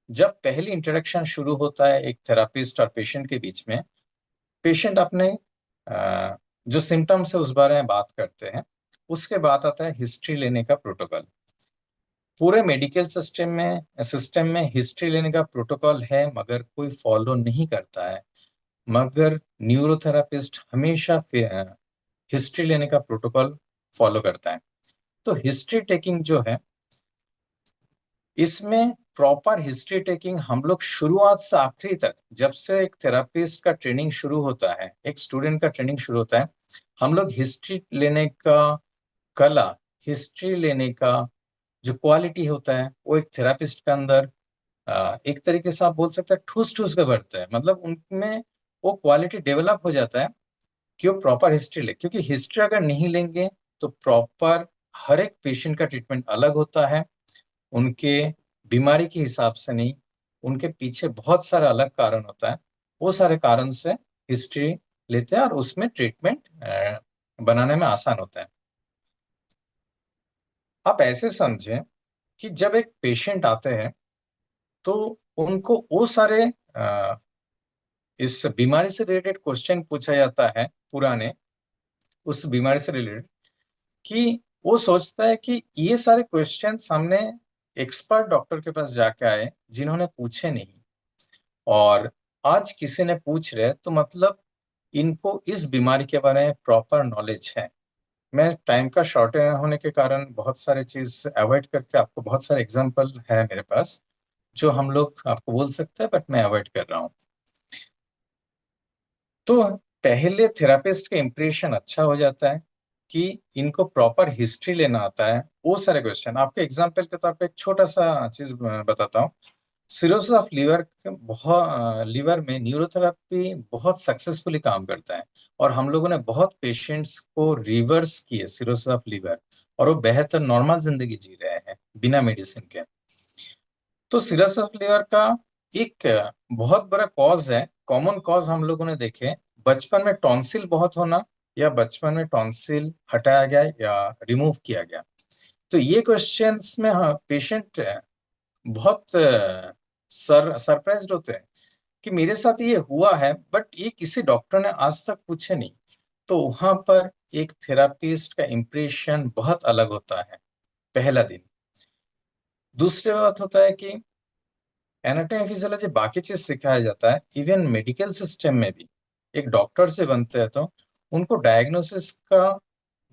जब पहली इंटरेक्शन शुरू होता है एक थेरापिस्ट और पेशेंट के बीच में, पेशेंट अपने जो सिम्टम्स है उस बारे में बात करते हैं, उसके बाद आता है हिस्ट्री लेने का प्रोटोकॉल। पूरे मेडिकल सिस्टम में हिस्ट्री लेने का प्रोटोकॉल है मगर कोई फॉलो नहीं करता है, मगर न्यूरोथेरापिस्ट हमेशा हिस्ट्री लेने का प्रोटोकॉल फॉलो करता है। तो हिस्ट्री टेकिंग जो है, इसमें प्रॉपर हिस्ट्री टेकिंग हम लोग शुरुआत से आखिरी तक, जब से एक थेरापिस्ट का ट्रेनिंग शुरू होता है, एक स्टूडेंट का ट्रेनिंग शुरू होता है, हम लोग हिस्ट्री लेने का कला, हिस्ट्री लेने का जो क्वालिटी होता है वो एक थेरापिस्ट के अंदर एक तरीके से आप बोल सकते हैं ठूस ठूस के भरते हैं, मतलब उनमें वो क्वालिटी डेवलप हो जाता है कि वो प्रॉपर हिस्ट्री ले। क्योंकि हिस्ट्री अगर नहीं लेंगे तो प्रॉपर हर एक पेशेंट का ट्रीटमेंट अलग होता है, उनके बीमारी के हिसाब से नहीं, उनके पीछे बहुत सारा अलग कारण होता है, वो सारे कारण से हिस्ट्री लेते हैं और उसमें ट्रीटमेंट बनाने में आसान होता है। आप ऐसे समझें कि जब एक पेशेंट आते हैं तो उनको वो सारे इस बीमारी से रिलेटेड क्वेश्चन पूछा जाता है, पुराने उस बीमारी से रिलेटेड, कि वो सोचता है कि ये सारे क्वेश्चन सामने एक्सपर्ट डॉक्टर के पास जाके आए जिन्होंने पूछे नहीं, और आज किसी ने पूछ रहे तो मतलब इनको इस बीमारी के बारे में प्रॉपर नॉलेज है। मैं टाइम का शॉर्ट होने के कारण बहुत सारे चीज अवॉइड करके, आपको बहुत सारे एग्जांपल है मेरे पास जो हम लोग आपको बोल सकते हैं, बट मैं अवॉइड कर रहा हूँ। तो पहले थेरापिस्ट का इंप्रेशन अच्छा हो जाता है कि इनको प्रॉपर हिस्ट्री लेना आता है। वो सारे क्वेश्चन आपके एग्जाम्पल के तौर पे एक छोटा सा चीज बताता हूँ। सिरोसिस ऑफ लीवर बहुत लीवर में न्यूरोथेरेपी बहुत सक्सेसफुली काम करता है, और हम लोगों ने बहुत पेशेंट्स को रिवर्स किए सिरोसिस ऑफ लीवर, और वो बेहतर नॉर्मल जिंदगी जी रहे हैं बिना मेडिसिन के। तो सिरोसिस ऑफ लीवर का एक बहुत बड़ा कॉज है, कॉमन कॉज हम लोगों ने देखे बचपन में टॉन्सिल बहुत होना, या बचपन में टॉन्सिल हटाया गया या रिमूव किया गया। तो ये क्वेश्चंस में हाँ पेशेंट बहुत सरप्राइज्ड होते हैं कि मेरे साथ ये हुआ है, बट ये किसी डॉक्टर ने आज तक पूछे नहीं। तो वहां पर एक थेरापिस्ट का इम्प्रेशन बहुत अलग होता है पहला दिन। दूसरी बात होता है कि एनाटॉमी फिजियोलॉजी बाकी चीज सिखाया जाता है, इवन मेडिकल सिस्टम में भी एक डॉक्टर से बनते हैं तो उनको डायग्नोसिस का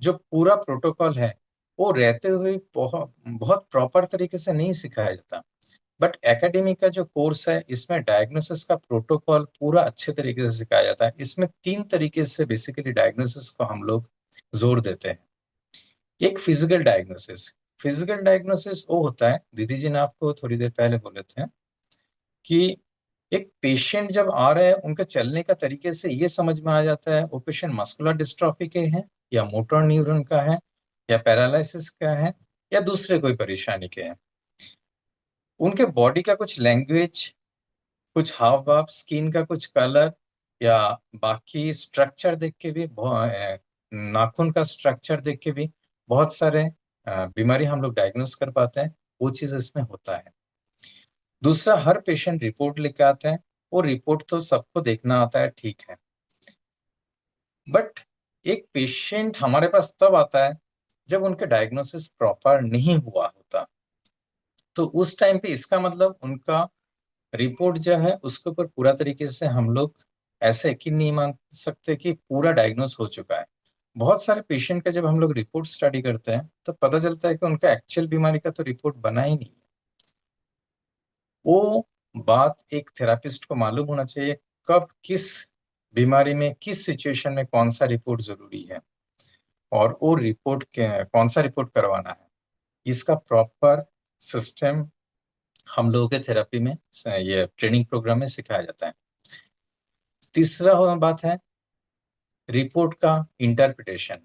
जो पूरा प्रोटोकॉल है वो रहते हुए बहुत बहुत प्रॉपर तरीके से नहीं सिखाया जाता। बट एकेडमी का जो कोर्स है इसमें डायग्नोसिस का प्रोटोकॉल पूरा अच्छे तरीके से सिखाया जाता है। इसमें 3 तरीके से बेसिकली डायग्नोसिस को हम लोग जोर देते हैं। एक फिजिकल डायग्नोसिस, फिजिकल डायग्नोसिस वो होता है, दीदी जी ने आपको थोड़ी देर पहले बोले थे कि एक पेशेंट जब आ रहे हैं उनके चलने का तरीके से ये समझ में आ जाता है वो पेशेंट मस्कुलर डिस्ट्रॉफी के हैं, या मोटर न्यूरॉन का है, या पैरालिसिस का है, या दूसरे कोई परेशानी के हैं। उनके बॉडी का कुछ लैंग्वेज, कुछ हाव भाव, स्किन का कुछ कलर, या बाकी स्ट्रक्चर देख के भी नाखून का स्ट्रक्चर देख के भी बहुत सारे बीमारी हम लोग डायग्नोस कर पाते हैं। वो चीज इसमें होता है। दूसरा, हर पेशेंट रिपोर्ट लेके आते हैं, वो रिपोर्ट तो सबको देखना आता है, ठीक है, बट एक पेशेंट हमारे पास तब आता है जब उनके डायग्नोसिस प्रॉपर नहीं हुआ होता। तो उस टाइम पे इसका मतलब उनका रिपोर्ट जो है उसके ऊपर पूरा तरीके से हम लोग ऐसे यकीन नहीं मान सकते कि पूरा डायग्नोस हो चुका है। बहुत सारे पेशेंट का जब हम लोग रिपोर्ट स्टडी करते हैं तो पता चलता है कि उनका एक्चुअल बीमारी का तो रिपोर्ट बना ही नहीं। वो बात एक थेरापिस्ट को मालूम होना चाहिए कब किस बीमारी में किस सिचुएशन में कौन सा रिपोर्ट जरूरी है, और वो रिपोर्ट कौन सा रिपोर्ट करवाना है। इसका प्रॉपर सिस्टम हम लोगों के थेरेपी में ये ट्रेनिंग प्रोग्राम में सिखाया जाता है। तीसरा बात है रिपोर्ट का इंटरप्रिटेशन।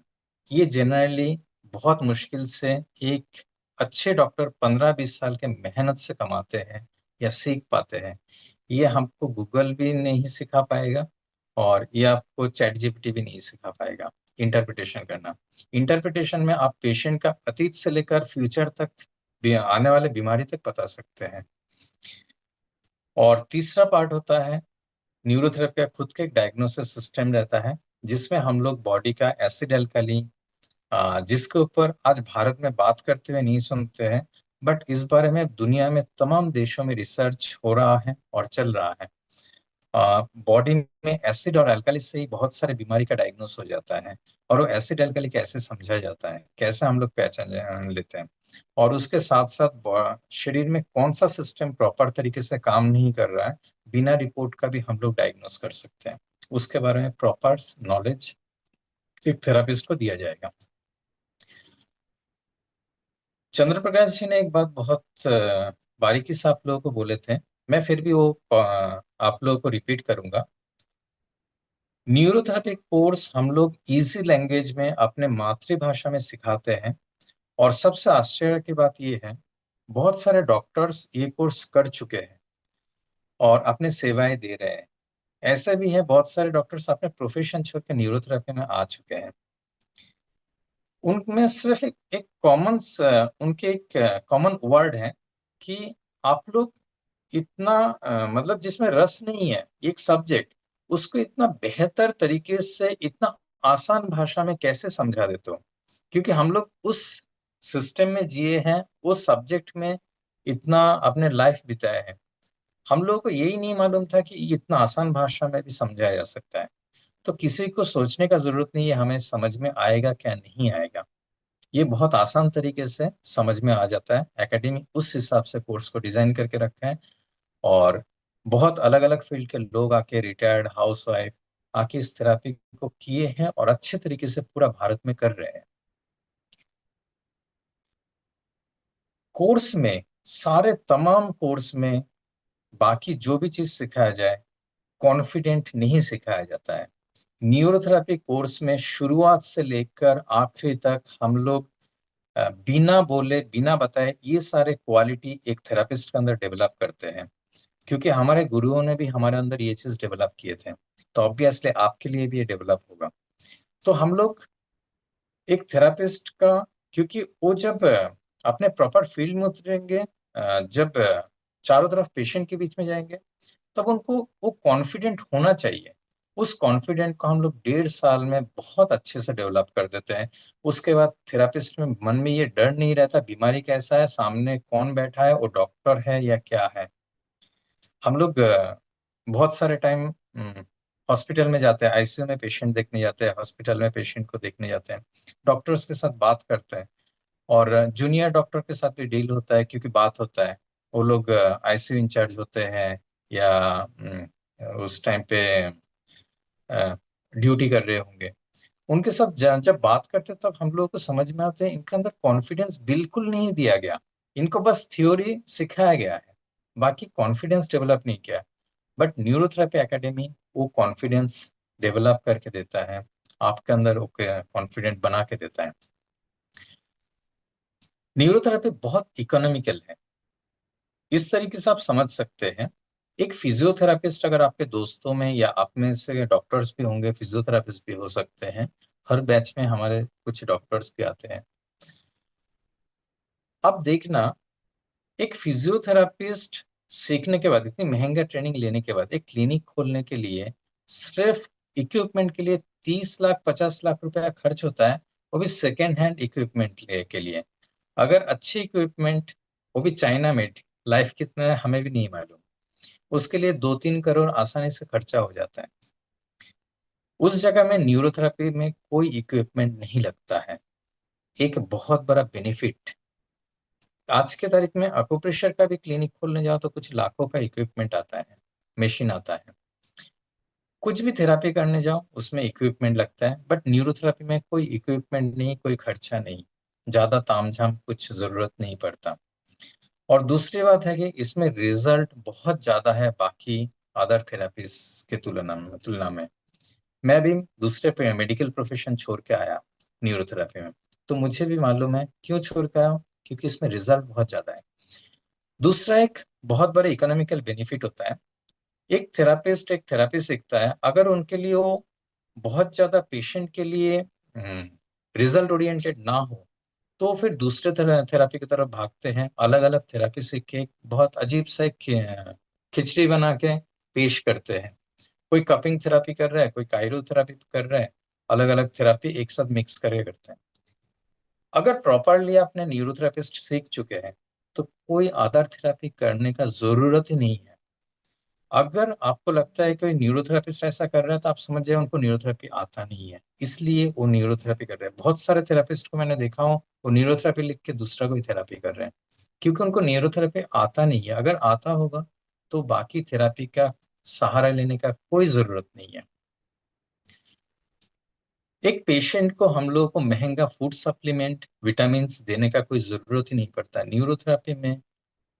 ये जनरली बहुत मुश्किल से एक अच्छे डॉक्टर 15-20 साल के मेहनत से कमाते हैं या सीख पाते हैं। ये हमको गूगल भी नहीं सिखा पाएगा, और ये आपको चैट जीपीटी भी नहीं सिखा पाएगा इंटरप्रिटेशन करना। इंटरप्रिटेशन में आप पेशेंट का अतीत से लेकर फ्यूचर तक आने वाले बीमारी तक बता सकते हैं। और तीसरा पार्ट होता है न्यूरोथेरेपी का खुद का एक डायग्नोसिस सिस्टम रहता है जिसमें हम लोग बॉडी का एसिड एल्कली, जिसके ऊपर आज भारत में बात करते हुए नहीं सुनते हैं, बट इस बारे में दुनिया में तमाम देशों में रिसर्च हो रहा है और चल रहा है। बॉडी में एसिड और अल्कली से ही बहुत सारे बीमारी का डायग्नोस हो जाता है, और वो एसिड अल्कली कैसे समझा जाता है, कैसे हम लोग पहचान लेते हैं, और उसके साथ साथ शरीर में कौन सा सिस्टम प्रॉपर तरीके से काम नहीं कर रहा है, बिना रिपोर्ट का भी हम लोग डायग्नोस कर सकते हैं। उसके बारे में प्रॉपर नॉलेज एक थेरापिस्ट को दिया जाएगा। चंद्र प्रकाश जी ने एक बात बहुत बारीकी से आप लोगों को बोले थे, मैं फिर भी वो आप लोगों को रिपीट करूंगा। न्यूरोथेरेपी कोर्स हम लोग इजी लैंग्वेज में अपने मातृभाषा में सिखाते हैं, और सबसे आश्चर्य की बात ये है बहुत सारे डॉक्टर्स ये कोर्स कर चुके हैं और अपने सेवाएं दे रहे हैं। ऐसे भी है बहुत सारे डॉक्टर्स अपने प्रोफेशन छोड़ के न्यूरोथेरेपी में आ चुके हैं। उनमें सिर्फ एक कॉमन उनके एक कॉमन वर्ड है कि आप लोग इतना मतलब जिसमें रस नहीं है एक सब्जेक्ट, उसको इतना बेहतर तरीके से इतना आसान भाषा में कैसे समझा देते हो, क्योंकि हम लोग उस सिस्टम में जिए हैं, उस सब्जेक्ट में इतना अपने लाइफ बिताए हैं, हम लोगों को यही नहीं मालूम था कि ये इतना आसान भाषा में भी समझाया जा सकता है। तो किसी को सोचने का जरूरत नहीं है हमें समझ में आएगा क्या नहीं आएगा, ये बहुत आसान तरीके से समझ में आ जाता है। एकेडमी उस हिसाब से कोर्स को डिजाइन करके रखा है, और बहुत अलग अलग फील्ड के लोग आके, रिटायर्ड हाउसवाइफ आके इस थेरापी को किए हैं और अच्छे तरीके से पूरा भारत में कर रहे हैं। कोर्स में, सारे तमाम कोर्स में बाकी जो भी चीज सिखाया जाए कॉन्फिडेंट नहीं सिखाया जाता है। न्यूरोथेरेपी कोर्स में शुरुआत से लेकर आखिरी तक हम लोग बिना बोले बिना बताए ये सारे क्वालिटी एक थेरापिस्ट के अंदर डेवलप करते हैं, क्योंकि हमारे गुरुओं ने भी हमारे अंदर ये चीज डेवलप किए थे, तो ऑब्वियसली आपके लिए भी ये डेवलप होगा। तो हम लोग एक थेरापिस्ट का, क्योंकि वो जब अपने प्रॉपर फील्ड में उतरेंगे, जब चारों तरफ पेशेंट के बीच में जाएंगे, तब उनको वो कॉन्फिडेंट होना चाहिए। उस कॉन्फिडेंट को हम लोग 1.5 साल में बहुत अच्छे से डेवलप कर देते हैं। उसके बाद थेरापिस्ट में मन में ये डर नहीं रहता बीमारी कैसा है, सामने कौन बैठा है, वो डॉक्टर है या क्या है। हम लोग बहुत सारे टाइम हॉस्पिटल में जाते हैं, आईसीयू में पेशेंट देखने जाते हैं, हॉस्पिटल में पेशेंट को देखने जाते हैं, डॉक्टर्स के साथ बात करते हैं, और जूनियर डॉक्टर के साथ भी डील होता है, क्योंकि बात होता है, वो लोग आईसीयू इंचार्ज होते हैं या उस टाइम पे ड्यूटी कर रहे होंगे। उनके साथ जब बात करते हैं, तब हम लोगों को समझ में आता है इनके अंदर कॉन्फिडेंस बिल्कुल नहीं दिया गया, इनको बस थ्योरी सिखाया गया है, बाकी कॉन्फिडेंस डेवलप नहीं किया। बट न्यूरोथेरेपी एकेडमी वो कॉन्फिडेंस डेवलप करके देता है, आपके अंदर वो कॉन्फिडेंट बना के देता है। न्यूरोथेरेपी बहुत इकोनॉमिकल है, इस तरीके से आप समझ सकते हैं। एक फिजियोथेरापिस्ट अगर आपके दोस्तों में या आप में से डॉक्टर्स भी होंगे, फिजियोथेरापिस्ट भी हो सकते हैं, हर बैच में हमारे कुछ डॉक्टर्स भी आते हैं। अब देखना, एक फिजियोथेरापिस्ट सीखने के बाद, इतनी महंगा ट्रेनिंग लेने के बाद, एक क्लिनिक खोलने के लिए सिर्फ इक्विपमेंट के लिए 30 लाख 50 लाख रुपया खर्च होता है, वो भी सेकेंड हैंड इक्विपमेंट के लिए। अगर अच्छी इक्विपमेंट, वो भी चाइना मेड, लाइफ कितना है हमें भी नहीं मालूम, उसके लिए 2-3 करोड़ आसानी से खर्चा हो जाता है। उस जगह में न्यूरोथेरेपी में कोई इक्विपमेंट नहीं लगता है, एक बहुत बड़ा बेनिफिट। आज के तारीख में एक्यूप्रेशर का भी क्लिनिक खोलने जाओ तो कुछ लाखों का इक्विपमेंट आता है, मशीन आता है। कुछ भी थेरापी करने जाओ उसमें इक्विपमेंट लगता है, बट न्यूरोथेरेपी में कोई इक्विपमेंट नहीं, कोई खर्चा नहीं, ज्यादा तामझाम कुछ जरूरत नहीं पड़ता। और दूसरी बात है कि इसमें रिजल्ट बहुत ज्यादा है बाकी अदर थेरापीज के तुलना में। मैं भी दूसरे मेडिकल प्रोफेशन छोड़ के आया न्यूरोथेरेपी में, तो मुझे भी मालूम है क्यों छोड़ के आया, क्योंकि इसमें रिजल्ट बहुत ज्यादा है। दूसरा एक बहुत बड़ा इकोनॉमिकल बेनिफिट होता है, एक थेरापी सीखता है, अगर उनके लिए वो बहुत ज्यादा पेशेंट के लिए रिजल्ट ओरिएंटेड ना हो, तो फिर दूसरे तरह थेरापी की तरफ भागते हैं, अलग अलग थेरापी सीख के एक बहुत अजीब सा एक खिचड़ी बना के पेश करते हैं। कोई कपिंग थेरापी कर रहा है, कोई कायरो थेरापी कर रहा है, अलग अलग थेरापी एक साथ मिक्स करके करते हैं। अगर प्रॉपरली आपने न्यूरोथेरेपिस्ट सीख चुके हैं तो कोई अदर थेरापी करने का जरूरत ही नहीं है। अगर आपको लगता है कोई न्यूरोथेरेपिस्ट ऐसा कर रहा है तो आप समझ जाए उनको न्यूरोथेरेपी आता नहीं है, इसलिए वो न्यूरोथेरेपी कर रहे हैं। बहुत सारे थेरापिस्ट को मैंने देखा हूँ, वो न्यूरोथेरेपी लिख के दूसरा कोई थेरापी कर रहे हैं, क्योंकि उनको न्यूरोथेरेपी आता नहीं है। अगर आता होगा तो बाकी थेरापी का सहारा लेने का कोई जरूरत नहीं है। एक पेशेंट को हम लोगों को महंगा फूड सप्लीमेंट, विटामिन देने का कोई जरूरत ही नहीं पड़ता। न्यूरोथेरेपी में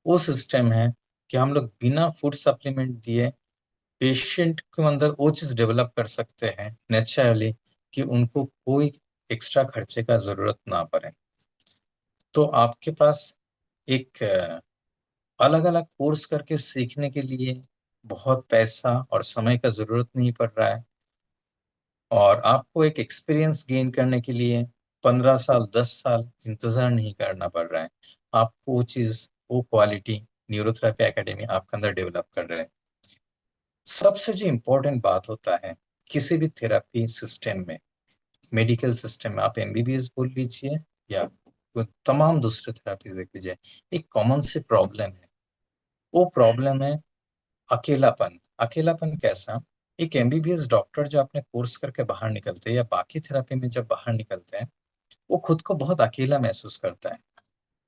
वो सिस्टम है कि हम लोग बिना फूड सप्लीमेंट दिए पेशेंट के अंदर वो चीज डेवलप कर सकते हैं नेचुरली, कि उनको कोई एक्स्ट्रा खर्चे का जरूरत ना पड़े। तो आपके पास एक अलग अलग कोर्स करके सीखने के लिए बहुत पैसा और समय का जरूरत नहीं पड़ रहा है, और आपको एक एक्सपीरियंस गेन करने के लिए 15 साल 10 साल इंतजार नहीं करना पड़ रहा है। आपको वो चीज, वो क्वालिटी न्यूरोथेरेपी एकेडमी आपके अंदर डेवलप कर रहे हैं। सबसे जो इम्पोर्टेंट बात होता है किसी भी थेरापी सिस्टम में, मेडिकल सिस्टम में, आप एमबीबीएस बोल लीजिए या तमाम दूसरे थेरापी देखी जाए, एक कॉमन सी प्रॉब्लम है। वो प्रॉब्लम है अकेलापन। अकेलापन कैसा? एक एमबीबीएस डॉक्टर जो अपने कोर्स करके बाहर निकलते हैं या बाकी थेरापी में जब बाहर निकलते हैं, वो खुद को बहुत अकेला महसूस करता है।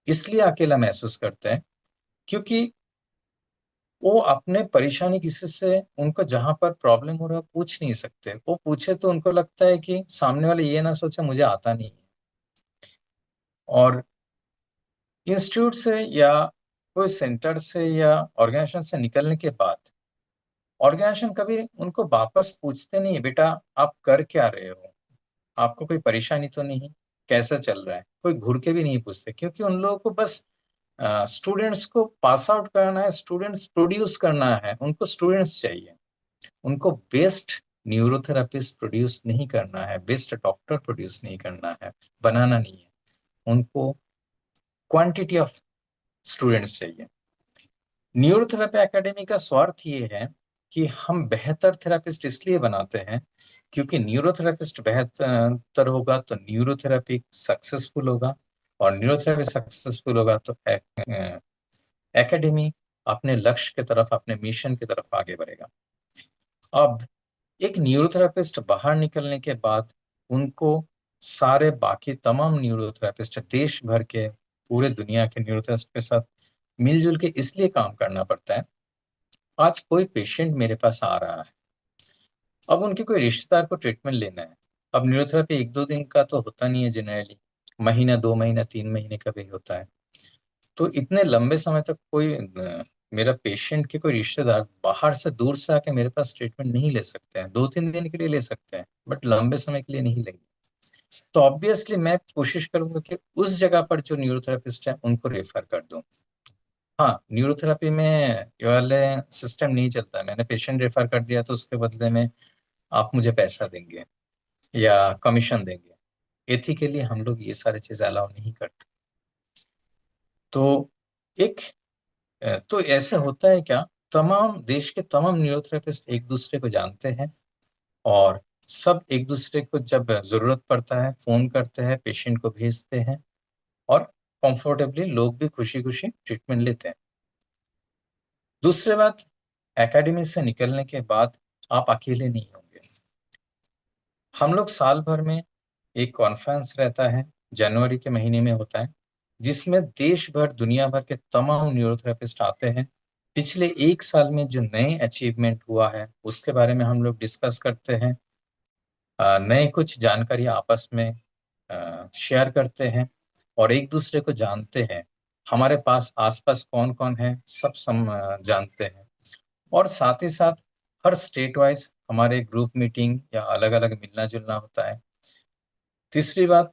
इसलिए अकेला महसूस करते हैं क्योंकि वो अपने परेशानी किसी से, उनको जहां पर प्रॉब्लम हो रहा है पूछ नहीं सकते। वो पूछे तो उनको लगता है कि सामने वाले ये ना सोचे मुझे आता नहीं है। और इंस्टीट्यूट से या कोई सेंटर से या ऑर्गेनाइजेशन से निकलने के बाद ऑर्गेनाइजेशन कभी उनको वापस पूछते नहीं, बेटा आप कर क्या रहे हो, आपको कोई परेशानी तो नहीं, कैसा चल रहा है, कोई घूर के भी नहीं पूछते। क्योंकि उन लोगों को बस स्टूडेंट्स को पास आउट करना है, स्टूडेंट्स प्रोड्यूस करना है, उनको स्टूडेंट्स चाहिए। उनको बेस्ट न्यूरोथेरापिस्ट प्रोड्यूस नहीं करना है, बेस्ट डॉक्टर प्रोड्यूस नहीं करना है, बनाना नहीं है। उनको क्वांटिटी ऑफ स्टूडेंट्स चाहिए। न्यूरोथेरेपी एकेडमी का स्वार्थ ये है कि हम बेहतर थेरापिस्ट इसलिए बनाते हैं क्योंकि न्यूरोथेरापिस्ट बेहतर होगा तो न्यूरोथेरेपी सक्सेसफुल होगा, और न्यूरोथेरेपी सक्सेसफुल होगा तो एकेडमी अपने लक्ष्य की तरफ, अपने मिशन की तरफ आगे बढ़ेगा। अब एक न्यूरोथेरापिस्ट बाहर निकलने के बाद उनको सारे बाकी तमाम न्यूरोथेरापिस्ट देश भर के, पूरे दुनिया के न्यूरोथेरापिस्ट के साथ मिलजुल के इसलिए काम करना पड़ता है। आज कोई पेशेंट मेरे पास आ रहा है, अब उनके कोई रिश्तेदार को ट्रीटमेंट लेना है। अब न्यूरोथेरेपी 1-2 दिन का तो होता नहीं है, जनरली महीना, 2 महीना, 3 महीने का भी होता है। तो इतने लंबे समय तक कोई मेरा पेशेंट के कोई रिश्तेदार बाहर से, दूर से आके मेरे पास ट्रीटमेंट नहीं ले सकते हैं। 2-3 दिन के लिए ले सकते हैं, बट लंबे समय के लिए नहीं लेंगे। तो ऑब्वियसली मैं कोशिश करूंगा कि उस जगह पर जो न्यूरोथेरेपिस्ट है उनको रेफर कर दूं। हाँ, न्यूरोथेरेपी में ये वाले सिस्टम नहीं चलता है, मैंने पेशेंट रेफर कर दिया तो उसके बदले में आप मुझे पैसा देंगे या कमीशन देंगे। एथिकली हम लोग ये सारी चीजें अलाउ नहीं करते। तो एक तो ऐसे होता है क्या, तमाम देश के तमाम न्यूरोथेरेपिस्ट एक दूसरे को जानते हैं, और सब एक दूसरे को जब जरूरत पड़ता है फोन करते हैं, पेशेंट को भेजते हैं, और कंफर्टेबली लोग भी खुशी खुशी ट्रीटमेंट लेते हैं। दूसरी बात, एकेडमी से निकलने के बाद आप अकेले नहीं होंगे। हम लोग साल भर में एक कॉन्फ्रेंस रहता है, जनवरी के महीने में होता है, जिसमें देश भर, दुनिया भर के तमाम न्यूरोथेरेपिस्ट आते हैं। पिछले 1 साल में जो नए अचीवमेंट हुआ है उसके बारे में हम लोग डिस्कस करते हैं, नए कुछ जानकारी आपस में शेयर करते हैं, और एक दूसरे को जानते हैं। हमारे पास आसपास कौन कौन है सब जानते हैं। और साथ ही साथ हर स्टेट वाइज हमारे ग्रुप मीटिंग या अलग अलग मिलना जुलना होता है। तीसरी बात,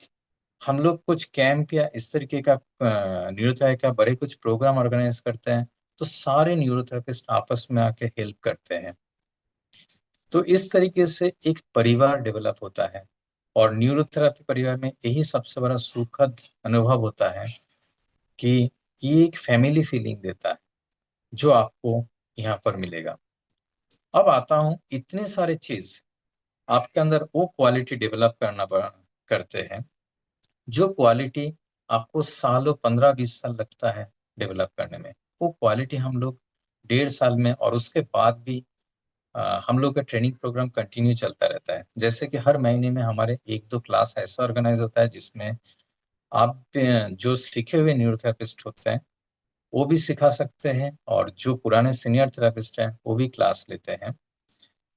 हम लोग कुछ कैंप या इस तरीके का न्यूरोथेरेपी का बड़े कुछ प्रोग्राम ऑर्गेनाइज करते हैं, तो सारे न्यूरोथेरेपिस्ट आपस में आके हेल्प करते हैं। तो इस तरीके से एक परिवार डेवलप होता है, और न्यूरोथेरेपी परिवार में यही सबसे बड़ा सुखद अनुभव होता है कि ये एक फैमिली फीलिंग देता है जो आपको यहाँ पर मिलेगा। अब आता हूँ, इतने सारे चीज आपके अंदर वो क्वालिटी डेवलप करते हैं जो क्वालिटी आपको सालों, 15-20 साल लगता है डेवलप करने में। वो क्वालिटी हम लोग 1.5 साल में, और उसके बाद भी हम लोग का ट्रेनिंग प्रोग्राम कंटिन्यू चलता रहता है। जैसे कि हर महीने में हमारे 1-2 क्लास ऐसा ऑर्गेनाइज होता है जिसमें आप जो सीखे हुए न्यूरोथेरेपिस्ट होते हैं वो भी सिखा सकते हैं, और जो पुराने सीनियर थेरेपिस्ट हैं वो भी क्लास लेते हैं।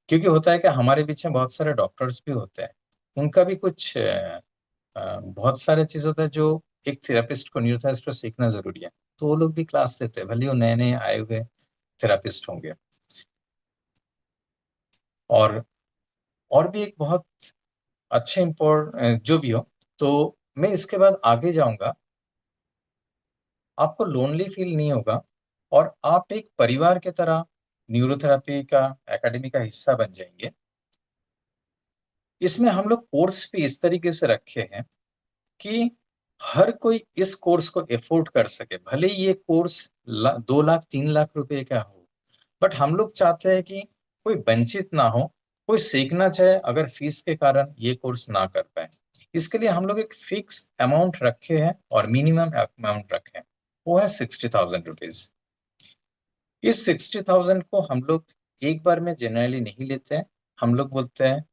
क्योंकि होता है कि हमारे बीच में बहुत सारे डॉक्टर्स भी होते हैं, उनका भी कुछ बहुत सारे चीज होता है जो एक थेरेपिस्ट को, न्यूरोथेरेपिस्ट को सीखना जरूरी है, तो वो लोग भी क्लास लेते हैं, भले वो नए नए आए हुए थेरेपिस्ट होंगे। और और भी एक बहुत अच्छे इम्पोर्ट जो भी हो, तो मैं इसके बाद आगे जाऊंगा। आपको लोनली फील नहीं होगा, और आप एक परिवार की तरह न्यूरोथेरेपी का एकेडमी का हिस्सा बन जाएंगे। इसमें हम लोग कोर्स भी इस तरीके से रखे हैं कि हर कोई इस कोर्स को एफोर्ड कर सके, भले ही ये कोर्स 2 लाख 3 लाख रुपए का हो, बट हम लोग चाहते हैं कि कोई वंचित ना हो, कोई सीखना चाहे अगर फीस के कारण ये कोर्स ना कर पाए। इसके लिए हम लोग एक फिक्स अमाउंट रखे हैं और मिनिमम अमाउंट रखे हैं, वो है 60,000 रुपीज। इस 60,000 को हम लोग एक बार में जनरली नहीं लेते हैं। हम लोग बोलते हैं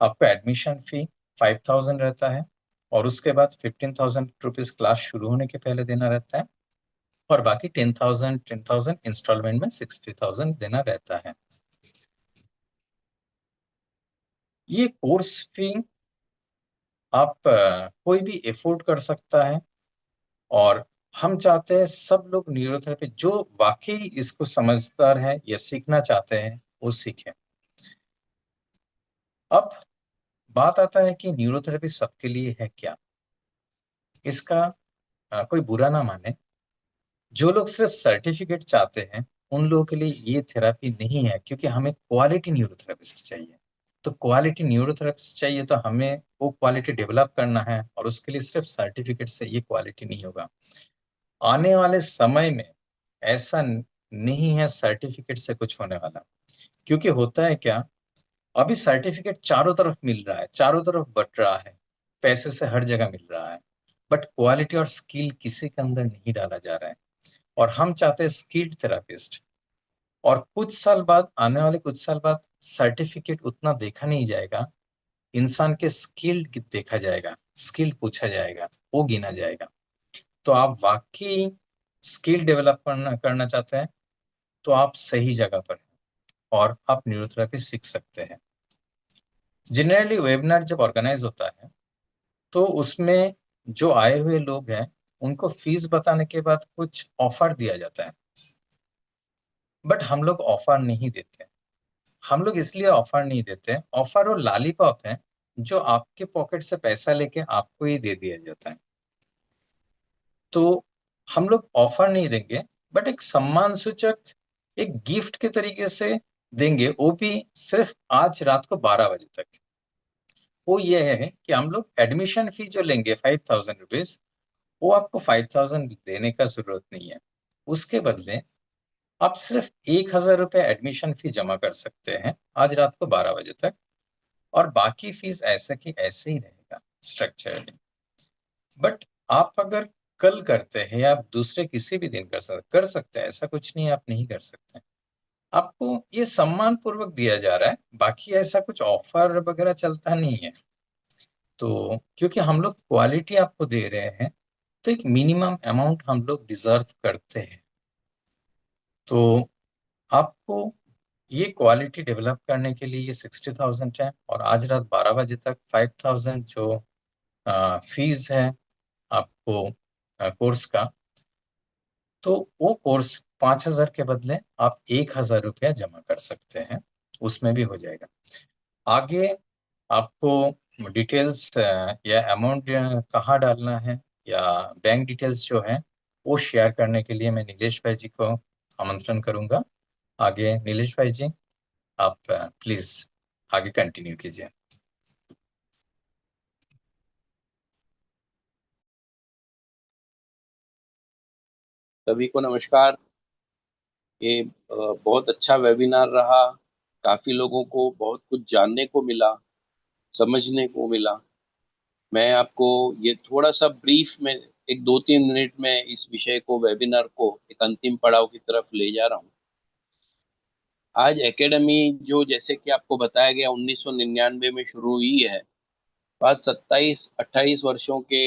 आपका एडमिशन फी 5,000 रहता है और उसके बाद 15,000 रुपीज क्लास शुरू होने के पहले देना रहता है और बाकी 10,000 इंस्टॉलमेंट में 60,000 देना रहता है। ये कोर्स फी आप कोई भी एफोर्ड कर सकता है और हम चाहते हैं सब लोग न्यूरोथेरेपी जो वाकई इसको समझदार है या सीखना चाहते हैं वो सीखें। अब बात आता है कि न्यूरोथेरेपी सबके लिए है क्या। इसका कोई बुरा ना माने, जो लोग सिर्फ सर्टिफिकेट चाहते हैं उन लोगों के लिए ये थेरेपी नहीं है, क्योंकि हमें क्वालिटी न्यूरोथेरेपिस्ट चाहिए। तो क्वालिटी न्यूरोथेरेपिस्ट चाहिए तो हमें वो क्वालिटी डेवलप करना है और उसके लिए सिर्फ सर्टिफिकेट से ये क्वालिटी नहीं होगा। आने वाले समय में ऐसा नहीं है सर्टिफिकेट से कुछ होने वाला, क्योंकि होता है क्या, अभी सर्टिफिकेट चारों तरफ मिल रहा है, चारों तरफ बट रहा है, पैसे से हर जगह मिल रहा है, बट क्वालिटी और स्किल किसी के अंदर नहीं डाला जा रहा है। और हम चाहते हैं स्किल्ड थेरापिस्ट। और कुछ साल बाद, आने वाले कुछ साल बाद सर्टिफिकेट उतना देखा नहीं जाएगा, इंसान के स्किल देखा जाएगा, स्किल पूछा जाएगा, वो गिना जाएगा। तो आप वाकई स्किल डेवलप करना चाहते हैं तो आप सही जगह पर हैं और आप न्यूरोथेरेपी सीख सकते हैं। जनरली वेबिनार जब ऑर्गेनाइज होता है तो उसमें जो आए हुए लोग हैं उनको फीस बताने के बाद कुछ ऑफर दिया जाता है, बट हम लोग ऑफर नहीं देते। हम लोग इसलिए ऑफर नहीं देते, ऑफर और लॉलीपॉप है जो आपके पॉकेट से पैसा लेके आपको ही दे दिया जाता है। तो हम लोग ऑफर नहीं देंगे, बट एक सम्मान सूचक एक गिफ्ट के तरीके से देंगे, वो भी सिर्फ आज रात को 12 बजे तक। वो ये है कि हम लोग एडमिशन फी जो लेंगे 5,000 रुपीज, वो आपको 5,000 देने का जरूरत नहीं है। उसके बदले आप सिर्फ 1,000 रुपये एडमिशन फी जमा कर सकते हैं आज रात को 12 बजे तक, और बाकी फीस ऐसे की ऐसे ही रहेगा स्ट्रक्चरली। बट आप अगर कल करते हैं या आप दूसरे किसी भी दिन कर सकते हैं, ऐसा कुछ नहीं आप नहीं कर सकते। आपको ये सम्मान पूर्वक दिया जा रहा है, बाकी ऐसा कुछ ऑफर वगैरह चलता नहीं है। तो क्योंकि हम लोग क्वालिटी आपको दे रहे हैं तो एक मिनिमम अमाउंट हम लोग डिजर्व करते हैं। तो आपको ये क्वालिटी डेवलप करने के लिए ये 60,000 है और आज रात 12 बजे तक 5,000 जो फीस है आपको कोर्स का, तो वो कोर्स 5,000 के बदले आप 1,000 रुपया जमा कर सकते हैं, उसमें भी हो जाएगा। आगे आपको डिटेल्स या अमाउंट कहाँ डालना है या बैंक डिटेल्स जो है वो शेयर करने के लिए मैं नीलेश भाई जी को आमंत्रण करूंगा। आगे नीलेश भाई जी आप प्लीज आगे कंटिन्यू कीजिए। सभी को नमस्कार। ये बहुत अच्छा वेबिनार रहा। काफी लोगों को बहुत कुछ जानने को मिला, समझने को मिला। मैं आपको ये थोड़ा सा ब्रीफ में, एक 2-3 मिनट में इस विषय को, वेबिनार को एक अंतिम पड़ाव की तरफ ले जा रहा हूँ। आज एकेडमी जो, जैसे कि आपको बताया गया, 1999 में शुरू हुई है। आज 27-28 वर्षों के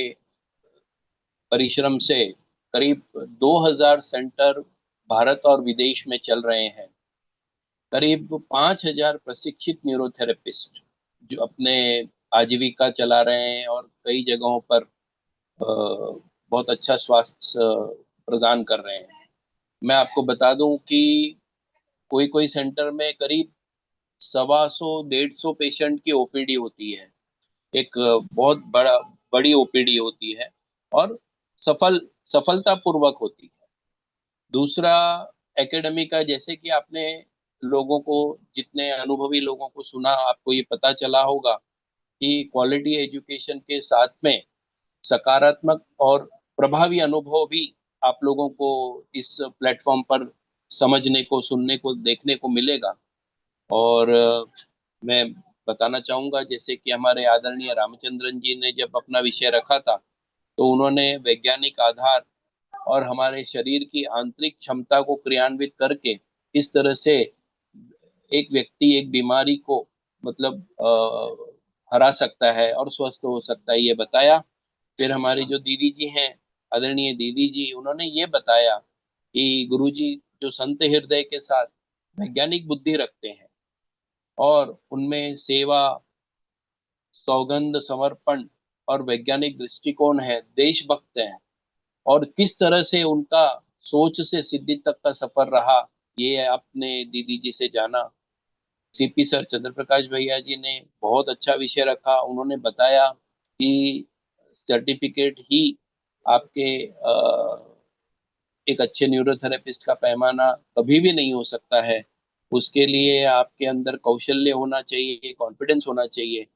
परिश्रम से करीब 2000 सेंटर भारत और विदेश में चल रहे हैं। करीब 5,000 प्रशिक्षित न्यूरोथेरेपिस्ट जो अपने आजीविका चला रहे हैं और कई जगहों पर बहुत अच्छा स्वास्थ्य प्रदान कर रहे हैं। मैं आपको बता दूं कि कोई कोई सेंटर में करीब 125-150 पेशेंट की ओपीडी होती है। एक बहुत बड़ी ओपीडी होती है और सफलतापूर्वक होती है। दूसरा, एकेडमी का, जैसे कि आपने लोगों को, जितने अनुभवी लोगों को सुना, आपको ये पता चला होगा कि क्वालिटी एजुकेशन के साथ में सकारात्मक और प्रभावी अनुभव भी आप लोगों को इस प्लेटफॉर्म पर समझने को, सुनने को, देखने को मिलेगा। और मैं बताना चाहूंगा। जैसे कि हमारे आदरणीय रामचंद्रन जी ने जब अपना विषय रखा था, तो उन्होंने वैज्ञानिक आधार और हमारे शरीर की आंतरिक क्षमता को क्रियान्वित करके इस तरह से एक व्यक्ति एक बीमारी को मतलब हरा सकता है और स्वस्थ हो सकता है, ये बताया। फिर हमारी जो दीदी जी हैं, आदरणीय दीदी जी, उन्होंने ये बताया कि गुरुजी जो संत हृदय के साथ वैज्ञानिक बुद्धि रखते हैं और उनमें सेवा, सौगंध, समर्पण और वैज्ञानिक दृष्टिकोण है, देशभक्त हैं, और किस तरह से उनका सोच से सिद्धि तक का सफर रहा, ये आपने दीदी जी से जाना। सीपी सर चंद्र प्रकाश भैया जी ने बहुत अच्छा विषय रखा। उन्होंने बताया कि सर्टिफिकेट ही आपके एक अच्छे न्यूरोथेरेपिस्ट का पैमाना कभी भी नहीं हो सकता है। उसके लिए आपके अंदर कौशल्य होना चाहिए, कॉन्फिडेंस होना चाहिए,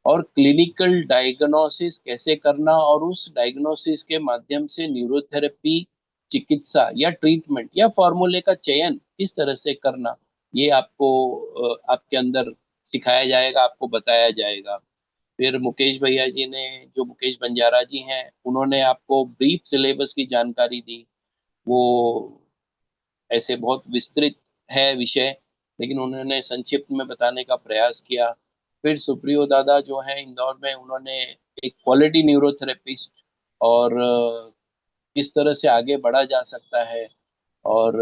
और क्लिनिकल डायग्नोसिस कैसे करना और उस डायग्नोसिस के माध्यम से न्यूरोथेरेपी चिकित्सा या ट्रीटमेंट या फॉर्मूले का चयन किस तरह से करना, ये आपको आपके अंदर सिखाया जाएगा, आपको बताया जाएगा। फिर मुकेश भैया जी ने, जो मुकेश बंजारा जी हैं, उन्होंने आपको ब्रीफ सिलेबस की जानकारी दी। वो ऐसे बहुत विस्तृत है विषय, लेकिन उन्होंने संक्षिप्त में बताने का प्रयास किया। फिर सुप्रियो दादा जो है इंदौर में, उन्होंने एक क्वालिटी न्यूरोथेरेपिस्ट और किस तरह से आगे बढ़ा जा सकता है और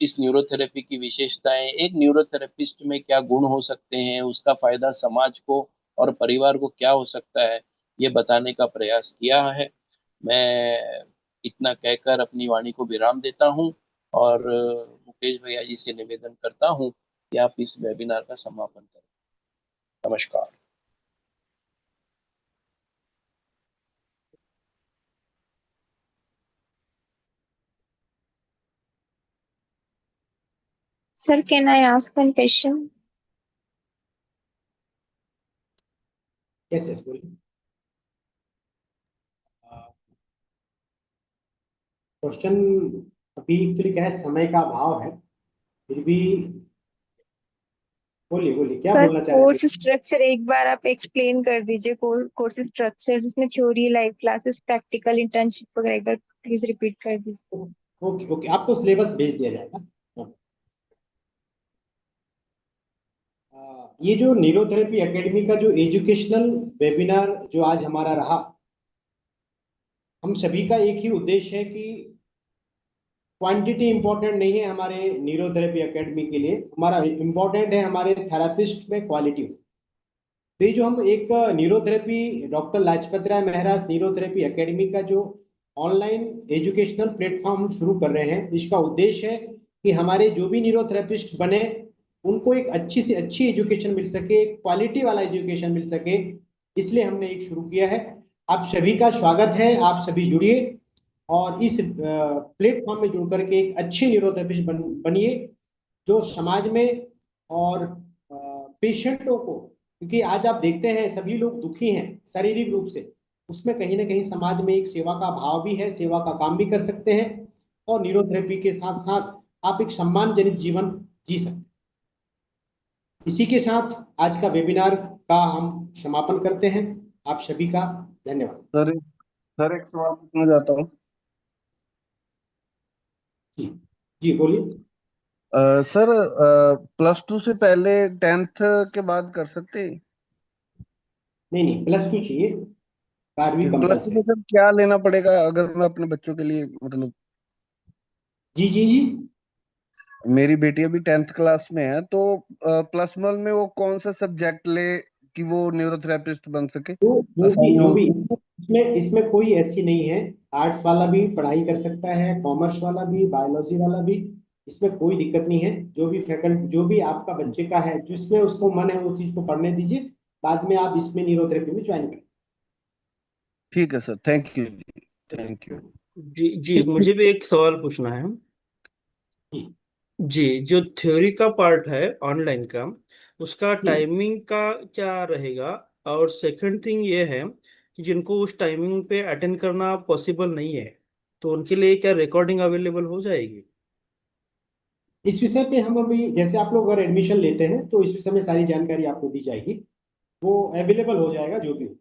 इस न्यूरोथेरेपी की विशेषताएं, एक न्यूरोथेरेपिस्ट में क्या गुण हो सकते हैं, उसका फायदा समाज को और परिवार को क्या हो सकता है, ये बताने का प्रयास किया है। मैं इतना कहकर अपनी वाणी को विराम देता हूँ और मुकेश भैया जी से निवेदन करता हूँ कि आप इस वेबिनार का समापन करें। नमस्कार। Sir, can I ask one question? Yes yes बोलिए। क्वेश्चन अभी एक्चुअली क्या है, समय का अभाव है, फिर भी बोलिए बोलिए क्या सर, बोलना चाह रहे कोर्स थे। स्ट्रक्चर एक बार आप एक्सप्लेन कर दीजिए। कोर्स स्ट्रक्चर जिसमें theory, live classes, practical, internship वगैरह, एक बार प्लीज रिपीट कर दीजिए। ओके ओके, आपको सिलेबस भेज दिया जाएगा। ये जो न्यूरोथेरेपी एकेडमी का जो एजुकेशनल वेबिनार जो आज हमारा रहा, हम सभी का एक ही उद्देश्य है कि क्वांटिटी इंपॉर्टेंट नहीं है हमारे न्यूरोथेरेपी एकेडमी के लिए, हमारा इंपॉर्टेंट है हमारे थेरापिस्ट में क्वालिटी हो। तो ये जो हम एक न्यूरोथेरेपी डॉक्टर लाजपत राय महराज न्यूरोथेरेपी एकेडमी का जो ऑनलाइन एजुकेशनल प्लेटफॉर्म हम शुरू कर रहे हैं, इसका उद्देश्य है कि हमारे जो भी न्यूरोथेरेपिस्ट बने उनको एक अच्छी से अच्छी एजुकेशन मिल सके, क्वालिटी वाला एजुकेशन मिल सके, इसलिए हमने एक शुरू किया है। आप सभी का स्वागत है, आप सभी जुड़िए और इस प्लेटफॉर्म में जुड़ करके एक अच्छे न्यूरोथेरेपिस्ट बनिए जो समाज में और पेशेंटों को, क्योंकि आज आप देखते हैं सभी लोग दुखी हैं शारीरिक रूप से, उसमें कहीं ना कहीं समाज में एक सेवा का भाव भी है, सेवा का काम भी कर सकते हैं और न्यूरोथेरेपी के साथ साथ आप एक सम्मानजनक जीवन जी सकते हैं। इसी के साथ आज का वेबिनार का हम समापन करते हैं। आप सभी का धन्यवाद। सर सर एक सवाल पूछना चाहता हूँ। जी जी बोलिए। सर, +2 से पहले 10th के बाद कर सकते हैं? नहीं नहीं, +2 चाहिए, 12वीं +2 में कंपलसरी। सर क्या लेना पड़ेगा अगर मैं अपने बच्चों के लिए, मतलब जी जी जी। मेरी बेटी अभी 10th क्लास में है, तो +1 में वो कौन सा सब्जेक्ट ले कि वो न्यूरोथेरेपिस्ट बन सके, तो आसानी जो भी होगी? इसमें इसमें कोई ऐसी नहीं है, आर्ट्स वाला भी पढ़ाई कर सकता है, कॉमर्स वाला भी, बायोलॉजी वाला भी, इसमें कोई दिक्कत नहीं है। जो भी फैकल्टी, जो भी आपका बच्चे का है, जिसमें उसको मन है उस चीज को पढ़ने दीजिए, बाद में आप इसमें न्यूरोथेरेपी में ज्वाइन करें। ठीक है सर, थैंक यू जी, थैंक यू। जी जी, मुझे भी एक सवाल पूछना है। जी जी, जो थ्योरी का पार्ट है ऑनलाइन का, उसका जी। टाइमिंग का क्या रहेगा? और सेकंड थिंग ये है कि जिनको उस टाइमिंग पे अटेंड करना पॉसिबल नहीं है, तो उनके लिए क्या रिकॉर्डिंग अवेलेबल हो जाएगी? इस विषय पे हम अभी, जैसे आप लोग अगर एडमिशन लेते हैं तो इस विषय में सारी जानकारी आपको दी जाएगी। वो अवेलेबल हो जाएगा जो भी हो।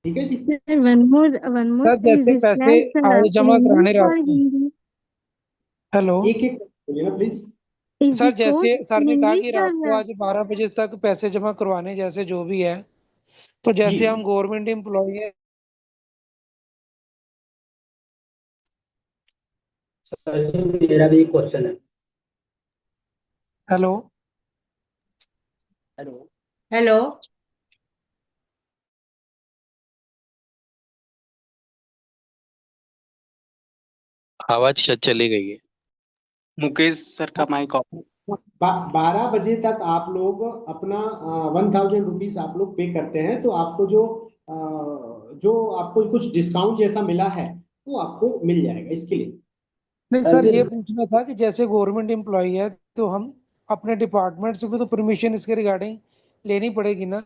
ठीक है जी। Sir, one more. Sir Is जैसे this पैसे class आगे in जमा कराने English or रहते हैं। Hindi? हेलो एक एक बोलिए ना प्लीज। Is सर, this जैसे course सर in ने कहा English कि रात को or? आज 12 बजे तक पैसे जमा करवाने, जैसे जो भी है, तो जी जैसे हम गवर्नमेंट एम्प्लॉय है। सर जी मेरा भी एक क्वेश्चन है। Hello hello hello. आवाज शायद चली गई है। मुकेश सर का माइक ऑफ। 12 बजे तक आप लोग अपना 1000 रुपीज आप लोग पे करते हैं, तो आपको जो आपको कुछ डिस्काउंट जैसा मिला है वो आपको मिल जाएगा इसके लिए। नहीं सर सर, जी ये पूछना था कि जैसे गवर्नमेंट एम्प्लॉय है तो हम अपने डिपार्टमेंट से भी तो परमिशन इसके रिगार्डिंग लेनी पड़ेगी ना।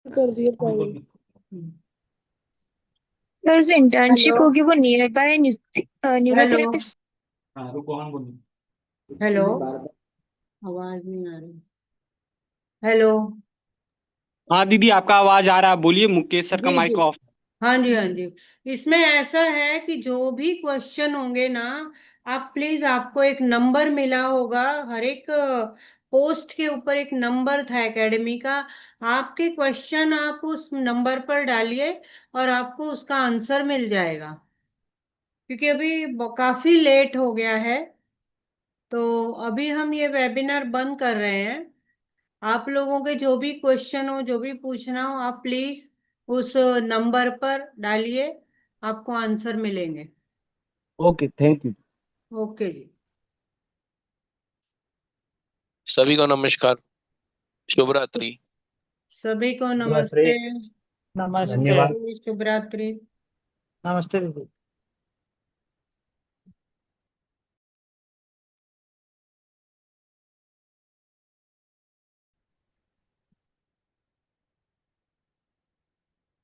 कर दिए सर जो इंटर्नशिप हेलो। होगी वो नियर बाय हेलो। न्यूरोथेरेपिस्ट। हाँ रुको, हम बोलिए। हेलो। बार बार आवाज नहीं आ रही। हेलो। हाँ दीदी आपका आवाज आ रहा है, बोलिए। मुकेश सर का जी माइक जी। ऑफ। हाँ जी, हाँ जी। इसमें ऐसा है कि जो भी क्वेश्चन होंगे ना, आप प्लीज, आपको एक नंबर मिला होगा, हर एक पोस्ट के ऊपर एक नंबर था एकेडमी का। आपके क्वेश्चन आप उस नंबर पर डालिए और आपको उसका आंसर मिल जाएगा, क्योंकि अभी काफी लेट हो गया है। तो अभी हम ये वेबिनार बंद कर रहे हैं। आप लोगों के जो भी क्वेश्चन हो, जो भी पूछना हो, आप प्लीज उस नंबर पर डालिए, आपको आंसर मिलेंगे। Okay, thank you. ओके जी। सभी को नमस्कार, शुभ रात्रि। सभी को नमस्ते। नमस्ते। धन्यवाद। शुभ रात्रि। नमस्ते दीदी।